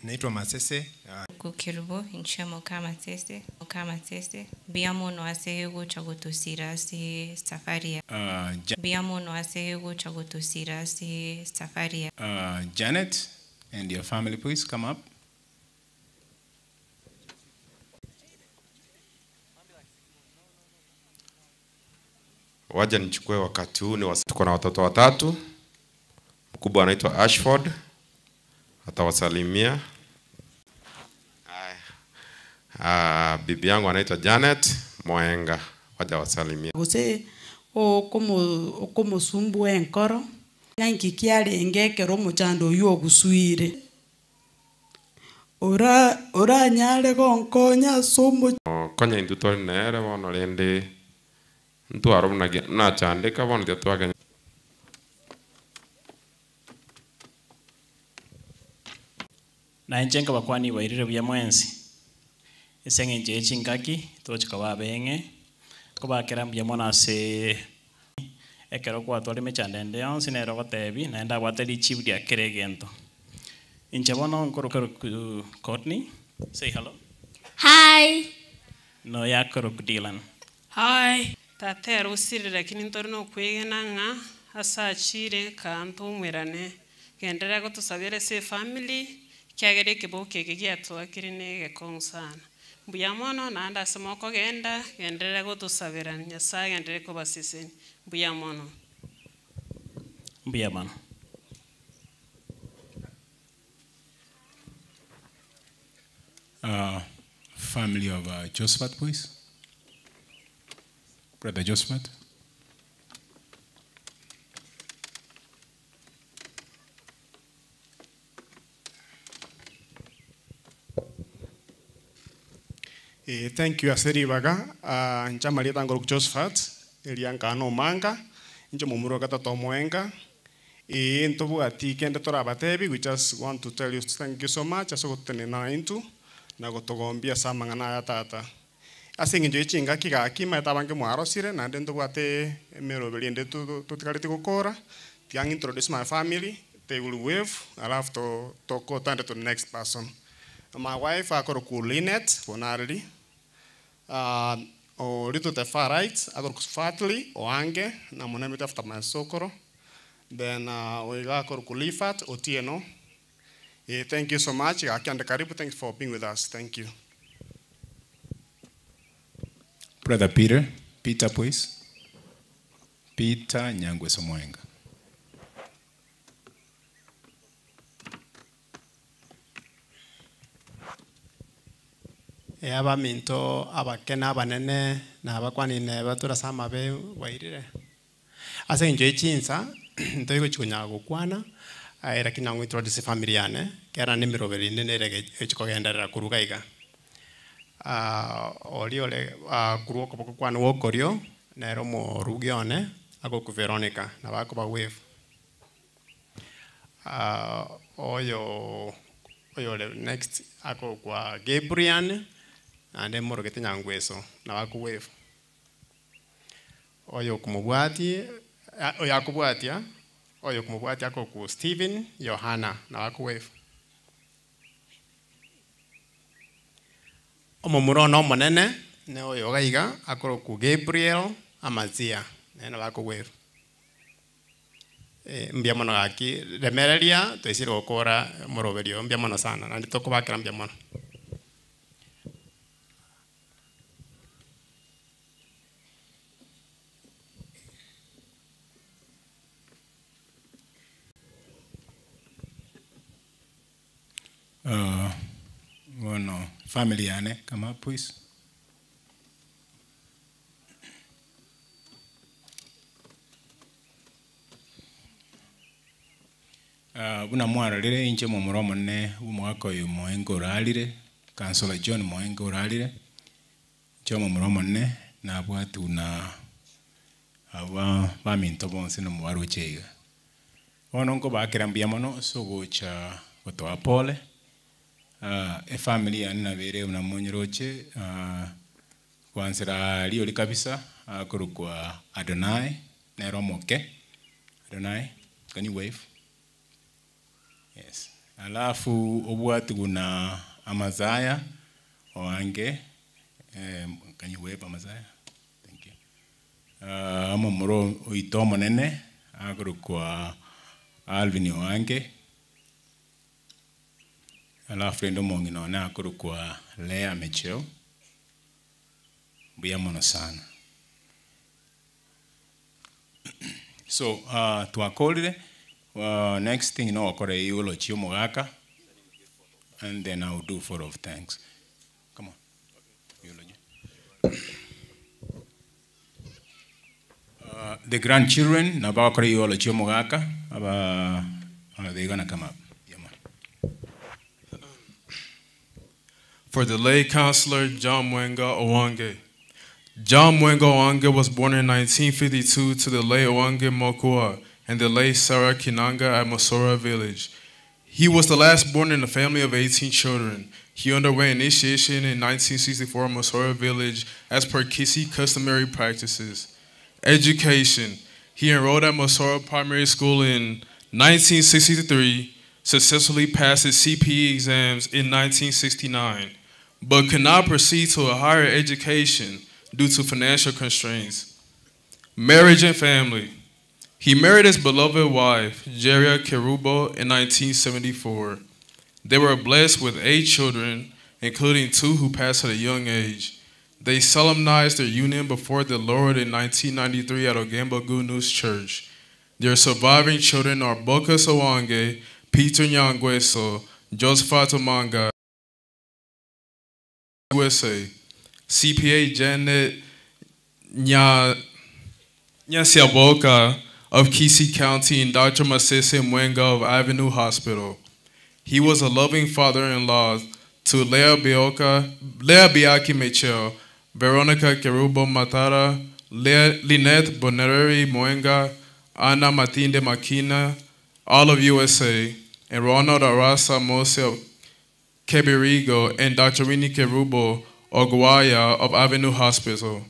Naitwa Masese. Kukirubo inchamo kama sese. Biamono asego chagotosira si safari. Biamono asego chagotosira si safari. Janet and your family, please come up. Waja nichukue wakati huu tuko na watoto watatu. Mkubwa anaitwa Ashford, atawasalimia. Bibi yangu anaitwa Janet Moenga, waja wasalimia. Gose o como sumbu enkoro yanki kiale engekero muchando yo gusuire. Ora nyale konkonya somo konya indutori nere bono rende ntu arumna na chandeka bono dia twage na enjenga bakwani wairire bya mwensi esenge nje chingaki tochika babenge ko bakera bya mona se ekero kwa tole mechandende yonsi nero gotebi naenda gwateri chibu dia keregento inche bono nkoro Courtney, say hello. Hi. No yakoro Dylan. Hi. Tatero usiri lakini ntorino kwegena nga asachire kantu mwerane gendera go tusabire se family kyagere kiboke kigiatwa kirine gekonsana mbuyamono nanda semoko gendera go tusabira nyasaye gendere ko basiseni mbuyamono Family of Josephat, please. Brother Josephat. Thank you Aseri Baga. Nchamali tango Josephat. Elianka no manga. Incho mumuro kata tomoenga. Ntobu ati kende tora batebi. We just want to tell you thank you so much. Aso kutene na into. Na gotogombia samangana ya tata. Asingi njo ichinga kigaki metabange mwaro sire na ndendo bwate mero belinde tutikali kukora. Tiang introduce my family. They will wave. I'll have to go to the next person. My wife akoro Linet Bonardi. O little the far right, akoro Fatly Oange na monemi after my sokoro. Then we got Lifat Otieno. Thank you so much. Karibu, thanks for being with us. Thank you. Brother Peter, please. Peter Nyangwe Somoenga. abaminto abakena abanene nabakwanine batura sama be wairire ase injo echinsa ntoigo chikunya gukwana era kinangu introduce family yane kera nimiroberi nene echikogenderera kuruga iga oliole kuruo ko kwana wokorio nero mo rugione ako ku Veronica na bako ba wave oyo next ako kwa Gabriel ande moro ketinya ngweso na bako wave oyo kumubwati oyo akubwatia oyo kumubwati ako ku Steven Yohana na bako wave omomurono monene ne oyo gaiga akoro ku Gabriel Amazia nena bako wave mbia mono gaki remereria toisire gukora moroberio mbia mono sana na ndito kubakira mbia mono bueno family yane come up please. Buna mwara lile inche mumuromo ne umwako yu moengo ralire Councilor John moengo ralire cho mumuromo ne na bwatu na aba baminto bonse no mwaro chega ono ngo bakira mbia mono so gocha gotoa pole e family yana bere una monyeroche kwansira liyo likabisa kurukwa Adonai na romoke Adonai can you wave. Yes. Alafu obwatu kuna Amazaya oange can you wave Amazaya? Thank you. Amomoro oitomo nene agro kwa Alvin oange. Alafu ndo mongino na agro kwa Lea Mecheo. Buya mono sana. So tuakolire next thing no okore yulo chiomogaka and then I'll do vote of thanks. Come on. The grandchildren na ba okore yulo chiomogaka aba they're gonna come up. Yeah, man. For the lay counselor John Mwenga Owange. John Mwenga Owange was born in 1952 to the lay Owange Mokua and the late Sarah Kinanga at Mosora village. He was the last born in a family of 18 children. He underwent initiation in 1964 at Mosora village as per Kisi customary practices. Education. He enrolled at Mosora Primary School in 1963, successfully passed his CPE exams in 1969, but could not proceed to a higher education due to financial constraints. Marriage and family. He married his beloved wife, Jeria Kerubo, in 1974. They were blessed with 8 children, including 2 who passed at a young age. They solemnized their union before the Lord in 1993 at Ogambo Gunus Church. Their surviving children are Boka Sawange, Peter Nyangweso, Josephat Omanga, USA, CPA Janet Nyasiaboka of Kisi County and Dr. Masese Mwenga of Avenue Hospital. He was a loving father-in-law to Lea Biaki Mechel, Veronica Kerubo Matara, Lynette Boneri Mwenga, Ana Matinde Makina, all of USA, and Ronald Arasa Mose of Kebirigo, and Dr. Rini Kerubo Ogwaya of Avenue Hospital.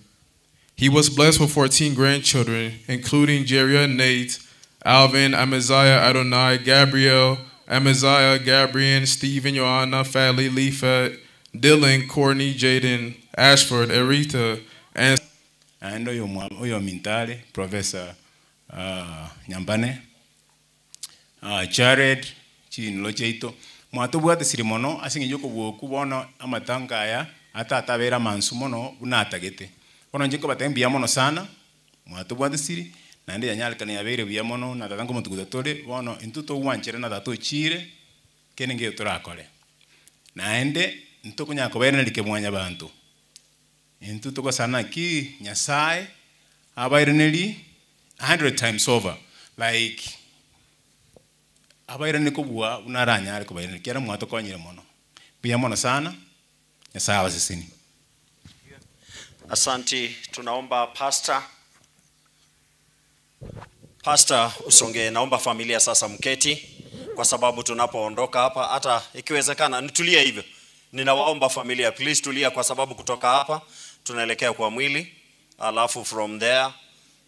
He was blessed with 14 grandchildren, including Jeria Nate, Alvin, Amaziah, Adonai, Gabriel, Amaziah, Gabriel, Stephen, Joanna, Fadley, Leafat, Dylan, Courtney, Jaden, Ashford, Aretha, and oyo mintale, Professor Nyambane, Jared, Chinlocheito, mwatubwate sirimono, asingi yoko kubono amatanga ya, ata atabera mansumono, unatagete. Kono njiko batembi yamono sana mwatubwate siri nande yanyalika ne yabere biyamono na tatango mutugudatole bono intuto wanchere na tato chire kenenge turakole naende ntukunya kubenerike mwanya bantu intu tuko sana ki Nyasaye abaireneri 100 times over like abairene kubwa unaranya ari kubairene kera mwato konyire mono pia mono sana Nyasaye abasisini. Asanti, tunaomba Pastor usonge, naomba familia sasa mketi, kwa sababu tunapoondoka hapa, hata ikiwezekana nitulie hivyo. Ninawaomba familia please tulia, kwa sababu kutoka hapa tunaelekea kwa mwili, alafu from there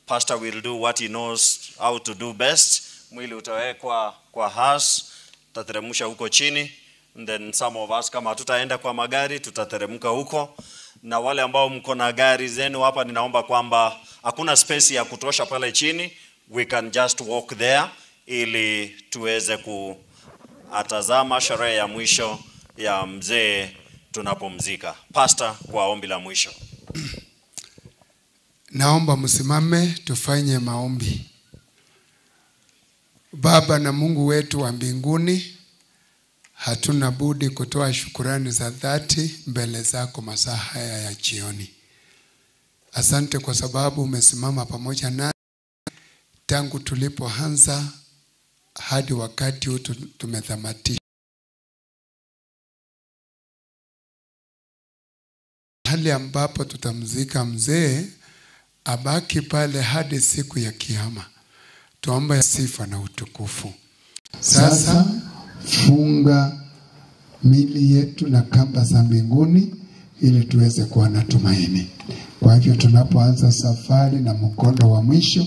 Pastor will do what he knows how to do best. Mwili utawekwa kwa has, tutateremsha huko chini, and then some of us kama tutaenda kwa magari tutateremka huko. Na wale ambao mko na gari zenu hapa, ninaomba kwamba hakuna space ya kutosha pale chini, we can just walk there ili tuweze kuatazama sherehe ya mwisho ya mzee tunapomzika. Pastor, kwa ombi la mwisho. Naomba msimame tufanye maombi. Baba na Mungu wetu wa mbinguni, hatuna budi kutoa shukurani za dhati mbele zako masaa haya ya jioni. Asante kwa sababu umesimama pamoja nasi tangu tulipoanza hadi wakati huu tumethamatisha. Hali ambapo tutamzika mzee, abaki pale hadi siku ya kiyama. Tuomba sifa na utukufu. Sasa funga mili yetu na kamba za mbinguni ili tuweze kuwa na tumaini. Kwa hivyo tunapoanza safari na mkondo wa mwisho,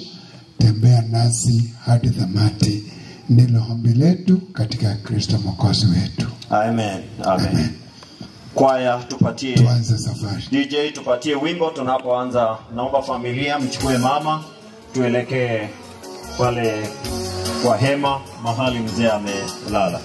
tembea nasi hadi tamati. Ndilo ombi letu katika Kristo Mwokozi wetu. Amen. Amen. Kwaya tupatie, tuanze safari. DJ tupatie wimbo tunapoanza. Naomba familia mchukue mama, tuelekee pale kwa hema mahali mzee amelala.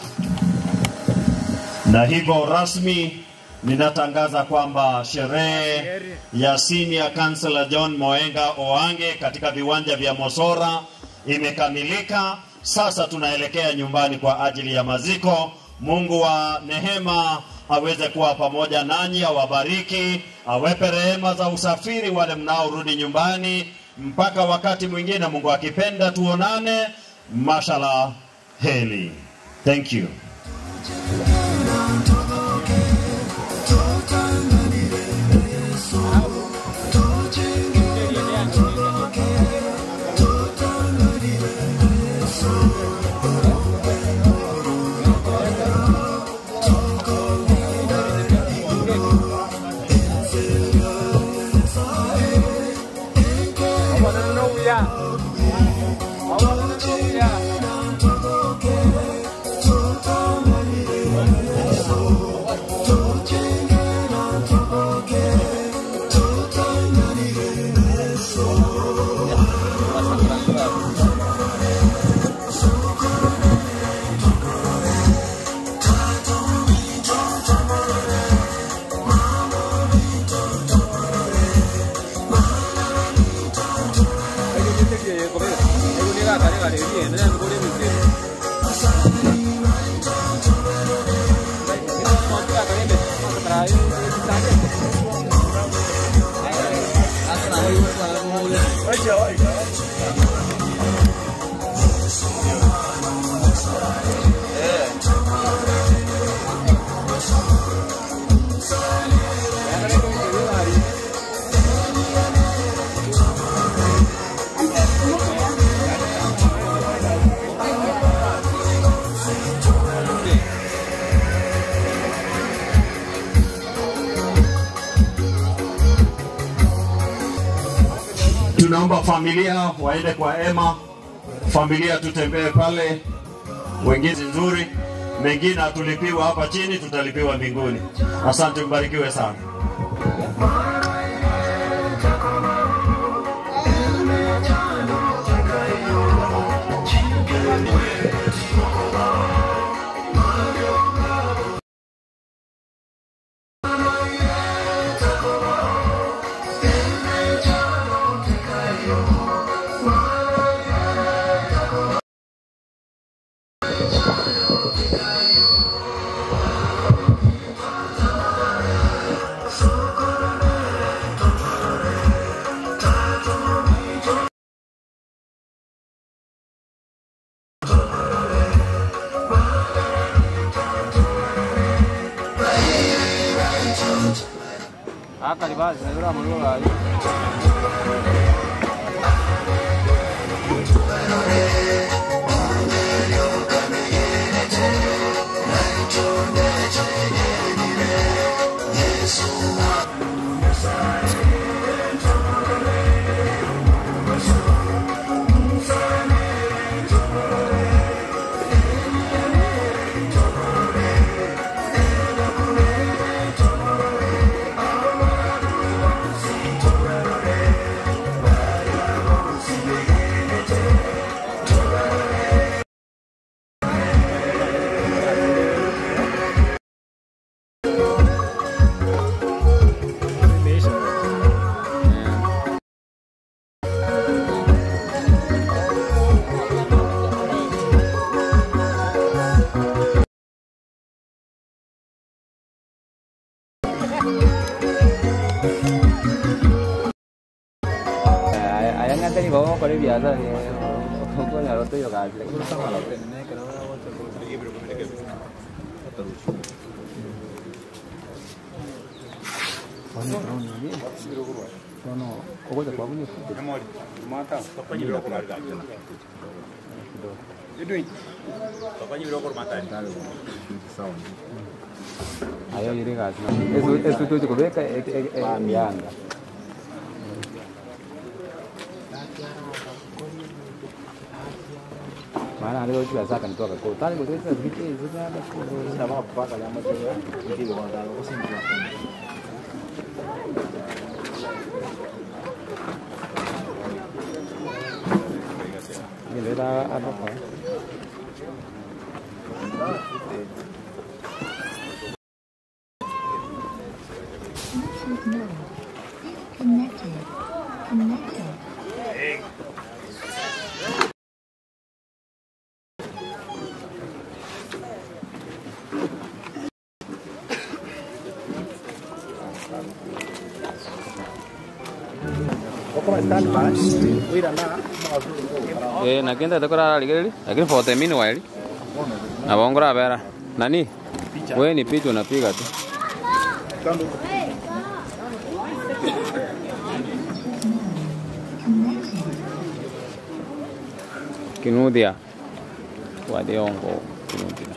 Na hivyo rasmi ninatangaza kwamba sherehe ya Senior Councillor John Moenga Oange katika viwanja vya Mosora imekamilika. Sasa tunaelekea nyumbani kwa ajili ya maziko. Mungu wa nehema aweze kuwa pamoja nanyi, awabariki, awepe rehema za usafiri wale mnaorudi nyumbani. Mpaka wakati mwingine, Mungu akipenda tuonane. Mashallah, heli. Thank you. Tunaomba familia waende kwa hema. Familia tutembee pale. Wengine nzuri, mengine tulipiwa hapa chini, tutalipiwa mbinguni. Asante, mbarikiwe sana. Ayo jadi gas. Itu cukup ya kayak mianga. Mana ada juga sakan tu agak kau tadi kau tu itu itu ada sama apa kalau macam itu itu kalau tahu sih ini ada apa? Nakinta tokora ligeli lakini foto mimi waili na bongora bera nani wewe ni picha unapiga tu kinudia wadiongo kinudia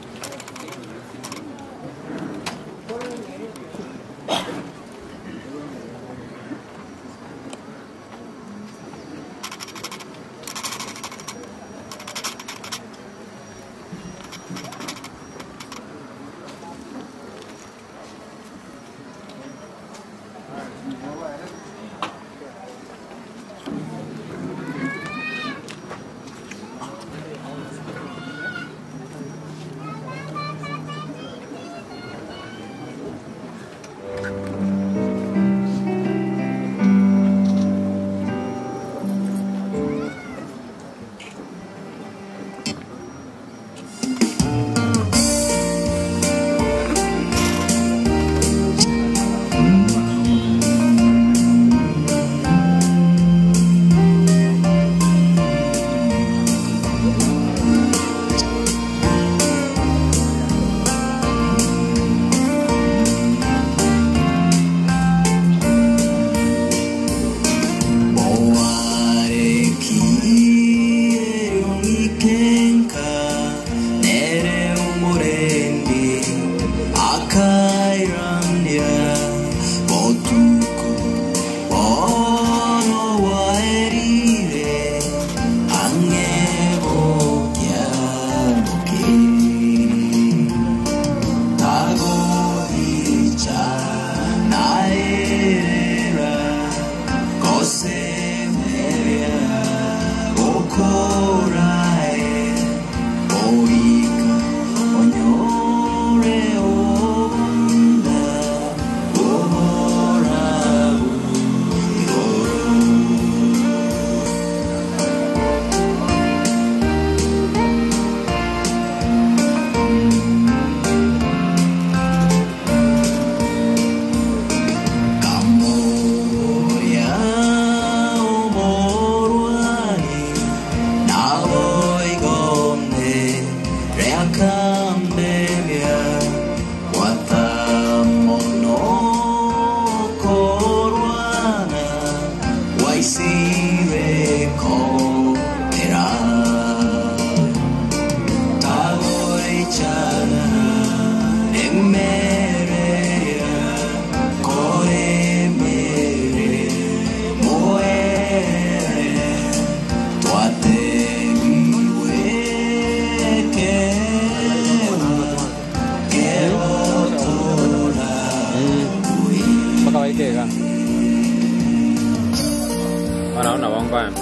na wangwan.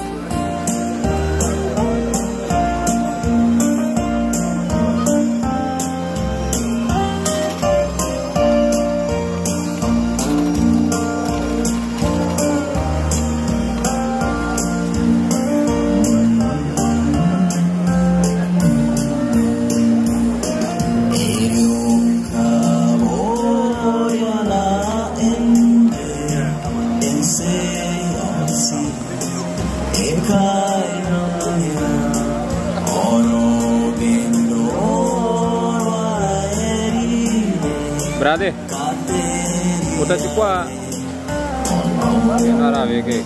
Brade, utachukua kenara weke.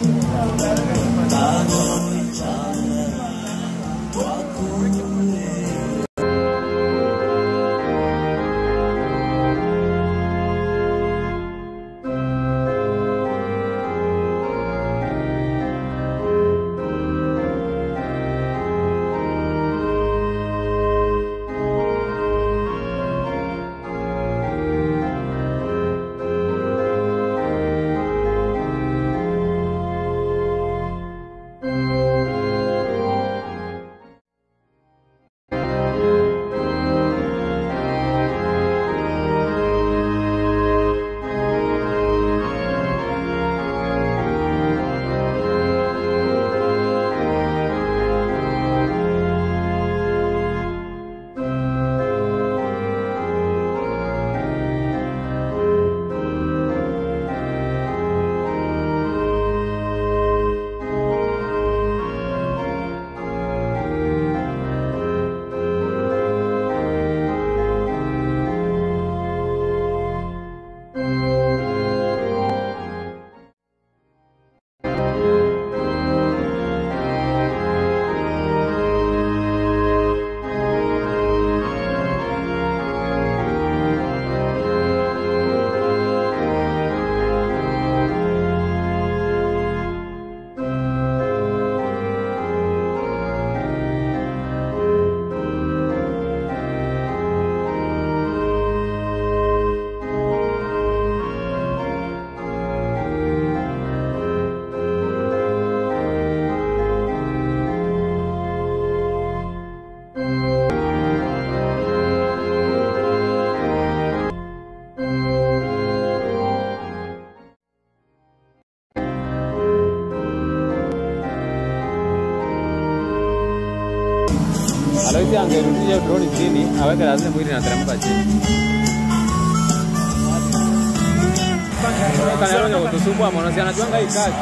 Aloisi angerudisha drone chini, aweke lazima mwili na teremka chini. Kana leo kutusumbua mwana si anajuanga hii kazi.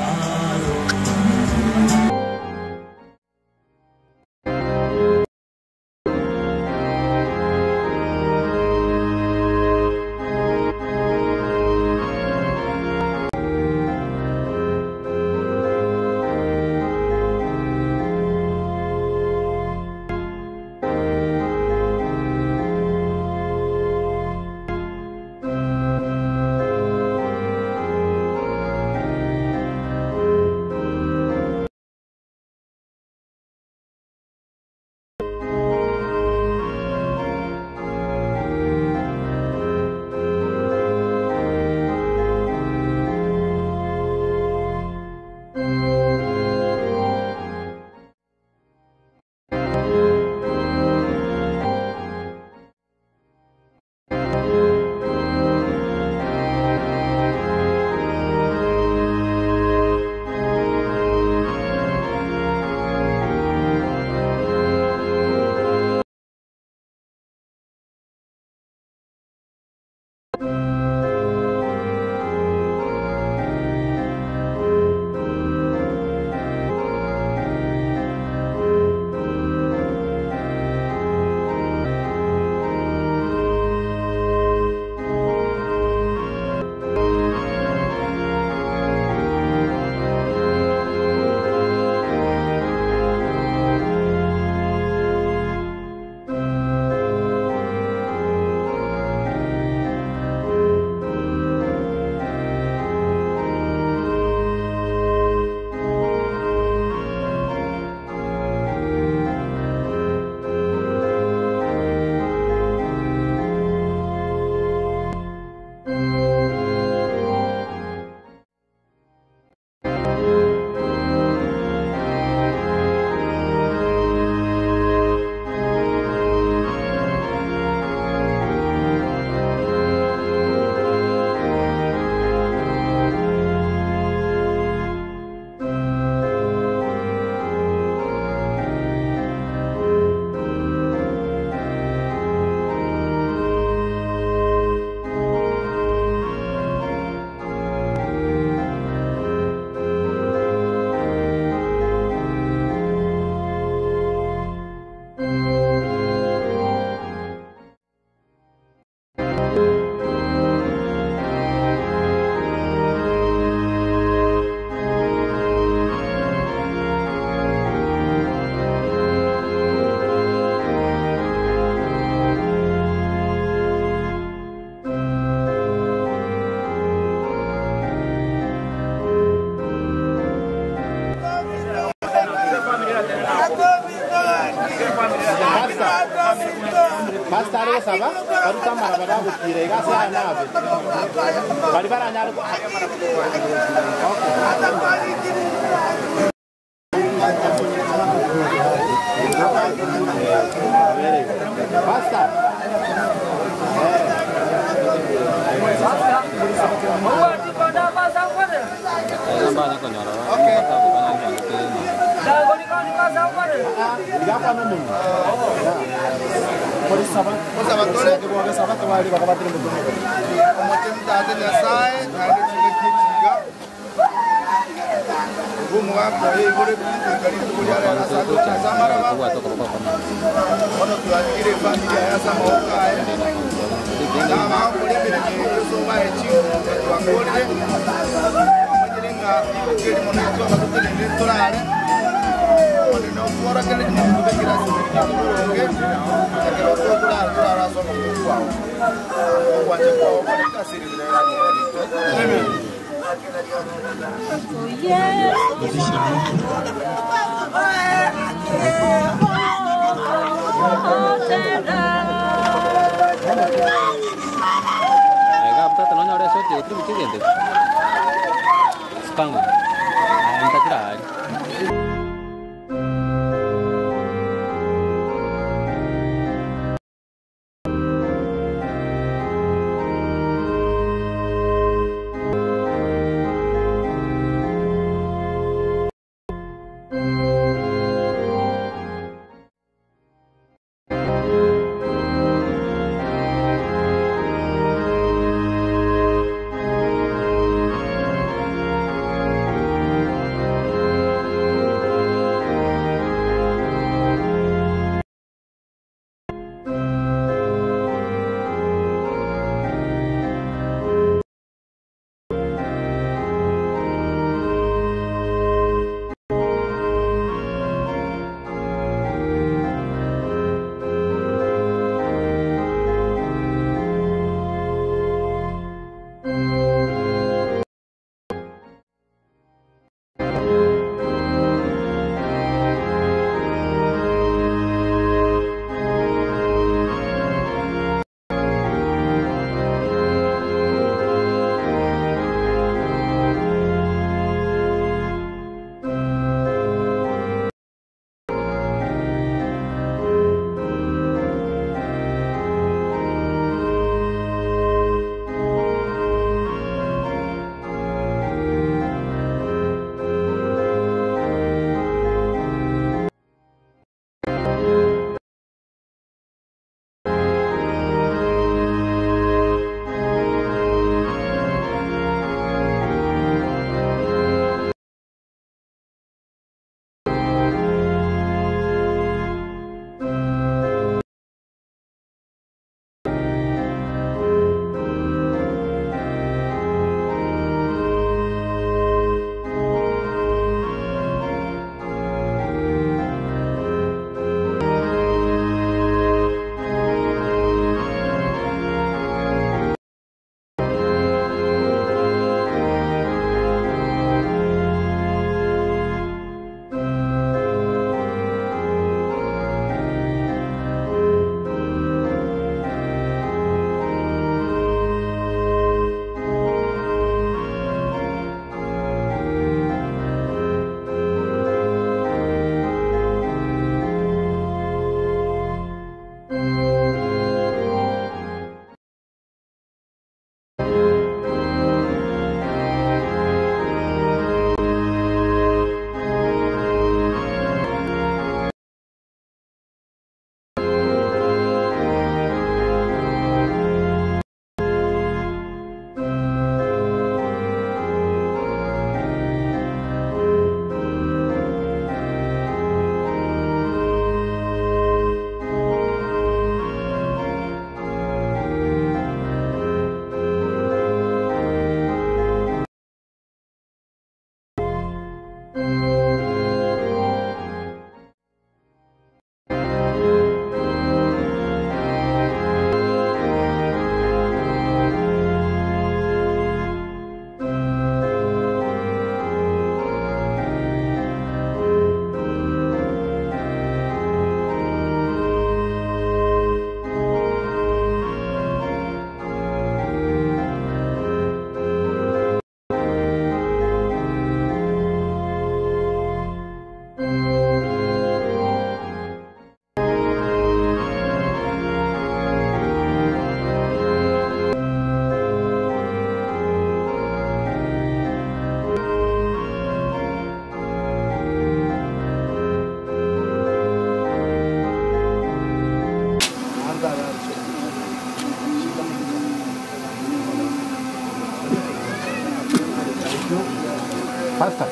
Pastor,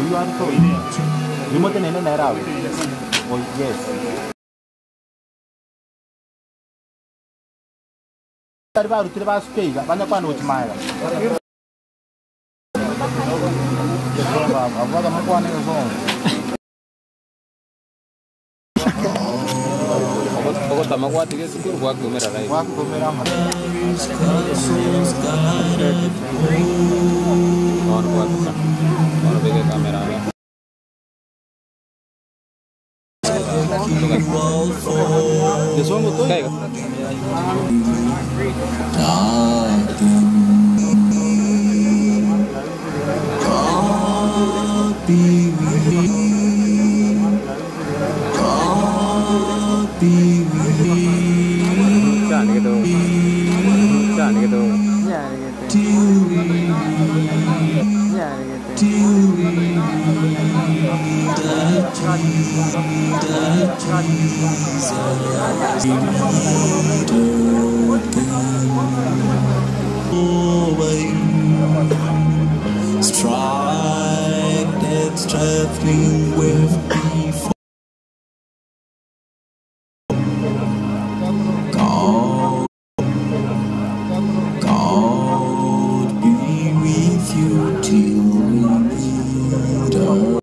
you are so. You must nene na rawe. Oh yes. Taribaru tiriba speiga, banya kwano uchimaya. Abwaga mkwane zongo. Bogota magwati ke sikuru kwa kumera rai. Kwa kumera ma. और बहुत अच्छा और भी कैमरा है ये सॉन्ग तो क्या है Strike that traveling with me. God be with you till we meet up.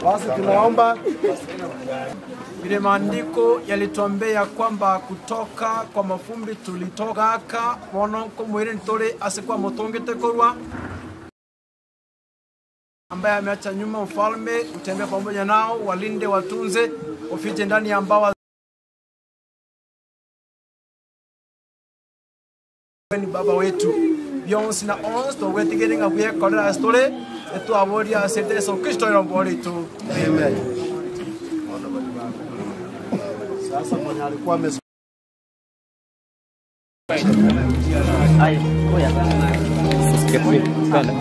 Basi tunaomba vile maandiko yalituambia kwamba kutoka kwa mafumbi tulitoka monoko mwili ntole asikuwa motongete korwa ambaye ameacha nyuma ufalme utembea pamoja nao walinde watunze ufiche ndani ya mbawa ni baba wetu Beyonce na ons to wetigeringa kuye korera stole etu aboria sete so Kristo rombori tu amen. Sasa mwenye alikuwa ame ai oya kepi kana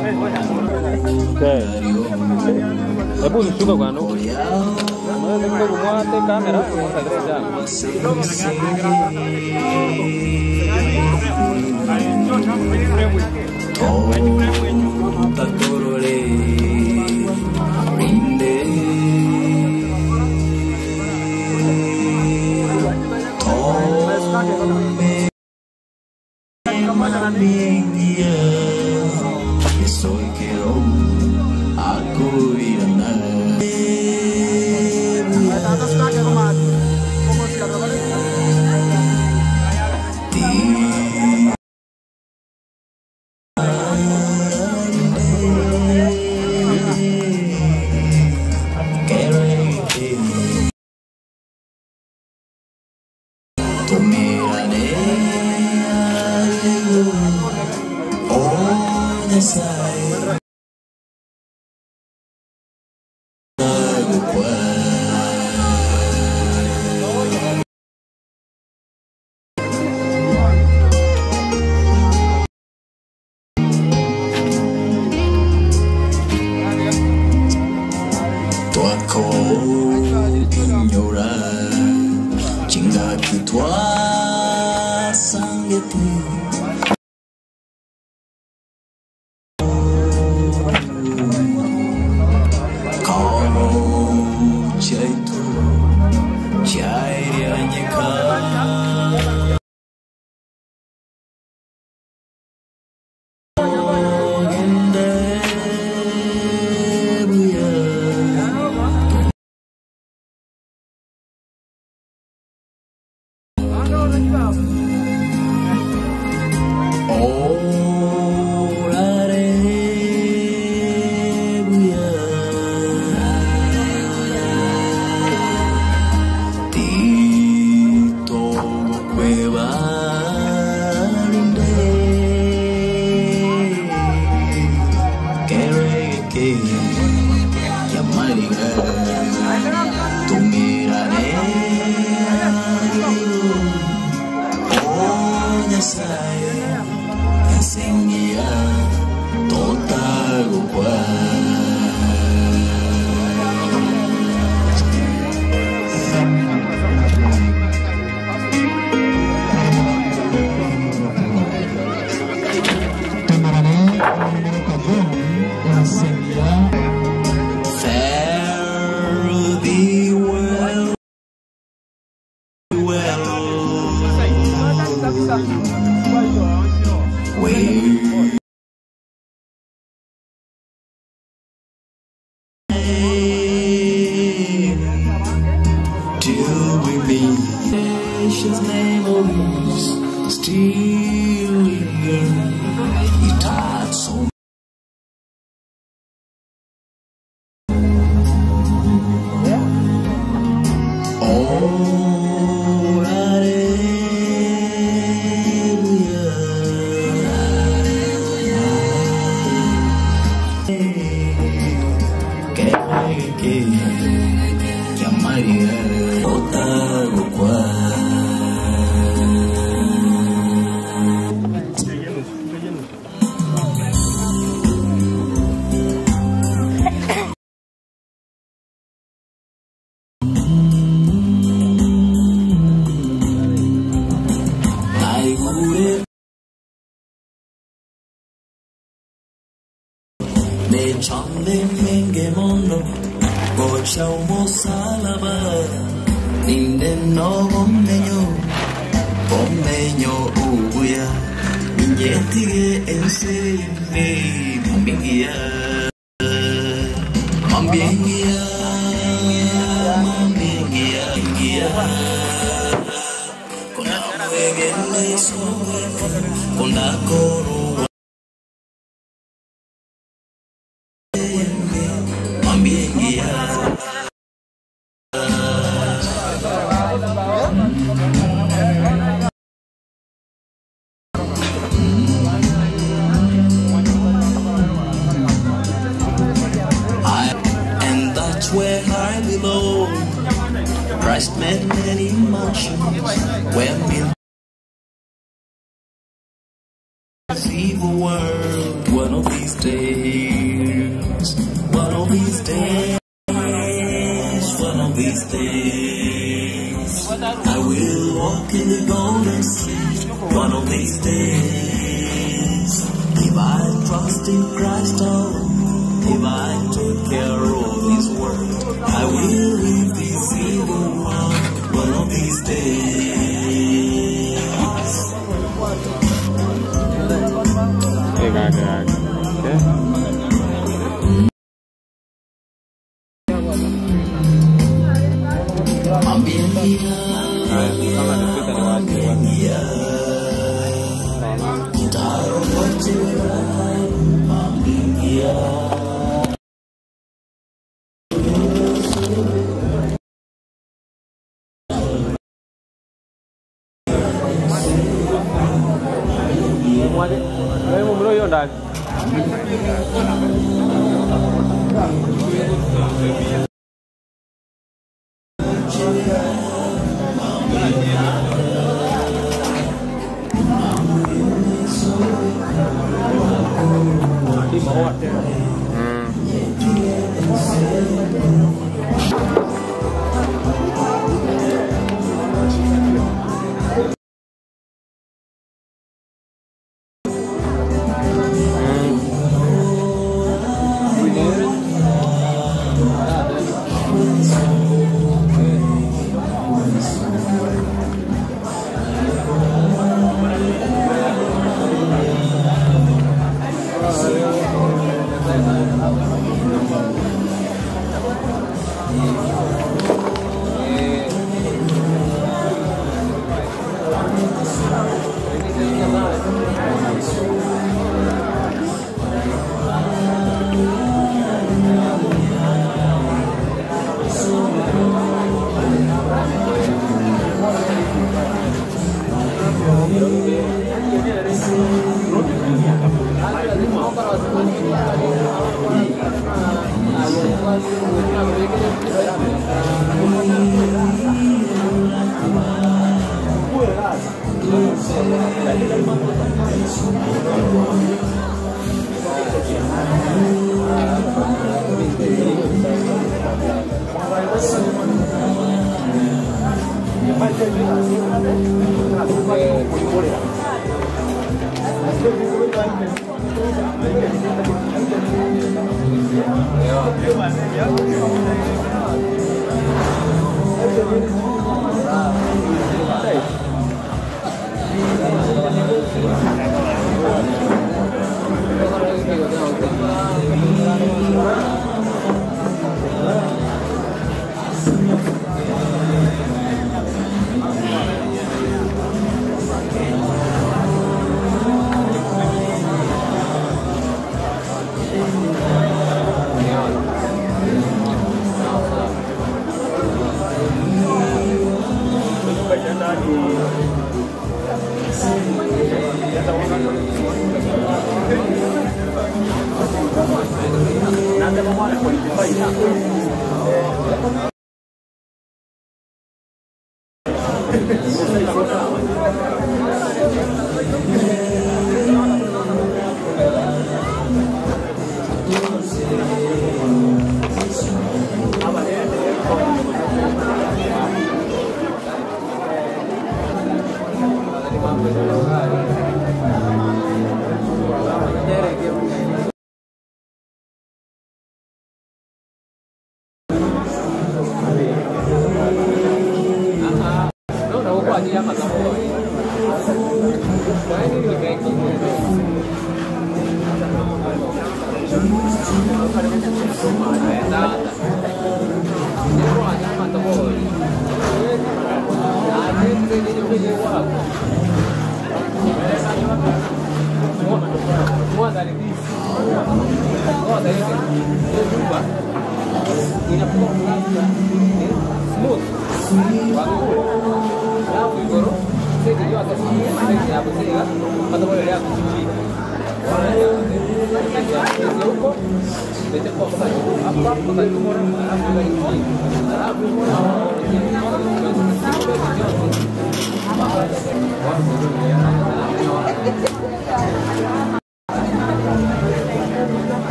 hebu nishuka kwano mwana ndio kumwate kamera kwa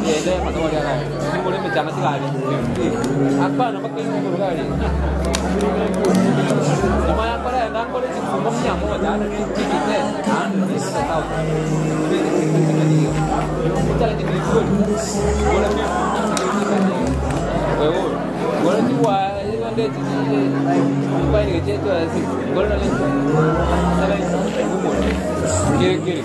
Yende matawali akai. Simule mechanga tikali. Hapana mpaka ngoro gari. Kama yako ya ndango le sikumba mnyamo dada ni tikite. Ando ni sasa sawa. Utala ni good. Wala ni. Wewe. Wala ni wa ile kwa ile jetu asi. Wala ni. Sala ni ngumu. Kile.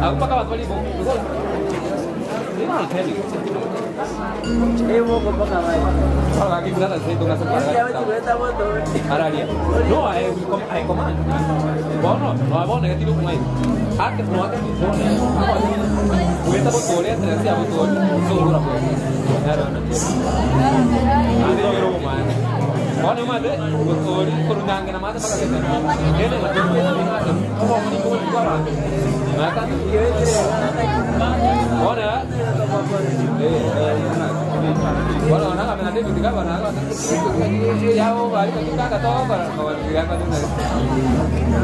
Aku pakai waktu ini betul. Ini mana tadi? Mau ke mana? Kalau lagi berada di situ nggak sempat. Ada dia. No, I command. Bono negatif main. Akhir semua kan itu. Kita betul ya, ternyata ya betul. Sungguh berapa? Ada nanti. Nanti di rumah. Bono mah deh, betul. Kurungan kena mata pakai kita. Ini macam ni macam. Oh, ini kau juga. Maka Bono. Bueno, nada, me la tengo que tirar, nada. Ya balik ke kita atau apa? Kawan dia kan tu.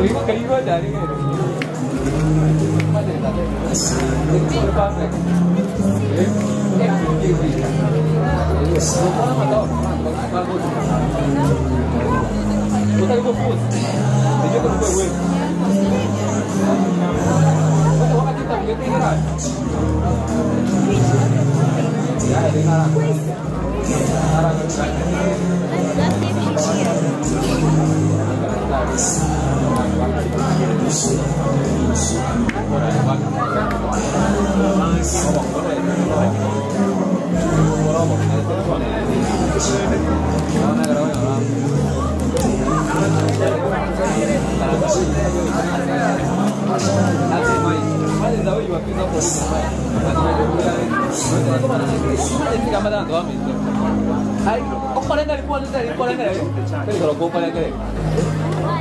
Itu keribu dari ni.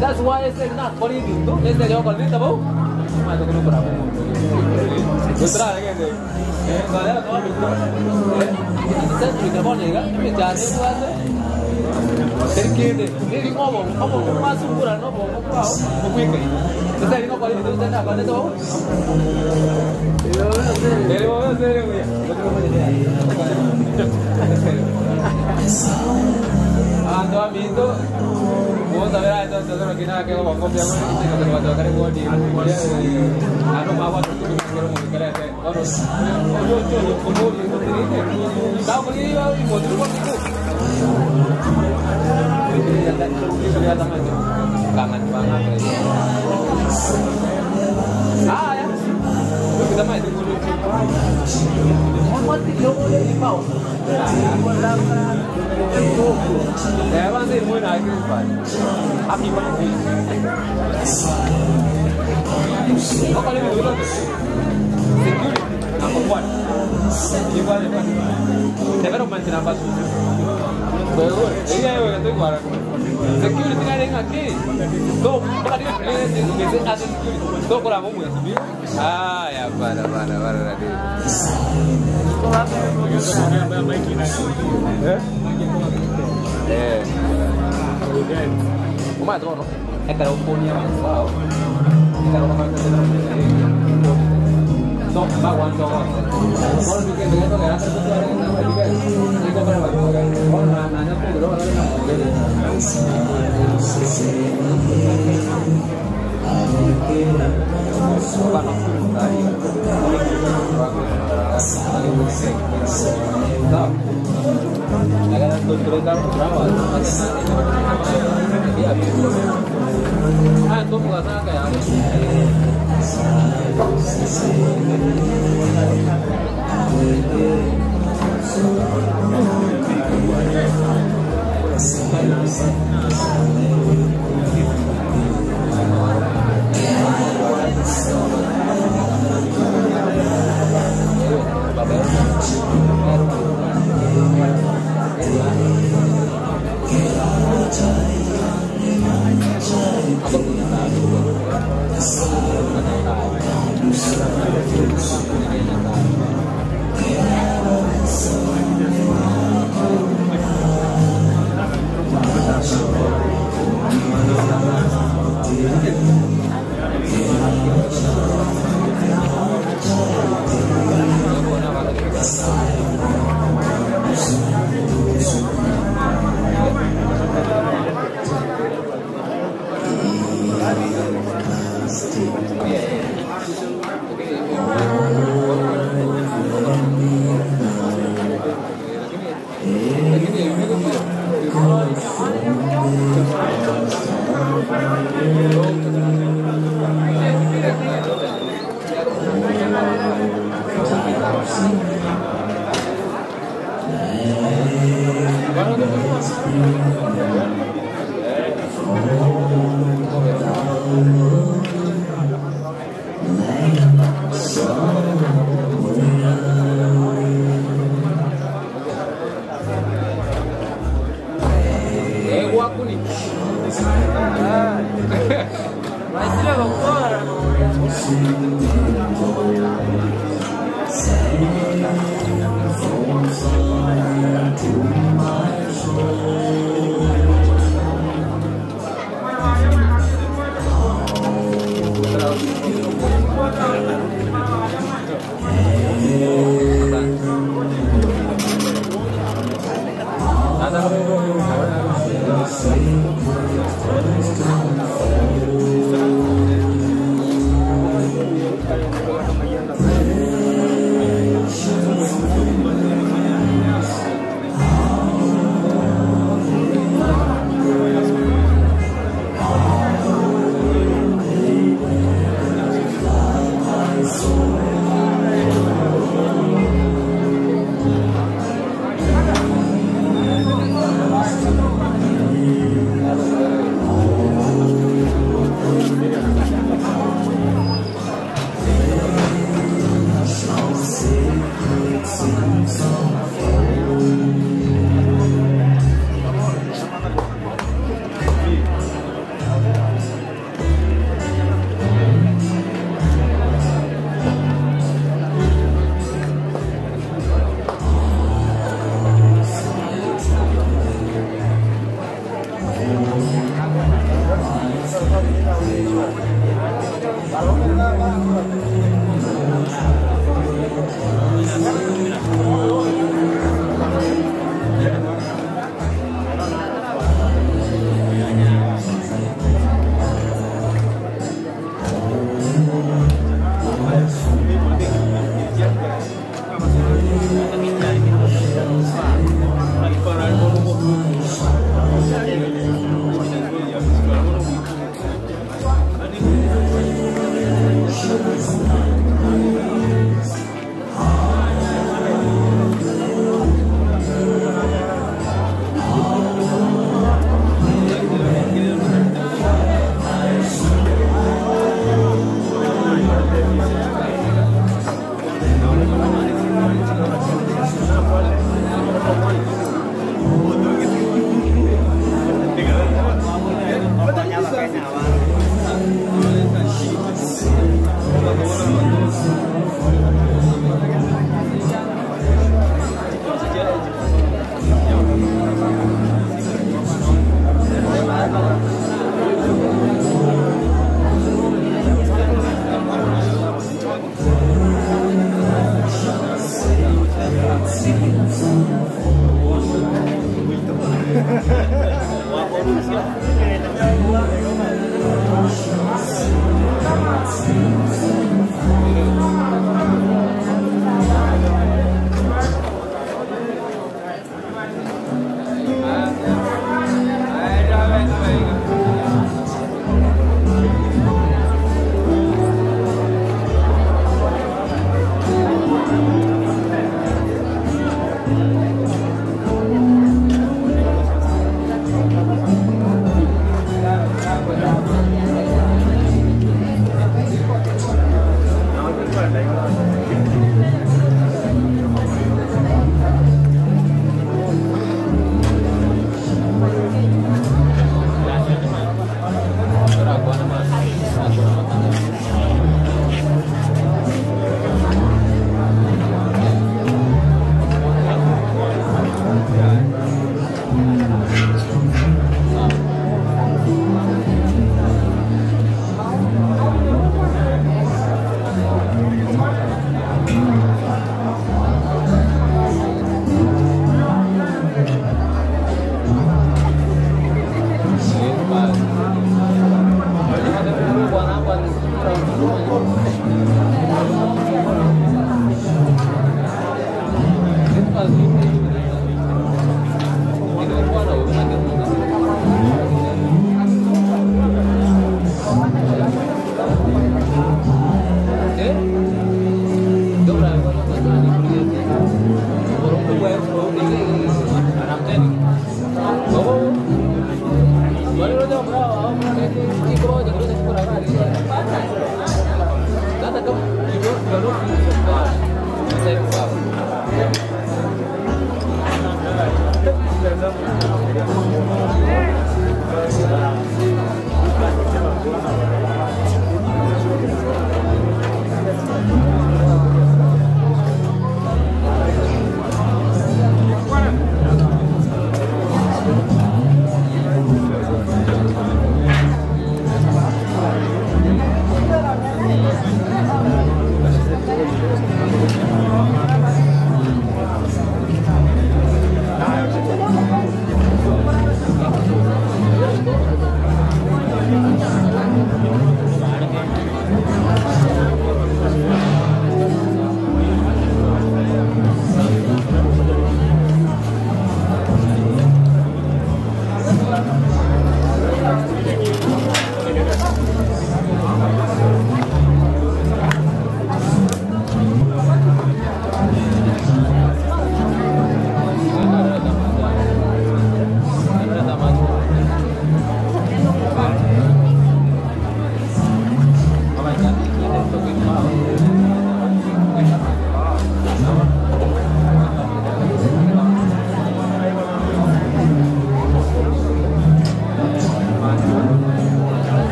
That's why I said not for you to. Let's say you're going to live. I don't know what I'm try again. Ando a mí todo. Vamos a ver entonces aquí nada que vamos a copiar que va a tocar el body. No más va a tocar el kangen banget. Ah ya. Kita main dulu. Mati yo boleh di pau. Dewan sih mau naik ke depan. Api banget. Oh kalau itu dulu. Security number 1. Ibu ada apa? Development number 2. Betul. Iya iya itu gua. Security ada yang lagi. Tuh, bukan dia biasa ada security. Tuh kurang umum ya. Ah ya pada tadi. Uma trono. Kalau punya wow. Kalau so, bawang dong. Kalau bikin begitu ya, itu ada yang juga. Itu berapa? Orang nanya tuh So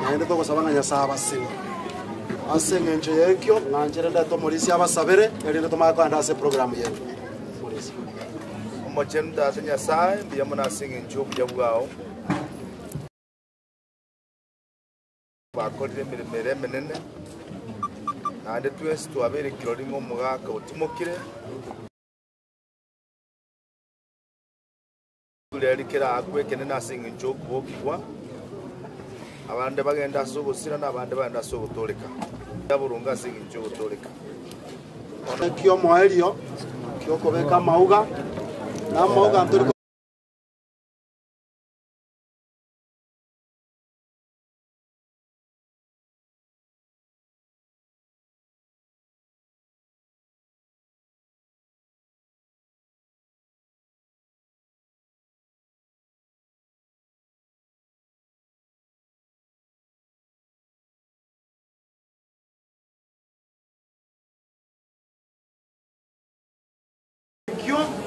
naende togosaba ng'a nyasaye abasing'e ase eng'encho yaekio ng'anchire ndete omorisia abasabere erinde tomakoenda ase program yetu omochenu tate nyasaye mbuya ase eng'encho obuya bwao bakorire emirimo ere emenene naende twensi twabere ekirori ng'a omogaka otimokire turerikera akwa ekenene ase eng'encho okobokigwa abande bagenda ase ogosira na abande bagenda ase ogotoreka aborunga ase eng'encho ogotoreka ekio moerio kiokobeka amauga na amauga ntori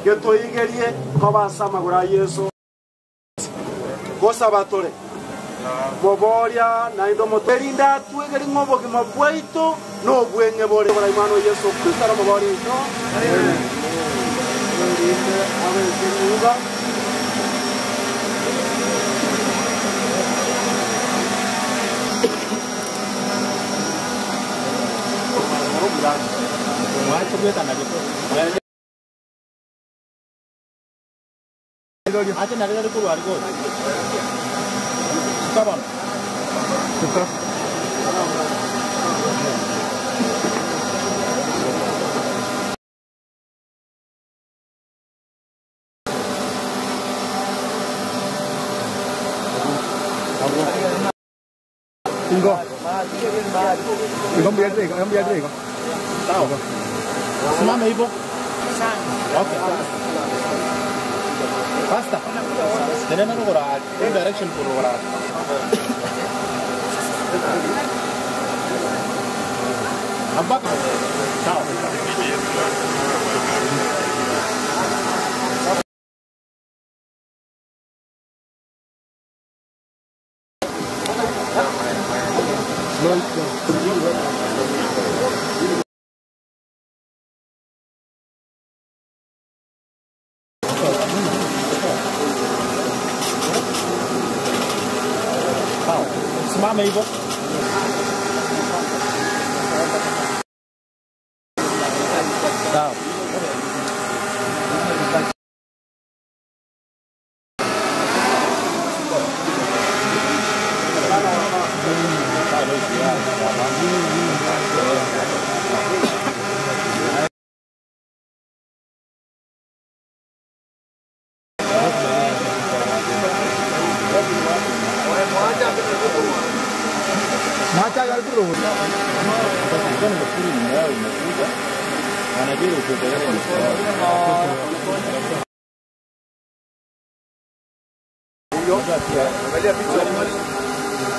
getoigerie kobasamagura Yesu gosaba tore moboria na indo moterinda twegeri ngobogi mabwaito no bwenge bore bara imano Yesu Kristo moboria ito amen. Acha na gari kulo argo. Kapan? Igo biar deh, Igo. Tahu. Semua ibu. Okay. Basta. Tenemos que orar. En direction por orar. Abak. Chao. Simama hivyo. Sawa.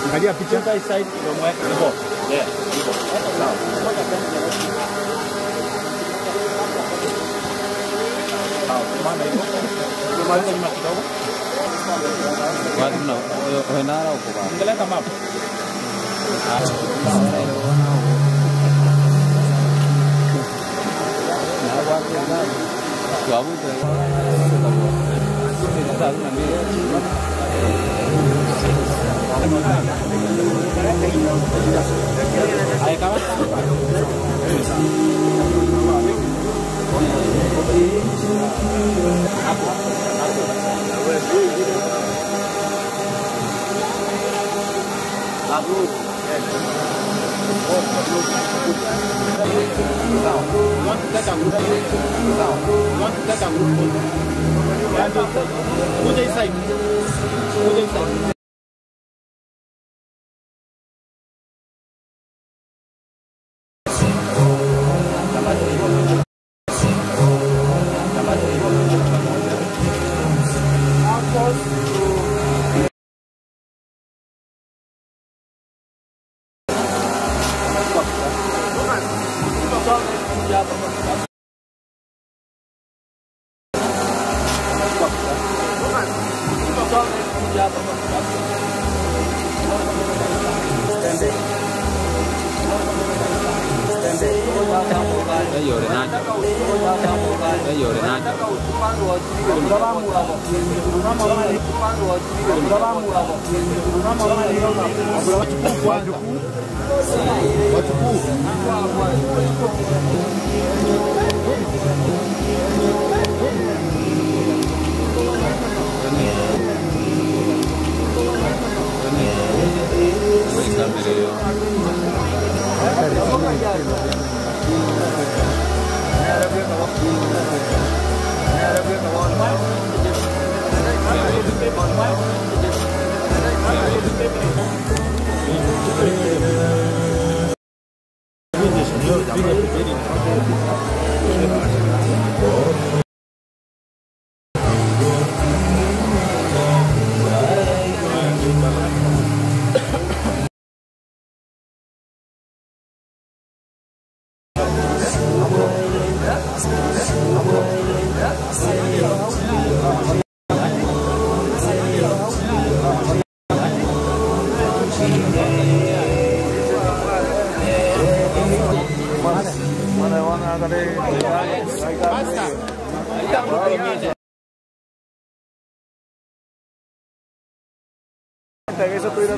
Angalia picha side side ndio mweka hivyo. Yeah. Sawa, mama hivyo. Tumaliza nyuma kidogo. Watu na wenara huko baba. Angalia kama hapo.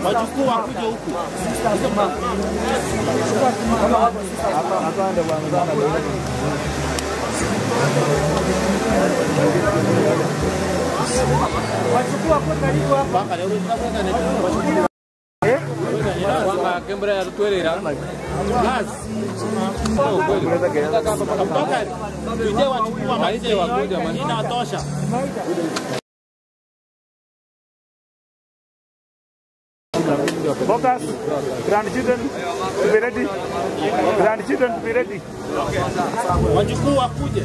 Wachukua wakuje huku. Wachukua kwa karibu hapa. Wanga kembra ya tuelera. Gas. Tuje wachukua maisha wakuja manina inatosha. Focus. Grandchildren to be ready. Grandchildren to be ready. Wachukua wakuje.